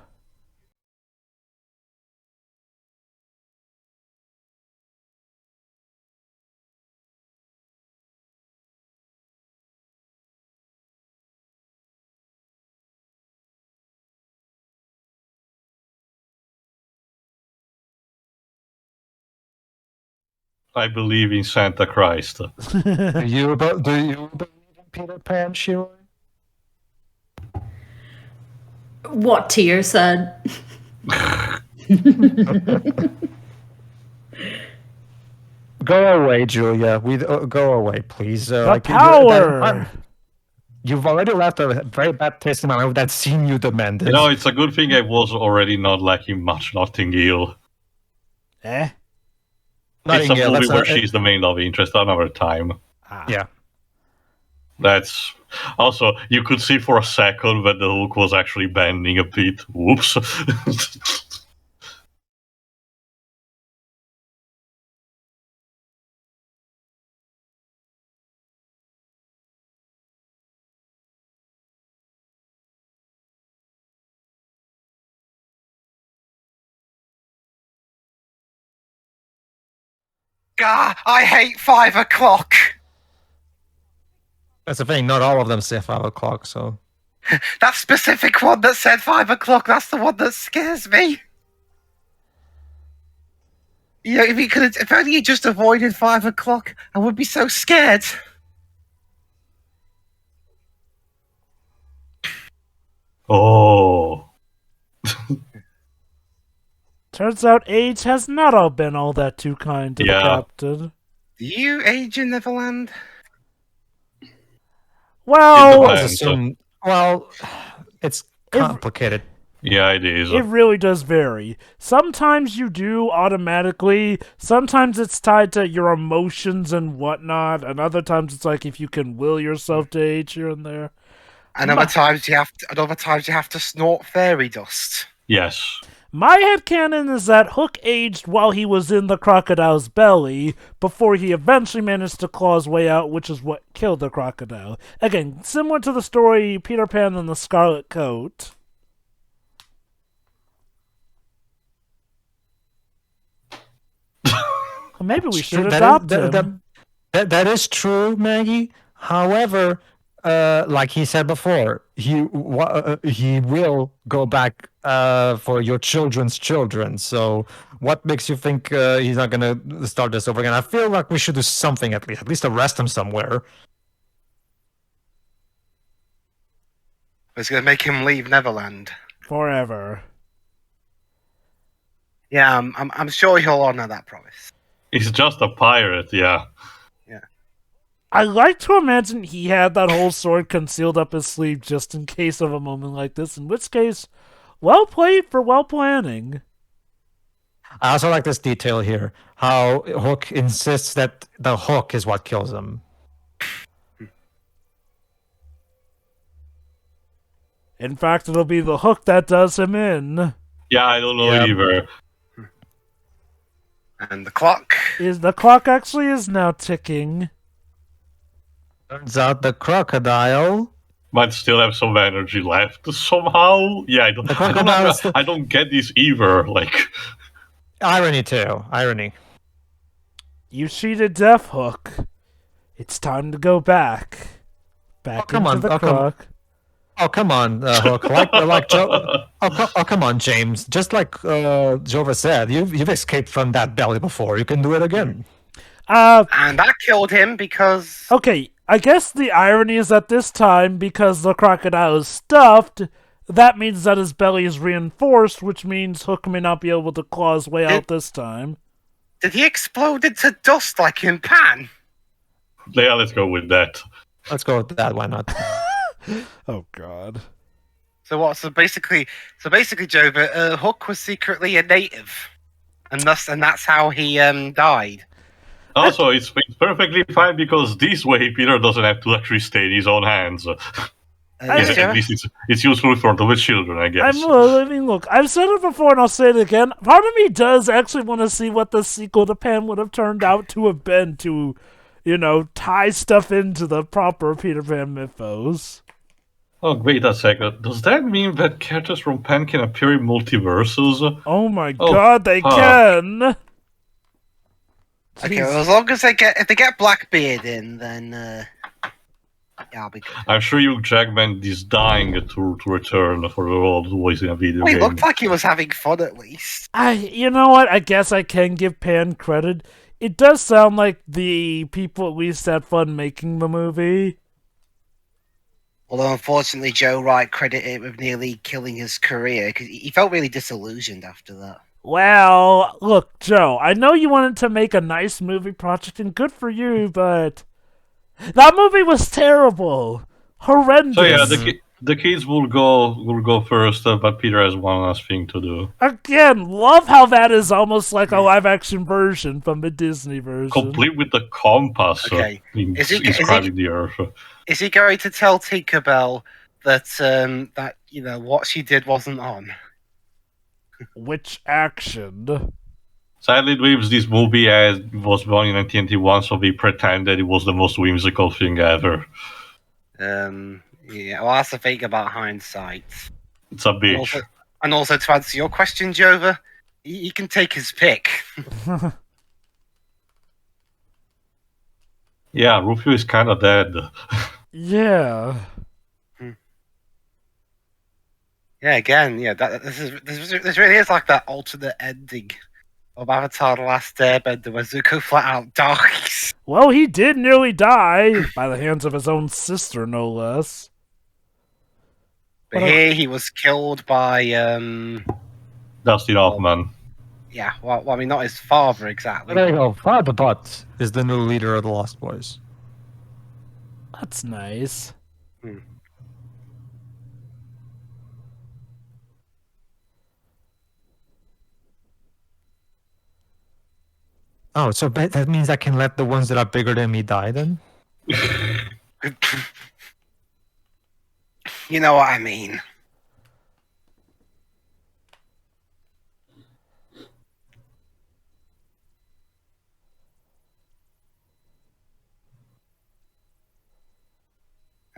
I believe in Santa Christ. Do you believe in Peter Pan, Shiro? What Tier said. Go away, Julia. Go away, please. The power! You've already left a very bad taste in my mouth with that scene you demanded. You know, it's a good thing I was already not liking much Notting Hill. Eh? It's a movie where she's the main love interest another time. Yeah. That's... Also, you could see for a second that the hook was actually bending a bit. Whoops. God, I hate 5 o'clock. That's the thing. Not all of them say 5 o'clock, so... That specific one that said 5 o'clock, that's the one that scares me. You know, if only you just avoided 5 o'clock, I would be so scared. Oh. Turns out age has not all been all that too kind to the captain. Do you age in Neverland? Well, it's complicated. Yeah, it is. It really does vary. Sometimes you do automatically. Sometimes it's tied to your emotions and whatnot. And other times it's like if you can will yourself to age here and there. And other times you have to snort fairy dust. Yes. My headcanon is that Hook aged while he was in the crocodile's belly before he eventually managed to claw his way out, which is what killed the crocodile. Again, similar to the story Peter Pan and the Scarlet Coat. Well, maybe we should adopt him. That is true, Maggie. However, like he said before, he will go back for your children's children. So what makes you think he's not going to start this over again? I feel like we should do something at least arrest him somewhere. It's going to make him leave Neverland forever. Yeah, I'm sure he'll honor that promise. He's just a pirate, yeah. I like to imagine he had that whole sword concealed up his sleeve just in case of a moment like this, in which case, well played for well planning. I also like this detail here, how Hook insists that the hook is what kills him. In fact, it'll be the hook that does him in. Yeah, I don't know either. And the clock? The clock actually is now ticking. Turns out the crocodile might still have some energy left somehow. Yeah, I don't get this either. Like irony too. Irony. You cheated death, Hook. It's time to go back. Back into the crook. Oh, come on, Hook. Like Joe. Oh, come on, James. Just like Jova said, you've escaped from that belly before. You can do it again. And that killed him because... Okay, I guess the irony is that this time, because the crocodile is stuffed, that means that his belly is reinforced, which means Hook may not be able to claw his way out this time. Did he explode into dust like in Pan? Yeah, let's go with that. Let's go with that. Why not? Oh God. So what? So basically, Jova, Hook was secretly a native, and that's how he died. Also, it's perfectly fine because this way Peter doesn't have to actually stay in his own hands. At least it's useful for the children, I guess. I mean, look, I've said it before and I'll say it again. Part of me does actually want to see what the sequel to Pan would have turned out to have been to, tie stuff into the proper Peter Pan mythos. Oh, wait a second. Does that mean that characters from Pan can appear in multiverses? Oh my God, they can! Okay, well, as long as if they get Blackbeard in, then yeah, I'll be good. I'm sure Hugh Jackman is dying to return for the role of voice in a video game. He looked like he was having fun at least. You know what? I guess I can give Pan credit. It does sound like the people at least had fun making the movie. Although, unfortunately, Joe Wright credited it with nearly killing his career because he felt really disillusioned after that. Well, look, Joe, I know you wanted to make a nice movie project, and good for you, but that movie was terrible. Horrendous. So yeah, the kids will go first, but Peter has one last thing to do. Again, love how that is almost like a live-action version from the Disney version. Complete with the compass inscribing the earth. Is he going to tell Tinkerbell that what she did wasn't on? Which action? Sadly, Dreams, this movie was born in 1981, so we pretend that it was the most whimsical thing ever. Yeah, well, that's the thing about hindsight. It's a bitch. And also to answer your question, Jova, he can take his pick. Yeah, Rufio is kind of dead. Yeah. Yeah, again, this really is like that alternate ending of Avatar: The Last Airbender where Zuko flat out dies. Well, he did nearly die by the hands of his own sister, no less. But here he was killed by Dustin Hoffman. Yeah, well, I mean, not his father exactly. There you go. Father Butt is the new leader of the Lost Boys. That's nice. Oh, so that means I can let the ones that are bigger than me die then? You know what I mean.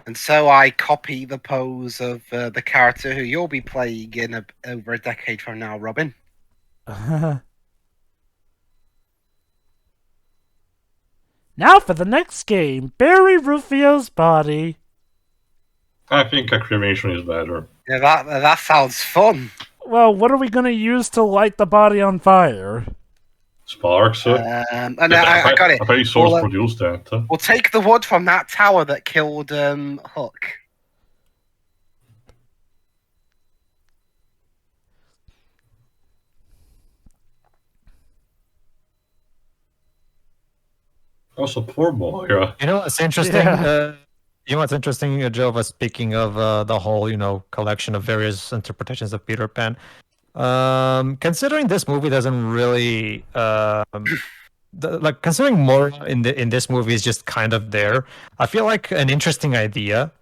And so I copy the pose of the character who you'll be playing in over a decade from now, Robin. Now for the next game, bury Rufio's body. I think a cremation is better. Yeah, that sounds fun. Well, what are we going to use to light the body on fire? Sparks. I got it. I bet Source produced that. We'll take the wood from that tower that killed Hook. Also, poor boy. Yeah. You know what's interesting? Jova, speaking of the whole, collection of various interpretations of Peter Pan. Considering this movie doesn't really considering more in this movie is just kind of there. I feel like an interesting idea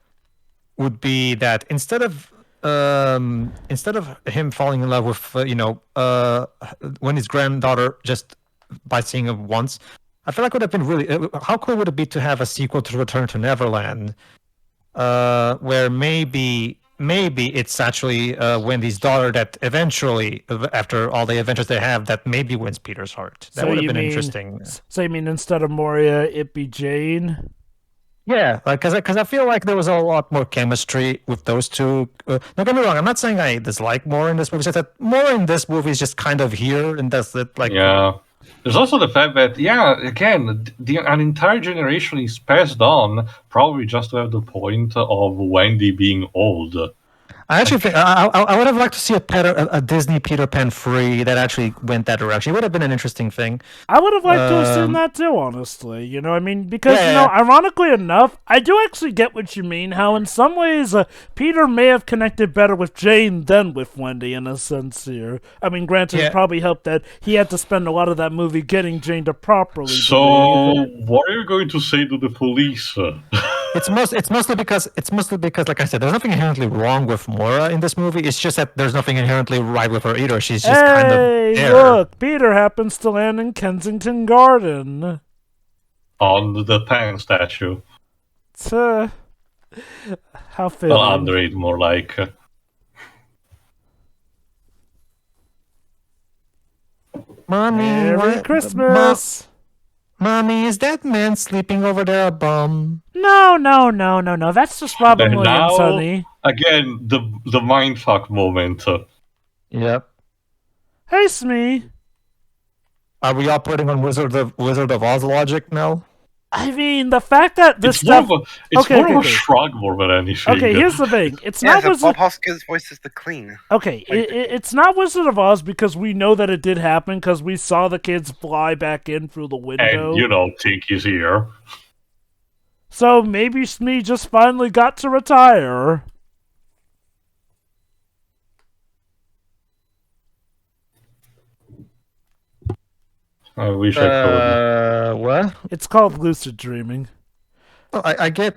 would be that instead of him falling in love with when his granddaughter just by seeing him once, I feel like it would have been really. How cool would it be to have a sequel to Return to Neverland, where maybe maybe it's actually Wendy's daughter that eventually, after all the adventures they have, that maybe wins Peter's heart. That would have been interesting. So you mean instead of Moria, it be Jane? Yeah, because I feel like there was a lot more chemistry with those two. Don't get me wrong, I'm not saying I dislike more in this movie. It's just that more in this movie is just kind of here, and that's it. Like, Yeah. There's also the fact that, again, an entire generation is passed on, probably just to have the point of Wendy being old. I actually think I would have liked to see a Disney Peter Pan free that actually went that direction. It would have been an interesting thing. I would have liked to have seen that too, honestly. You know, I mean, because, Yeah. ironically enough, I do actually get what you mean, how in some ways Peter may have connected better with Jane than with Wendy in a sense here. I mean, granted, it probably helped that he had to spend a lot of that movie getting Jane to properly So, believe. what are you going to say to the police? It's mostly because, like I said, there's nothing inherently wrong with Mora in this movie. It's just that there's nothing inherently right with her either. She's just kind of there. Look, Peter happens to land in Kensington Garden. On the Pan statue. How fitting. Well, under it, more like. Mommy, Merry Christmas! Mommy, is that man sleeping over there a bum? No. That's just Robin And Williams, now, honey. Again, the mindfuck moment. Yep. Hey, Smee. Are we operating on Wizard of Oz logic now? I mean, the fact that this It's stuff... more of a shrug more than anything. Okay, here's the thing. It's Yeah, not so Wizard... Bob Hoskins voices the clean. Okay, it's not Wizard of Oz because we know that it did happen because we saw the kids fly back in through the window. And, think he's here. So maybe Smee just finally got to retire. I wish I could. What? It's called lucid dreaming. Well, I get...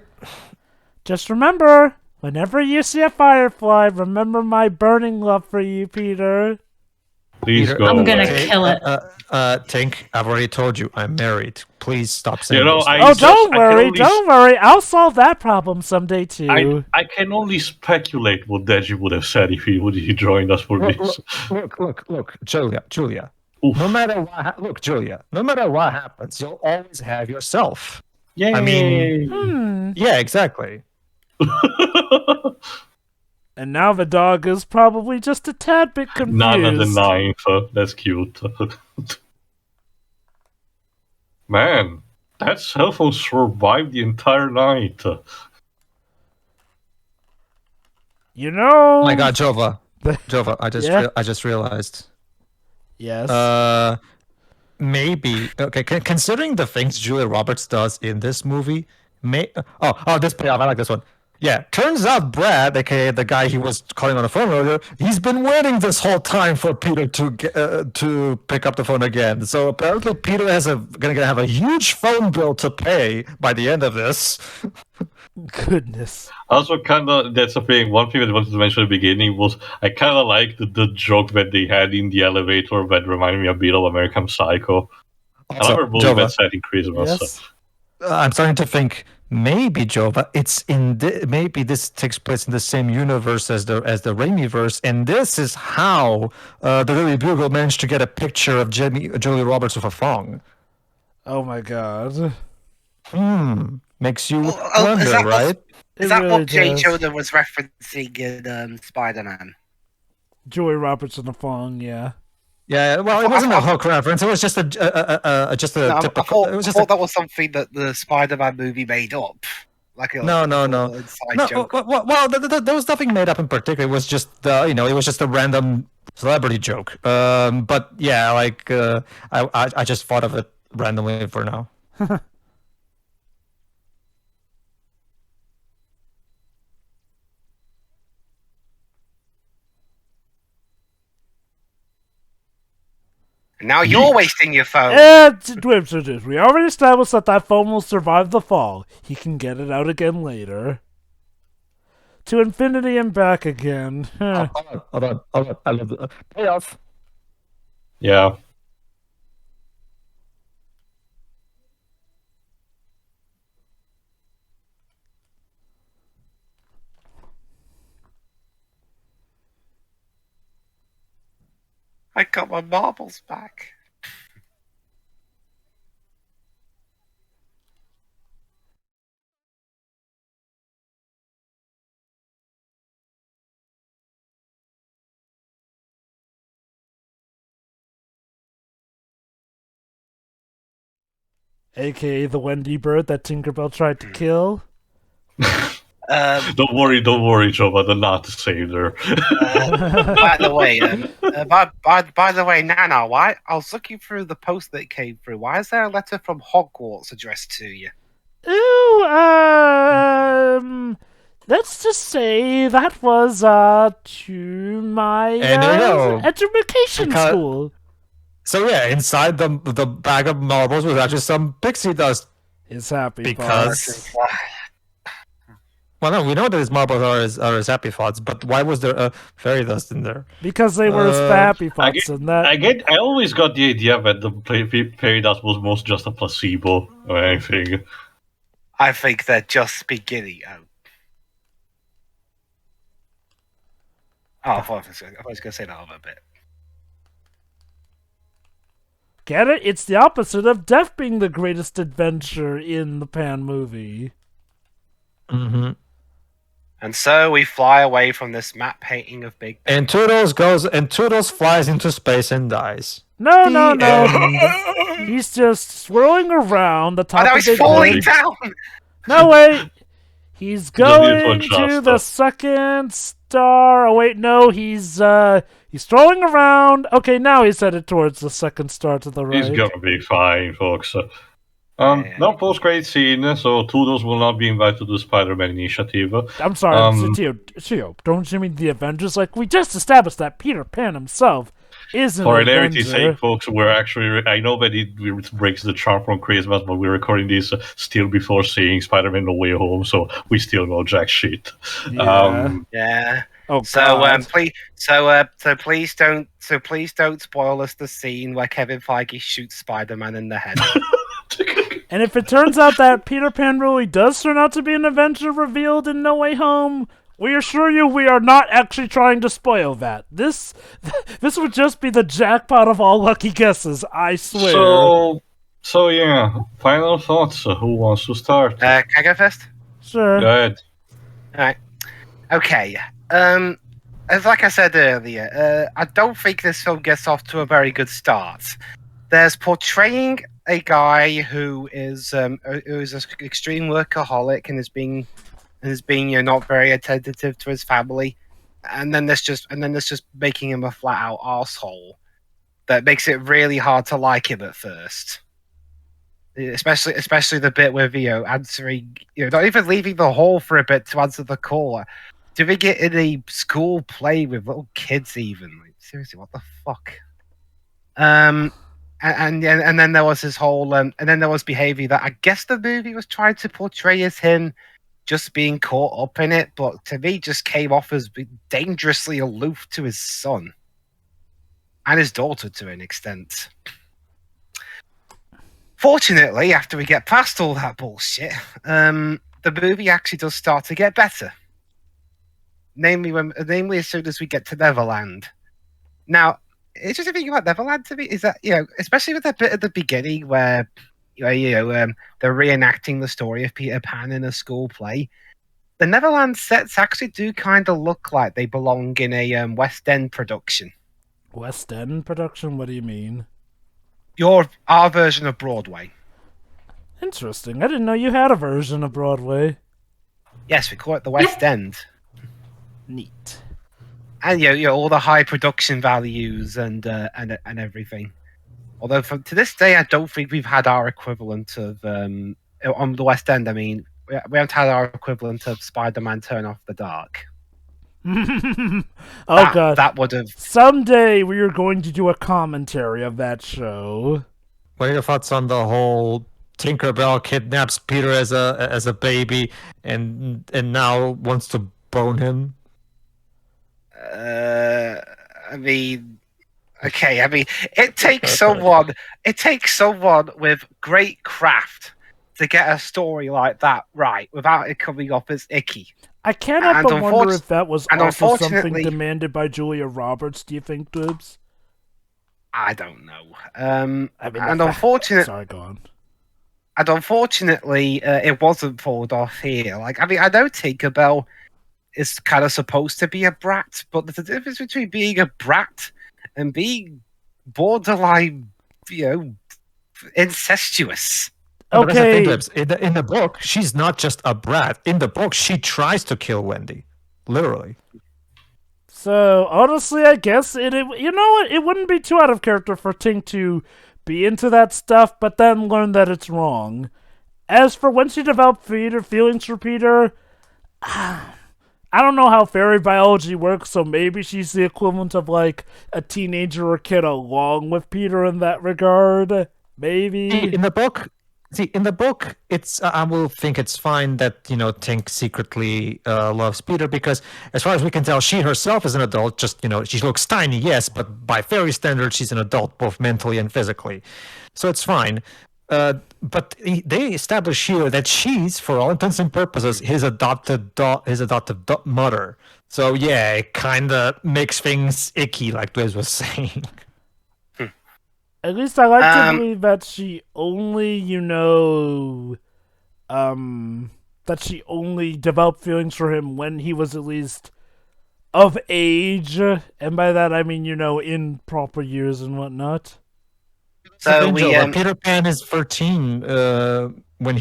Just remember, whenever you see a firefly, remember my burning love for you, Peter. Please Peter, go I'm gonna away. kill it. Tink, I've already told you, I'm married. Please stop saying this. Don't worry. I'll solve that problem someday, too. I can only speculate what Deji would have said if he joined us for this. Look, Julia. Oof. No matter what happens, you'll always have yourself. Yay. I mean, yeah, exactly. And now the dog is probably just a tad bit confused. None of the ninth. That's cute. Man, that cell phone survived the entire night. You know... Oh my God, Jova, I just realized. Yes. Maybe considering the things Julia Roberts does in this movie, this payoff. I like this one. Yeah, turns out Brad, aka the guy he was calling on the phone earlier, he's been waiting this whole time for Peter to pick up the phone again. So apparently Peter gonna have a huge phone bill to pay by the end of this. Goodness. Also, that's the thing. One thing that I wanted to mention at the beginning was I kind of liked the joke that they had in the elevator that reminded me a bit of American Psycho. Another movie that's set in Christmas. Yes. I'm starting to think maybe Jova. Maybe this takes place in the same universe as the Raimi-verse, and this is how the Daily Bugle managed to get a picture of Julia Roberts with a thong. Oh my God. Makes you wonder, right? Is that what J. Jonah was referencing in Spider-Man? Julia Roberts in the thong, yeah. Yeah, well, it wasn't a hook reference. It was just a typical. I thought that was something that the Spider-Man movie made up. No. Joke. Well, there was nothing made up in particular. It was just it was just a random celebrity joke. But yeah, I just thought of it randomly for now. Now you're wasting your phone. We already established that phone will survive the fall. He can get it out again later. To infinity and back again. Hold on. I love the payoff. Yeah. I got my marbles back. AKA the Wendy bird that Tinkerbell tried to kill. Don't worry, Joe. They're not saved her. By the way, by the way, Nana, why? I was looking through the post that came through. Why is there a letter from Hogwarts addressed to you? Ooh, let's just say that was to my education school. So yeah, inside the bag of marbles was actually some pixie dust. His happy because. Well, no, we know that his marbles are his happy thoughts, but why was there fairy dust in there? Because they were his happy thoughts, I always got the idea that the fairy dust was most just a placebo or anything. I think they're just beginning. I was going to say that over a bit. Get it? It's the opposite of death being the greatest adventure in the Pan movie. Mm-hmm. And so we fly away from this map painting of Big Ben. And Toodles flies into space and dies. No. He's just swirling around the top of he's Big falling Ben. down! No, wait! He's going to the second star. Oh, wait, no, he's strolling around. Okay, now he's headed towards the second star to the right. He's gonna be fine, folks. No post-credit scene, so Toodles will not be invited to the Spider-Man initiative. I'm sorry, Tio, don't you mean the Avengers? Like, we just established that Peter Pan himself is an Avenger. For hilarity's sake, folks, we're actually... I know that it breaks the charm from Christmas, but we're recording this still before seeing Spider-Man No Way Home, so we still know jack shit. Yeah. Oh, God. Please don't spoil us the scene where Kevin Feige shoots Spider-Man in the head. And if it turns out that Peter Pan really does turn out to be an Avenger revealed in No Way Home, we assure you we are not actually trying to spoil that. This would just be the jackpot of all lucky guesses, I swear. So yeah, final thoughts. Who wants to start? Can I go first? Sure. Go ahead. Alright. Okay. As like I said earlier, I don't think this film gets off to a very good start. There's portraying a guy who is an extreme workaholic and is being not very attentive to his family, and then there's just making him a flat out arsehole that makes it really hard to like him at first. Especially the bit with answering, not even leaving the hall for a bit to answer the call. Doing it in a school play with little kids, even. Like, seriously, what the fuck? And then there was his whole and then there was behavior that I guess the movie was trying to portray as him just being caught up in it, but to me just came off as dangerously aloof to his son and his daughter to an extent. Fortunately, after we get past all that bullshit, the movie actually does start to get better. Namely as soon as we get to Neverland. Now, it's just a thing about Neverland to me is that, especially with that bit at the beginning where they're reenacting the story of Peter Pan in a school play, the Neverland sets actually do kind of look like they belong in a West End production. West End production? What do you mean? Our version of Broadway. Interesting. I didn't know you had a version of Broadway. Yes, we call it the West End. Neat. And all the high production values and everything. Although to this day, I don't think we've had our equivalent of on the West End. I mean, we haven't had our equivalent of Spider-Man: Turn Off the Dark. God, that would have. Someday we are going to do a commentary of that show. What are your thoughts on the whole Tinkerbell kidnaps Peter as a baby and now wants to bone him? It takes someone with great craft to get a story like that right without it coming off as icky. I cannot but wonder if that was also something demanded by Julia Roberts, do you think, Dibs? I don't know. I mean, And unfortunately, sorry, go on. And unfortunately, it wasn't pulled off here. Like, I mean, I know Tinkerbell is kind of supposed to be a brat, but there's a difference between being a brat and being borderline, incestuous. But that's the thing, Okay, Libs. In the book, she's not just a brat. In the book, she tries to kill Wendy, literally. so honestly, I guess you know what? It wouldn't be too out of character for Tink to be into that stuff, but then learn that it's wrong. As for when she developed feelings for Peter, I don't know how fairy biology works, so maybe she's the equivalent of like a teenager or kid along with Peter in that regard. Maybe. In the book, it's I will think it's fine that Tink secretly loves Peter because, as far as we can tell, she herself is an adult. Just she looks tiny, yes, but by fairy standards, she's an adult both mentally and physically, so it's fine. But they establish here that she's, for all intents and purposes, his adopted mother. So yeah, it kind of makes things icky, like Liz was saying. At least I like to believe that she only, that she only developed feelings for him when he was at least of age, and by that I mean, in proper years and whatnot. So Peter Pan is 13 when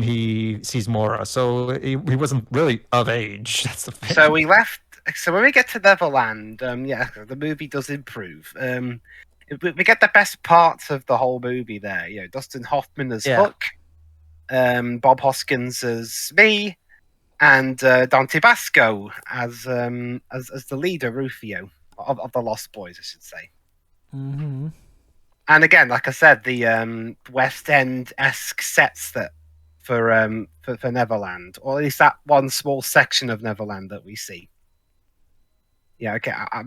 he sees Mora, so he wasn't really of age. That's the thing. So we left. So when we get to Neverland, the movie does improve. We get the best parts of the whole movie there. Dustin Hoffman as Hook, Bob Hoskins as me, and Dante Basco as the leader, Rufio of the Lost Boys, I should say. Mm-hmm. And again, like I said, the West End-esque sets that for Neverland, or at least that one small section of Neverland that we see. Yeah, okay. I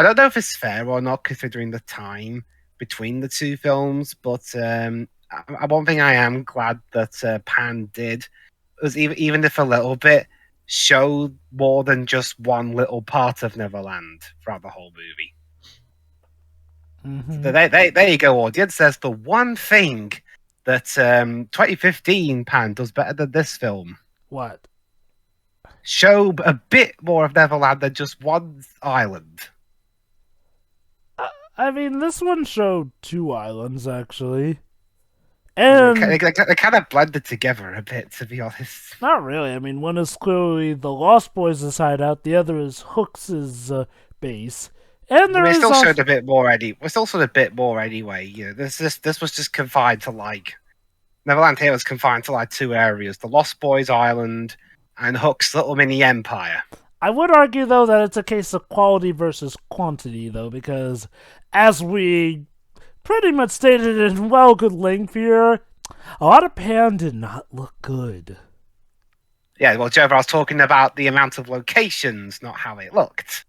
don't know if it's fair or not, considering the time between the two films, but one thing I am glad that Pan did was, even if a little bit, show more than just one little part of Neverland throughout the whole movie. Mm-hmm. So there you go, audience. There's the one thing that 2015 Pan does better than this film. What? Show a bit more of Neverland than just one island. I mean, this one showed 2 islands, actually. And They kind of blended together a bit, to be honest. not really. I mean, one is clearly the Lost Boys' hideout, the other is Hook's base. And We still showed a bit more anyway. We still showed a bit more anyway. This was just confined to Neverland here was confined to 2 areas: the Lost Boys Island and Hook's little mini empire. I would argue, though, that it's a case of quality versus quantity, though, because as we pretty much stated in good length here, a lot of Pan did not look good. Yeah, well, Joe, I was talking about the amount of locations, not how it looked.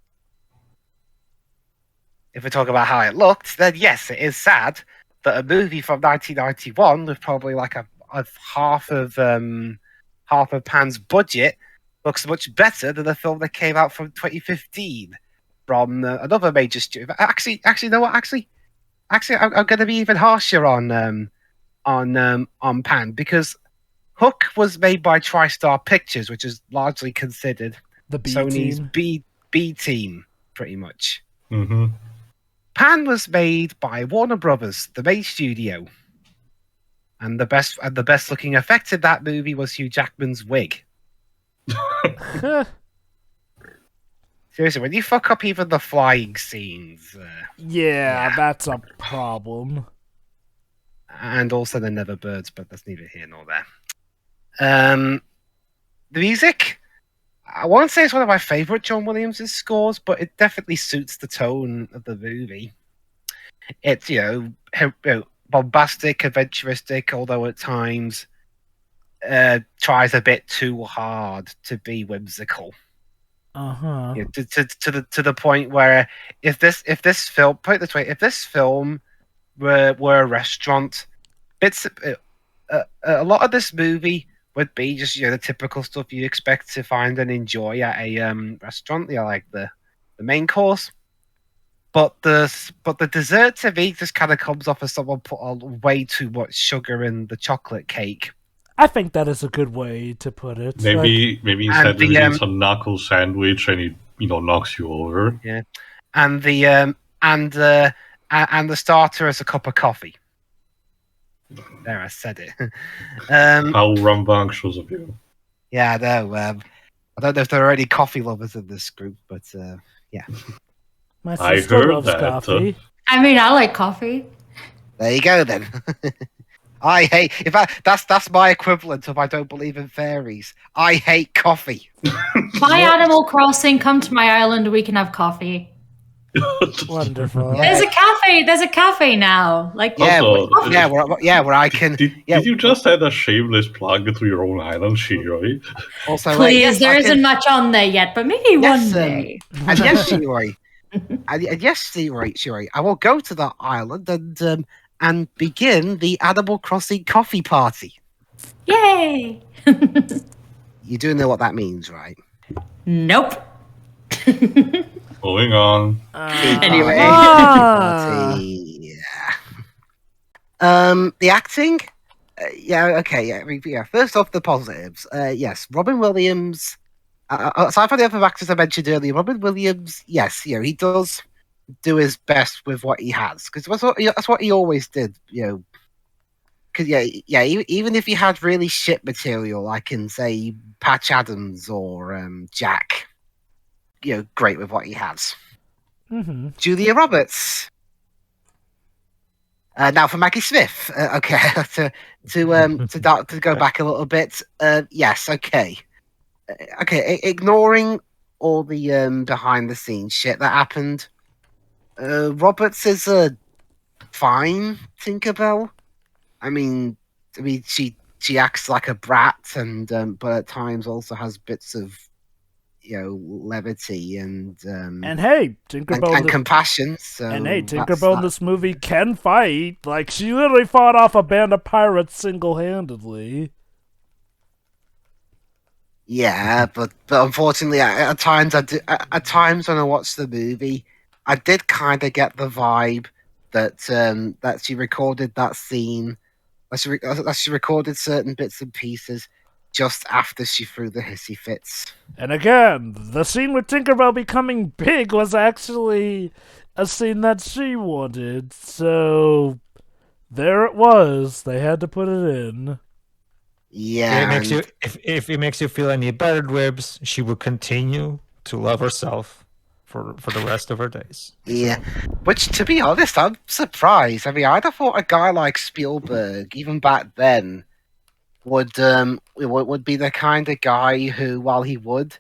If we talk about how it looked, then yes, it is sad that a movie from 1991 with probably a half of Pan's budget looks much better than the film that came out from 2015 from another major studio. Actually, you know what? Actually, I'm going to be even harsher on Pan, because Hook was made by TriStar Pictures, which is largely considered The B Sony's team. B team, pretty much. Mm-hmm. Pan was made by Warner Brothers, the main studio, and the best looking effect in that movie was Hugh Jackman's wig. Seriously, when you fuck up even the flying scenes, Yeah, that's a problem. and also the Neverbirds, but that's neither here nor there. The music, I won't say it's one of my favorite John Williams' scores, but it definitely suits the tone of the movie. It's bombastic, adventuristic, although at times tries a bit too hard to be whimsical. Uh-huh. To the point where if this film, put it this way, if this film were a restaurant, a lot of this movie would be just the typical stuff you expect to find and enjoy at a restaurant. Like the main course, But the dessert to me just kind of comes off as someone put on way too much sugar in the chocolate cake. I think that is a good way to put it. Maybe instead and the, you eat a knuckle sandwich and it knocks you over. Yeah, and the starter is a cup of coffee. There, I said it. How rambunctious of you. Yeah, I know. I don't know if there are any coffee lovers in this group, but yeah. My I sister heard loves that. coffee. I mean, I like coffee. There you go then. I hate. In fact, that's my equivalent of I don't believe in fairies. I hate coffee. Buy Animal Crossing, come to my island, we can have coffee. Wonderful. Yeah. There's a cafe now. Like, Yeah, Also, where I can. Did you just add a shameless plug to your own island, Shiroi? Also, please, yes, there I isn't can- much on there yet, but maybe Yes, one day. And yes, Shiroi. And yes, Shiroi. I will go to that island and begin the Animal Crossing coffee party. Yay! You do know what that means, right? Nope. Moving on. Anyway. Party. Yeah. The acting. Yeah. Okay. Yeah. First off, the positives. Yes, Robin Williams. Aside from the other actors I mentioned earlier, Robin Williams. Yes, he does do his best with what he has, because that's what he always did. Because even if he had really shit material, like in say Patch Adams or Jack, great with what he has. Mm-hmm. Julia Roberts. Now for Maggie Smith. Okay, to go back a little bit. Yes, okay. Ignoring all the behind the scenes shit that happened. Roberts is a fine Tinkerbell. I mean, she acts like a brat, and but at times also has bits of levity and hey, Tinkerbell and compassion. So and hey, Tinkerbell in this movie can fight. Like, she literally fought off a band of pirates single-handedly. Yeah, but unfortunately, at times when I watched the movie, I did kind of get the vibe that she recorded that scene, that she recorded certain bits and pieces just after she threw the hissy fits. And again, the scene with Tinkerbell becoming big was actually a scene that she wanted, so there it was. They had to put it in. Yeah, if it makes you feel any better, Ribs, she will continue to love herself for the rest of her days. Yeah, which, to be honest, I'm surprised. I mean, I'd have thought a guy like Spielberg, even back then, would be the kind of guy who, while he would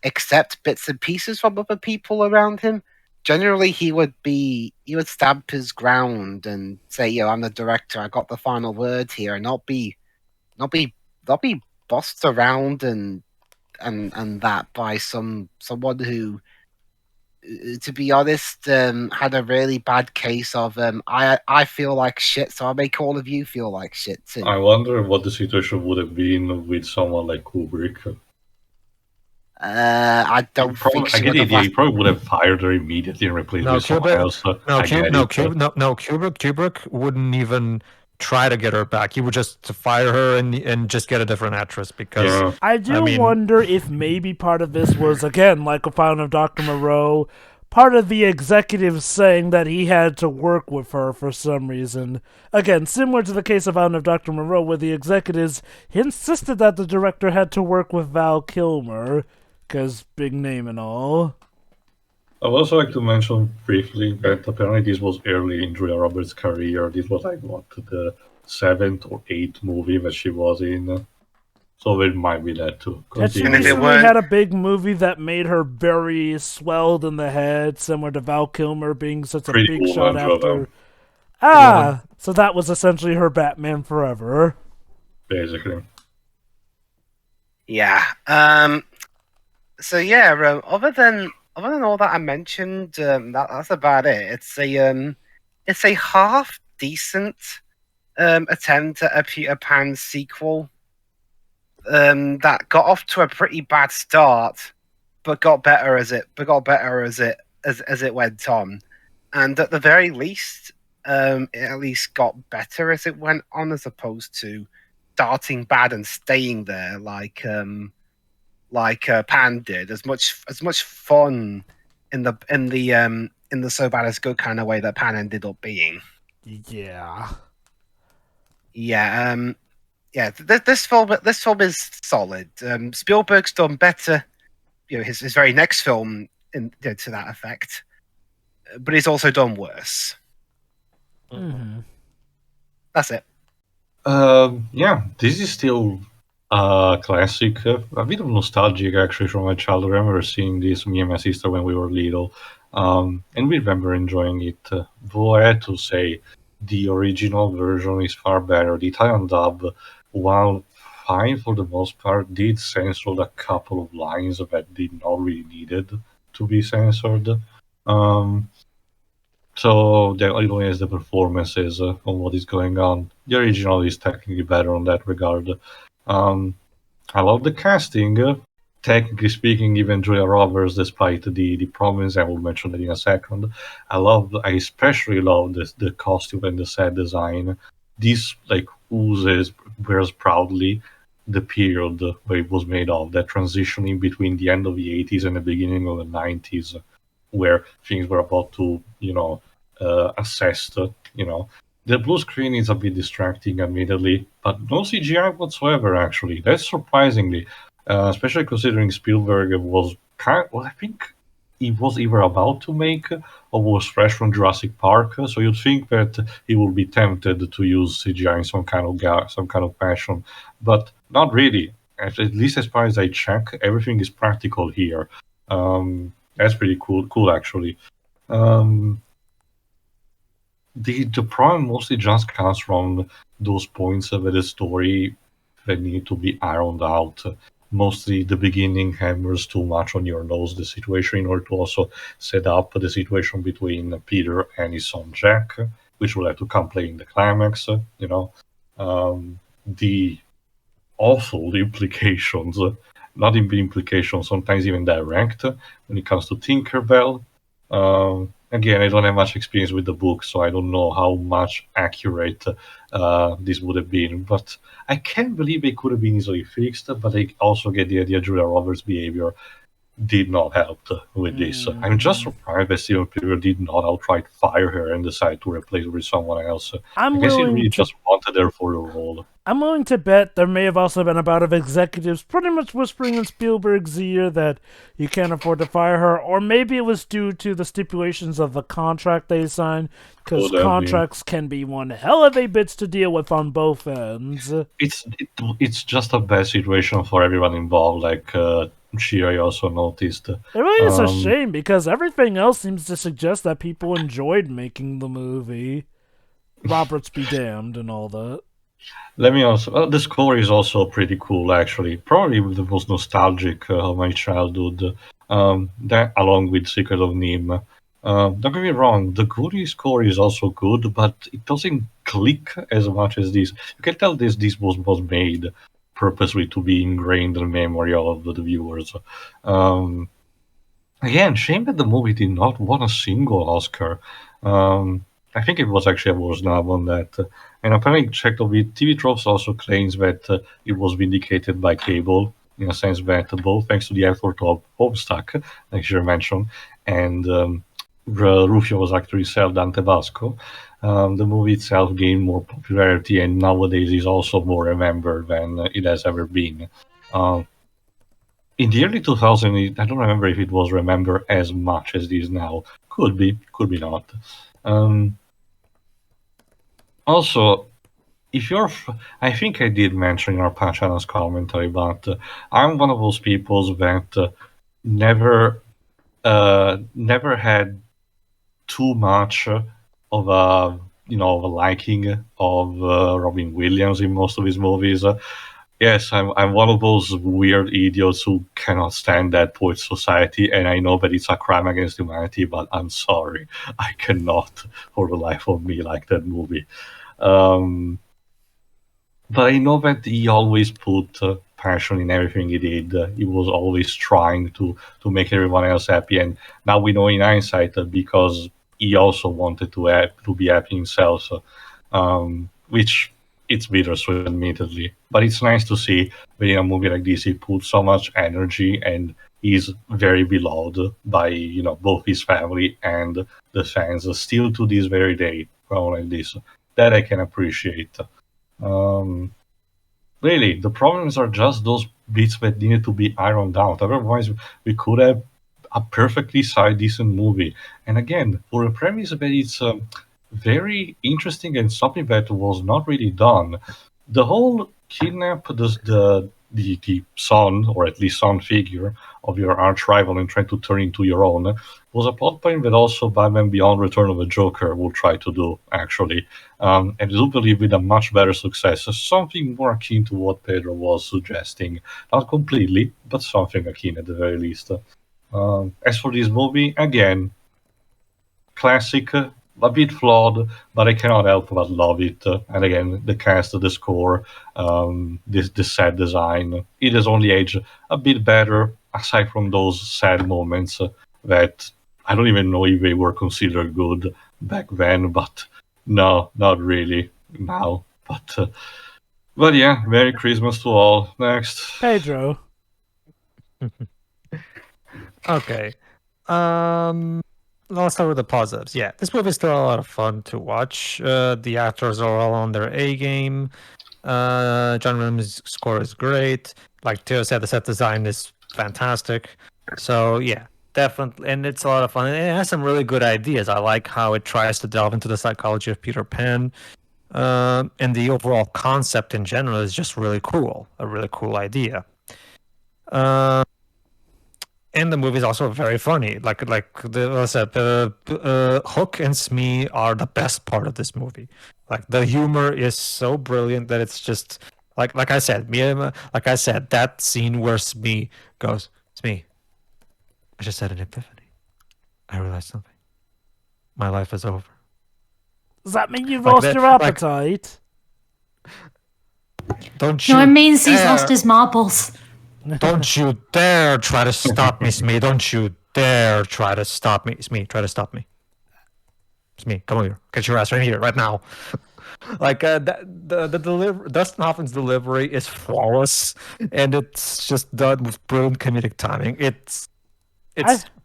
accept bits and pieces from other people around him, generally he would stamp his ground and say, I'm the director, I got the final word here, and not be bossed around and that by someone who, to be honest, had a really bad case of I feel like shit, so I make all of you feel like shit too. I wonder what the situation would have been with someone like Kubrick. I don't think I get the idea. He probably would have fired her immediately and replaced her with someone else. Kubrick wouldn't even try to get her back. He would just fire her and just get a different actress, because I wonder if maybe part of this was, again, like a Fountain of Dr. Moreau, part of the executives saying that he had to work with her for some reason. Again, similar to the case of Fountain of Dr. Moreau, where the executives insisted that the director had to work with Val Kilmer, because big name and all. I would also like to mention briefly that apparently this was early in Julia Roberts' career. This was the 7th or 8th movie that she was in. So it might be that too. And she recently had a big movie that made her very swelled in the head, similar to Val Kilmer being such a big shot after. So that was essentially her Batman Forever. Basically. Yeah. So yeah, other than all that I mentioned, that's about it. It's a half decent attempt at a Peter Pan sequel that got off to a pretty bad start, but got better as it went on. and at the very least, it at least got better as it went on, as opposed to starting bad and staying there like Pan did. As much fun in the so bad as good kind of way that Pan ended up being. Yeah. Yeah. This film is solid. Spielberg's done better. His very next film to that effect, but he's also done worse. Mm-hmm. That's it. Yeah, this is still a classic. A bit of nostalgic, actually, from my childhood. I remember seeing this, me and my sister, when we were little. And we remember enjoying it. Though I had to say, the original version is far better. The Italian dub, while fine for the most part, did censor a couple of lines that did not really needed to be censored. So there only has the performances on what is going on. The original is technically better on that regard. I love the casting. Technically speaking, even Julia Roberts, despite the problems, I will mention that in a second. I especially love the costume and the set design. This wears proudly the period where it was made of, that transitioning between the end of the 80s and the beginning of the 90s, where things were about to, assessed. The blue screen is a bit distracting, admittedly, but no CGI whatsoever, actually. That's surprisingly, especially considering Spielberg was I think he was either about to make or was fresh from Jurassic Park, so you'd think that he would be tempted to use CGI in some kind of fashion, but not really. At least as far as I check, everything is practical here. That's pretty cool actually. The problem mostly just comes from those points of the story that need to be ironed out. Mostly the beginning hammers too much on your nose the situation in order to also set up the situation between Peter and his son Jack, which will have to come play in the climax. The awful implications, not even implications, sometimes even direct, when it comes to Tinkerbell. Again, I don't have much experience with the book, so I don't know how much accurate this would have been. But I can't believe it could have been easily fixed. But I also get the idea Julia Roberts' behavior did not help with this. I'm just surprised that Steven Spielberg did not outright fire her and decide to replace her with someone else. I guess he really just wanted her for the role. I'm willing to bet there may have also been a bout of executives pretty much whispering in Spielberg's ear that you can't afford to fire her, or maybe it was due to the stipulations of the contract they signed, because contracts can be one hell of a bitch to deal with on both ends. It's just a bad situation for everyone involved, like I also noticed. It really is a shame, because everything else seems to suggest that people enjoyed making the movie. Roberts be damned and all that. Let me also. The score is also pretty cool, actually. Probably the most nostalgic of my childhood. That, along with Secret of Nim. Don't get me wrong, the Goody score is also good, but it doesn't click as much as this. You can tell this was made purposely to be ingrained in the memory of the viewers. Again, shame that the movie did not win a single Oscar. I think it was actually a worse nub on that. And apparently, checked of it, TV Tropes also claims that it was vindicated by cable, in a sense that both thanks to the effort of Homestuck, like you mentioned, and Rufio was actually Sel Dante Vasco. The movie itself gained more popularity and nowadays is also more remembered than it has ever been. In the early 2000s, I don't remember if it was remembered as much as it is now. Could be not. Also, I think I did mention in our Pachana's commentary, but I'm one of those people that never had too much of a liking of Robin Williams in most of his movies. Yes, I'm one of those weird idiots who cannot stand Dead Poets Society, and I know that it's a crime against humanity, but I'm sorry, I cannot for the life of me like that movie. But I know that he always put passion in everything he did. He was always trying to make everyone else happy, and now we know in hindsight that because he also wanted to be happy himself, which it's bittersweet, admittedly. But it's nice to see that in a movie like this, he put so much energy and is very beloved by both his family and the fans still to this very day. Like this, that I can appreciate. Really, the problems are just those bits that needed to be ironed out. Otherwise, we could have a perfectly sized, decent movie. And again, for a premise that it's very interesting and something that was not really done, the whole kidnap the son, or at least son figure, of your arch rival and trying to turn into your own was a plot point that also Batman Beyond Return of the Joker will try to do, actually. And I do believe with a much better success, something more akin to what Pedro was suggesting. Not completely, but something akin at the very least. As for this movie, again, classic, a bit flawed, but I cannot help but love it. And again, the cast, the score, the set design, it has only aged a bit better, aside from those sad moments that I don't even know if they were considered good back then, but no, not really now. But yeah, Merry Christmas to all. Next. Pedro. Okay. Let's start with the positives. Yeah, this movie is still a lot of fun to watch. The actors are all on their A game. John Williams' score is great. Like Theo said, the set design is fantastic. So yeah, definitely, and it's a lot of fun. And it has some really good ideas. I like how it tries to delve into the psychology of Peter Pan. And the overall concept in general is just really cool. A really cool idea. And the movie is also very funny. Like I said, Hook and Smee are the best part of this movie. Like the humor is so brilliant that it's just like I said, that scene where Smee goes, Smee, I just had an epiphany. I realized something. My life is over. Does that mean you've lost your appetite? Don't you? No, it means he's lost his marbles. Don't you dare try to stop me, Smee. Don't you dare try to stop me. Smee, try to stop me. Smee, come over here. Get your ass right here, right now. Like, Dustin Hoffman's delivery is flawless, and it's just done with brilliant comedic timing. It's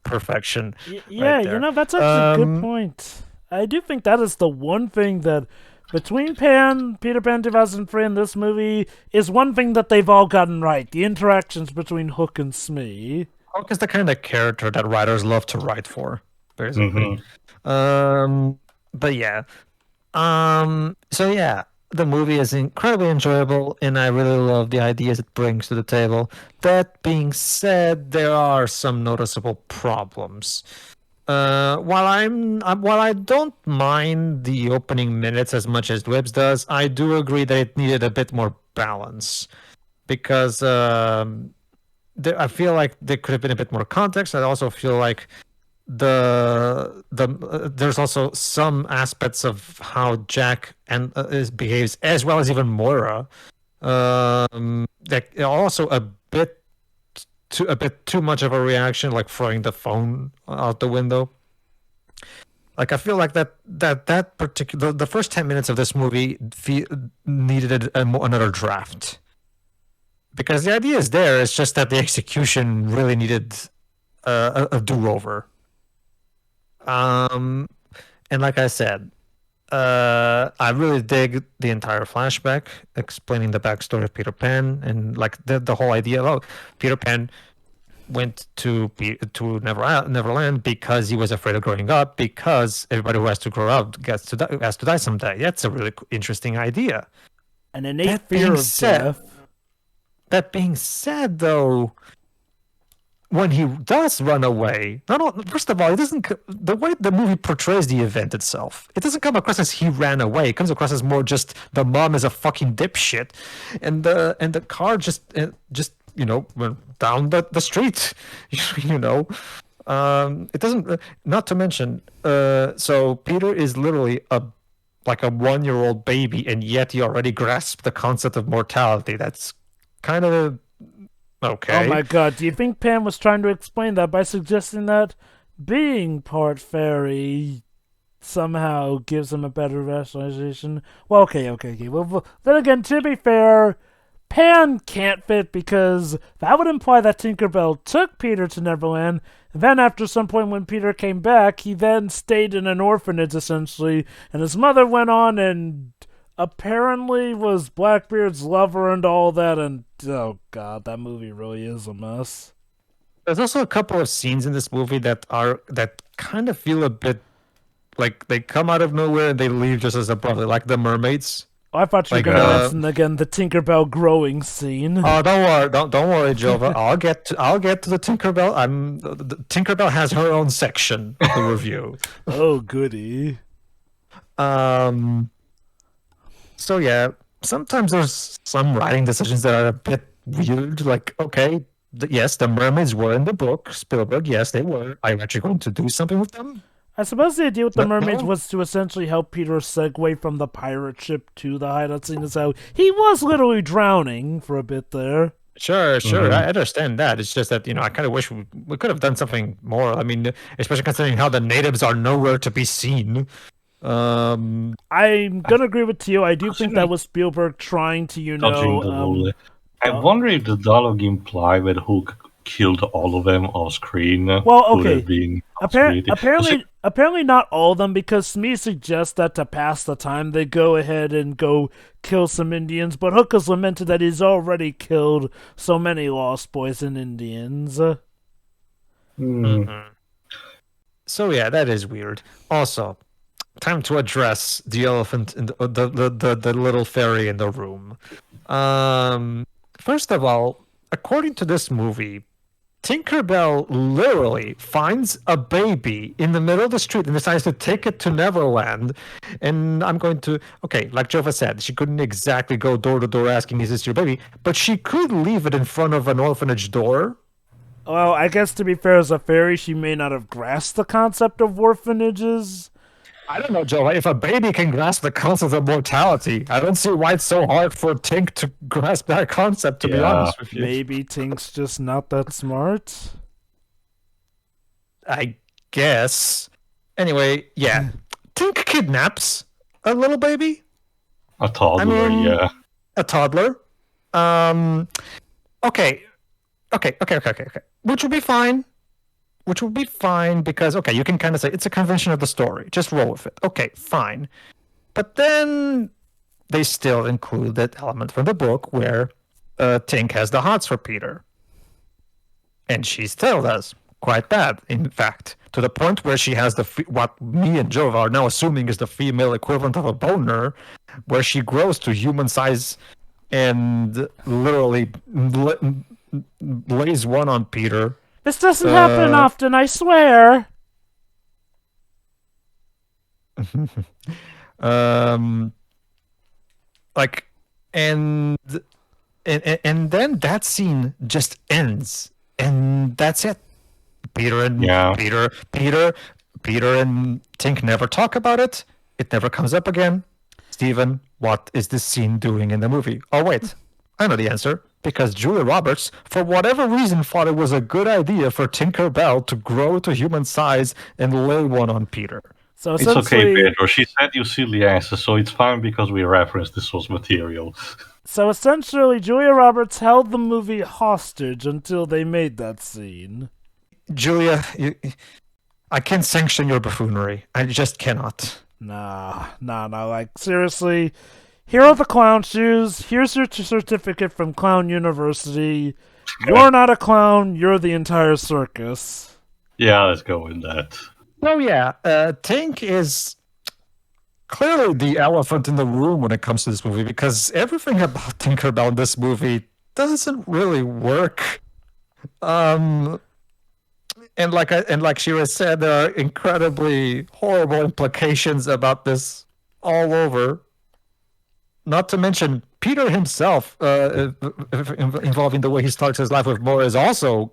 perfection. Yeah, right that's actually a good point. I do think that is the one thing that between Peter Pan 2003 and this movie is one thing that they've all gotten right. The interactions between Hook and Smee. Hook is the kind of character that writers love to write for, basically. But yeah. So yeah, the movie is incredibly enjoyable, and I really love the ideas it brings to the table. That being said, there are some noticeable problems. While I don't mind the opening minutes as much as Dwebs does, I do agree that it needed a bit more balance, because I feel like there could have been a bit more context. I also feel like there's also some aspects of how Jack behaves, as well as even Moira, that also a bit too much of a reaction, like throwing the phone out the window. Like, I feel like that particular the first 10 minutes of this movie needed another draft, because the idea is there. It's just that the execution really needed a do-over. And like I said, I really dig the entire flashback explaining the backstory of Peter Pan, and like the whole idea of Peter Pan went to Neverland because he was afraid of growing up, because everybody who has to grow up has to die someday. That's a really interesting idea. An innate fear of death. That being said, though, when he does run away, first of all, it doesn't. The way the movie portrays the event itself, it doesn't come across as he ran away. It comes across as more just the mom is a fucking dipshit, and the car just went down the street. It doesn't. Not to mention, so Peter is literally like a 1-year-old baby, and yet he already grasped the concept of mortality. That's kind of okay. Oh my god, do you think Pam was trying to explain that by suggesting that being part fairy somehow gives him a better rationalization. Well, okay. Well, then again, to be fair, Pan can't fit because that would imply that Tinkerbell took Peter to Neverland, and then after some point when Peter came back, he then stayed in an orphanage, essentially, and his mother went on and apparently was Blackbeard's lover and all that, and oh god, that movie really is a mess. There's also a couple of scenes in this movie that kind of feel a bit like they come out of nowhere and they leave just as abruptly, like the mermaids. I thought you were going to mention again the Tinkerbell growing scene. Oh, don't worry, Jova. I'll get to the Tinkerbell. The Tinkerbell has her own section of the review. Oh, goody. So yeah, sometimes there's some writing decisions that are a bit weird. Like, okay, yes, the mermaids were in the book. Spielberg, yes, they were. Are you actually going to do something with them? I suppose the idea with the mermaids was to essentially help Peter segue from the pirate ship to the hideout scene. So he was literally drowning for a bit there. Sure. I understand that. It's just that, I kind of wish we could have done something more. I mean, especially considering how the natives are nowhere to be seen. I'm gonna agree with Tio. I do think that was Spielberg trying to, I wonder if the dialogue implied that Hook killed all of them off screen. Well, okay. Apparently not all of them, because Smee suggests that to pass the time, they go ahead and go kill some Indians, but Hook has lamented that he's already killed so many Lost Boys and Indians. Mm-hmm. So yeah, that is weird. Also, time to address the elephant in the little fairy in the room. First of all, according to this movie, Tinkerbell literally finds a baby in the middle of the street and decides to take it to Neverland. And I'm going to, okay, like Jova said, she couldn't exactly go door to door asking, is this your baby? But she could leave it in front of an orphanage door. Well, I guess to be fair, as a fairy, she may not have grasped the concept of orphanages. I don't know, Joe. If a baby can grasp the concept of mortality, I don't see why it's so hard for Tink to grasp that concept, to be honest with you. Maybe Tink's just not that smart? I guess. Anyway, yeah. Tink kidnaps a little baby. A toddler, yeah. A toddler. Okay. Which would be fine. Because, okay, you can kind of say it's a convention of the story. Just roll with it. Okay, fine. But then they still include that element from the book where Tink has the hots for Peter. And she still does. Quite bad, in fact. To the point where she has what me and Jova are now assuming is the female equivalent of a boner, where she grows to human size and literally lays one on Peter. This doesn't happen often, I swear. And then that scene just ends, and that's it. Peter and Tink never talk about it. It never comes up again. Steven, what is this scene doing in the movie? Oh wait, I know the answer. Because Julia Roberts, for whatever reason, thought it was a good idea for Tinkerbell to grow to human size and lay one on Peter. So it's okay, Pedro. She said you silly ass, so it's fine because we referenced the source material. So essentially, Julia Roberts held the movie hostage until they made that scene. Julia, I can't sanction your buffoonery. I just cannot. Nah. Like, seriously... Here are the clown shoes. Here's your certificate from Clown University. You're not a clown. You're the entire circus. Yeah, let's go with that. Oh, yeah. Tink is clearly the elephant in the room when it comes to this movie, because everything about Tinkerbell in this movie doesn't really work. And like Shira said, there are incredibly horrible implications about this all over. Not to mention, Peter himself, involving the way he starts his life with Moore, is also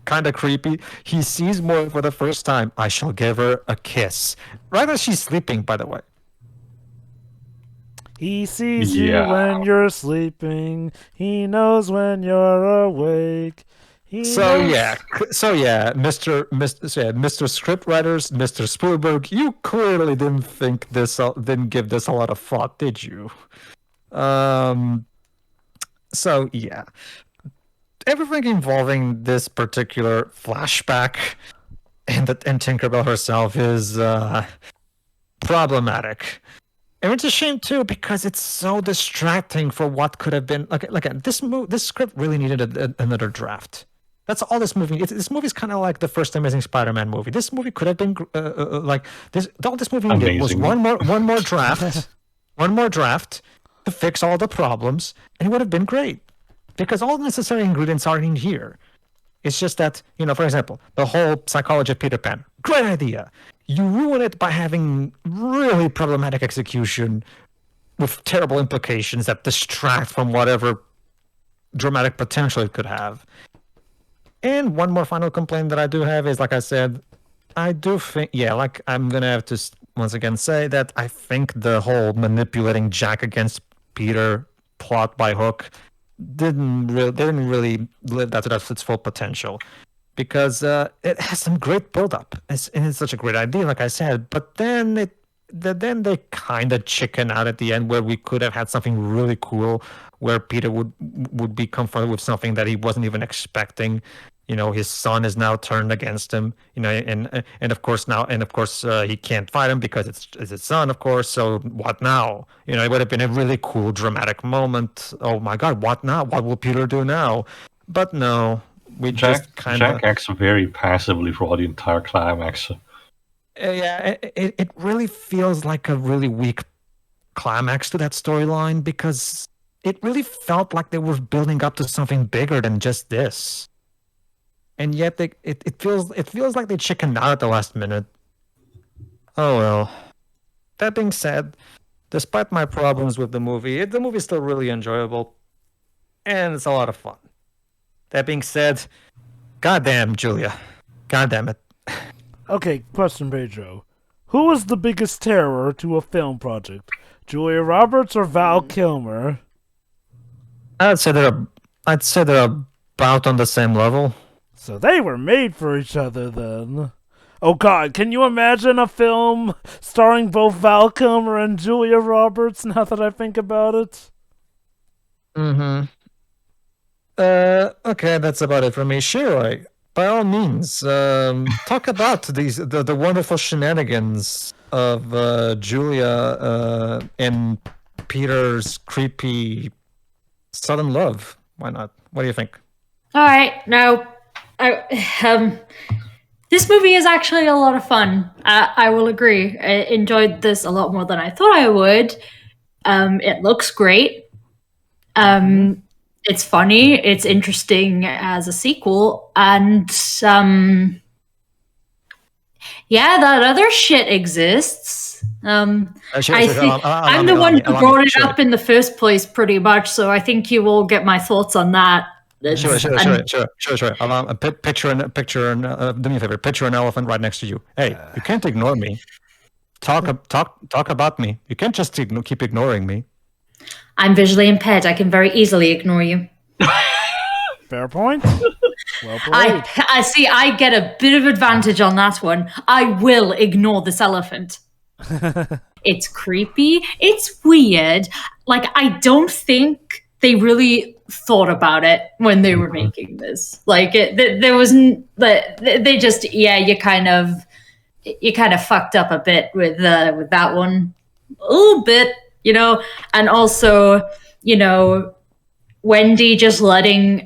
kind of creepy. He sees Moore for the first time. I shall give her a kiss. Right as she's sleeping, by the way. He sees you when you're sleeping. He knows when you're awake. Mr. Script writers, Mr. Spielberg, you clearly didn't give this a lot of thought, did you? So yeah, everything involving this particular flashback and Tinkerbell herself is problematic. And it's a shame too because it's so distracting for what could have been. This script really needed another draft. That's all this movie. This movie is kind of like the first Amazing Spider-Man movie. This movie could have been like this. All this movie needed was one more draft, one more draft to fix all the problems, and it would have been great. Because all the necessary ingredients are in here. It's just that, for example, the whole psychology of Peter Pan. Great idea. You ruin it by having really problematic execution with terrible implications that distract from whatever dramatic potential it could have. And one more final complaint that I do have is, like I said, I do think, I'm going to have to once again say that I think the whole manipulating Jack against Peter plot by Hook didn't really live that to its full potential, because it has some great build-up and it's such a great idea, like I said, but then they kind of chicken out at the end, where we could have had something really cool where Peter would be confronted with something that he wasn't even expecting. His son is now turned against him, and of course he can't fight him because it's his son, of course. So what now? It would have been a really cool dramatic moment. Oh my God, what now? What will Peter do now? But no, Jack acts very passively for the entire climax. It really feels like a really weak climax to that storyline, because it really felt like they were building up to something bigger than just this. And yet it feels like they chickened out at the last minute. Oh well. That being said, despite my problems with the movie is still really enjoyable. And it's a lot of fun. That being said, goddamn, Julia. Goddamn it. Okay, question, Pedro. Who was the biggest terror to a film project? Julia Roberts or Val Kilmer? I'd say they're about on the same level. So they were made for each other then. Oh God, can you imagine a film starring both Val Kilmer and Julia Roberts, now that I think about it? Mm-hmm. Okay, that's about it for me. Shiroi, by all means, talk about the wonderful shenanigans of Julia and Peter's creepy sudden love. Why not? What do you think? All right, now, this movie is actually a lot of fun. I will agree. I enjoyed this a lot more than I thought I would. It looks great. It's funny. It's interesting as a sequel, and that other shit exists. I'm the one who brought it up in the first place, pretty much. So I think you will get my thoughts on that. Sure. Picture, do me a favor. Picture an elephant right next to you. Hey, you can't ignore me. Talk about me. You can't just keep ignoring me. I'm visually impaired. I can very easily ignore you. Fair point. Well played. I see. I get a bit of advantage on that one. I will ignore this elephant. It's creepy. It's weird. Like, I don't think they really thought about it when they were making this. Like, there wasn't. They just, you kind of fucked up a bit with that one, a little bit, and also, Wendy just letting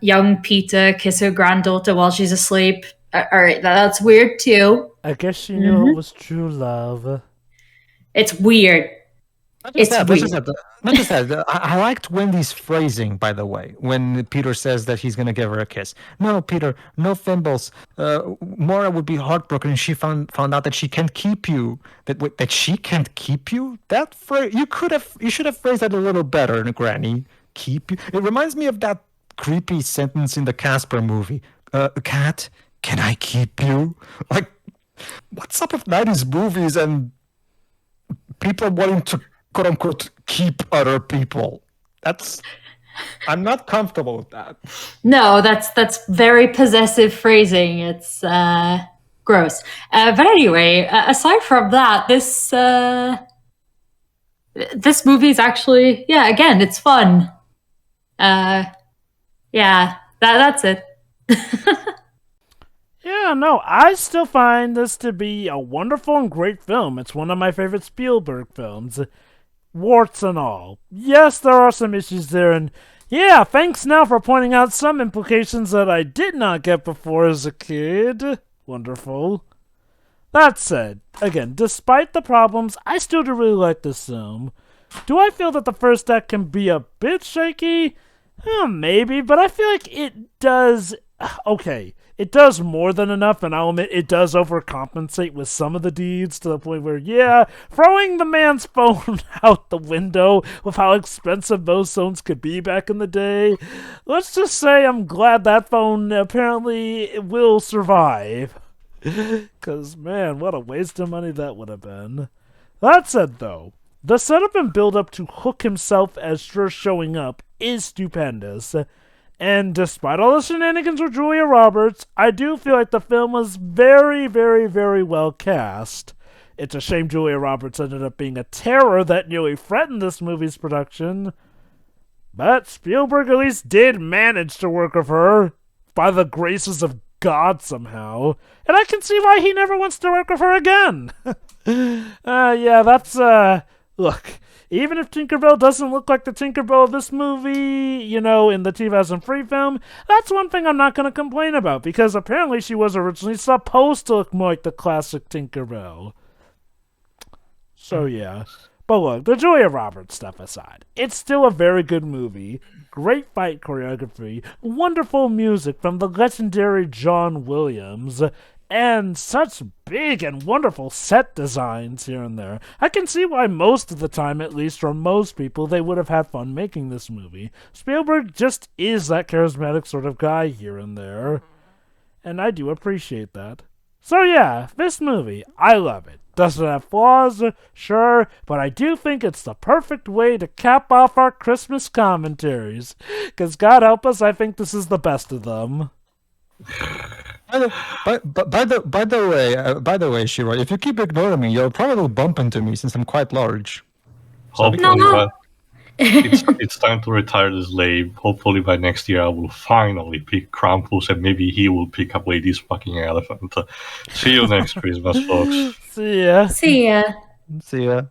young Peter kiss her granddaughter while she's asleep. All right, that's weird too. I guess she knew it was true love. It's weird. Not just that. I liked Wendy's phrasing, by the way, when Peter says that he's going to give her a kiss. No, Peter, no thimbles. Maura would be heartbroken if she found out that she can't keep you. That she can't keep you? That phrase, you should have phrased that a little better, Granny. Keep you. It reminds me of that creepy sentence in the Casper movie. Cat, can I keep you? Like, what's up with 90s movies and people wanting to, quote unquote, keep other people? That's I'm not comfortable with that. No, that's very possessive phrasing. It's gross. But anyway, aside from that, this movie is actually, yeah, again, it's fun. Yeah, that's it. Yeah, no, I still find this to be a wonderful and great film. It's one of my favorite Spielberg films. Warts and all. Yes, there are some issues there, and yeah, thanks now for pointing out some implications that I did not get before as a kid. Wonderful. That said, again, despite the problems, I still do really like this film. Do I feel that the first act can be a bit shaky? Maybe, but I feel like it does... Okay, it does more than enough, and I'll admit it does overcompensate with some of the deeds to the point where, yeah, throwing the man's phone out the window with how expensive those phones could be back in the day. Let's just say I'm glad that phone apparently will survive. Because, man, what a waste of money that would have been. That said, though, the setup and build-up to Hook himself as sure showing up is stupendous. And despite all the shenanigans with Julia Roberts, I do feel like the film was very, very, very well cast. It's a shame Julia Roberts ended up being a terror that nearly threatened this movie's production. But Spielberg at least did manage to work with her, by the graces of God somehow. And I can see why he never wants to work with her again. Yeah, that's, look... Even if Tinkerbell doesn't look like the Tinkerbell of this movie, you know, in the 2003 film, that's one thing I'm not going to complain about, because apparently she was originally supposed to look more like the classic Tinkerbell. So, yeah. But look, the Julia Roberts stuff aside, it's still a very good movie. Great fight choreography, wonderful music from the legendary John Williams, and such big and wonderful set designs here and there. I can see why most of the time, at least for most people, they would have had fun making this movie. Spielberg just is that charismatic sort of guy here and there. And I do appreciate that. So yeah, this movie, I love it. Does it have flaws? Sure, but I do think it's the perfect way to cap off our Christmas commentaries. Because God help us, I think this is the best of them. By the way, Shiro, if you keep ignoring me, you'll probably bump into me since I'm quite large. Hopefully, but it's time to retire this slave. Hopefully, by next year, I will finally pick Krampus, and maybe he will pick up Lady's fucking elephant. See you next Christmas, folks. See ya. See ya. See ya.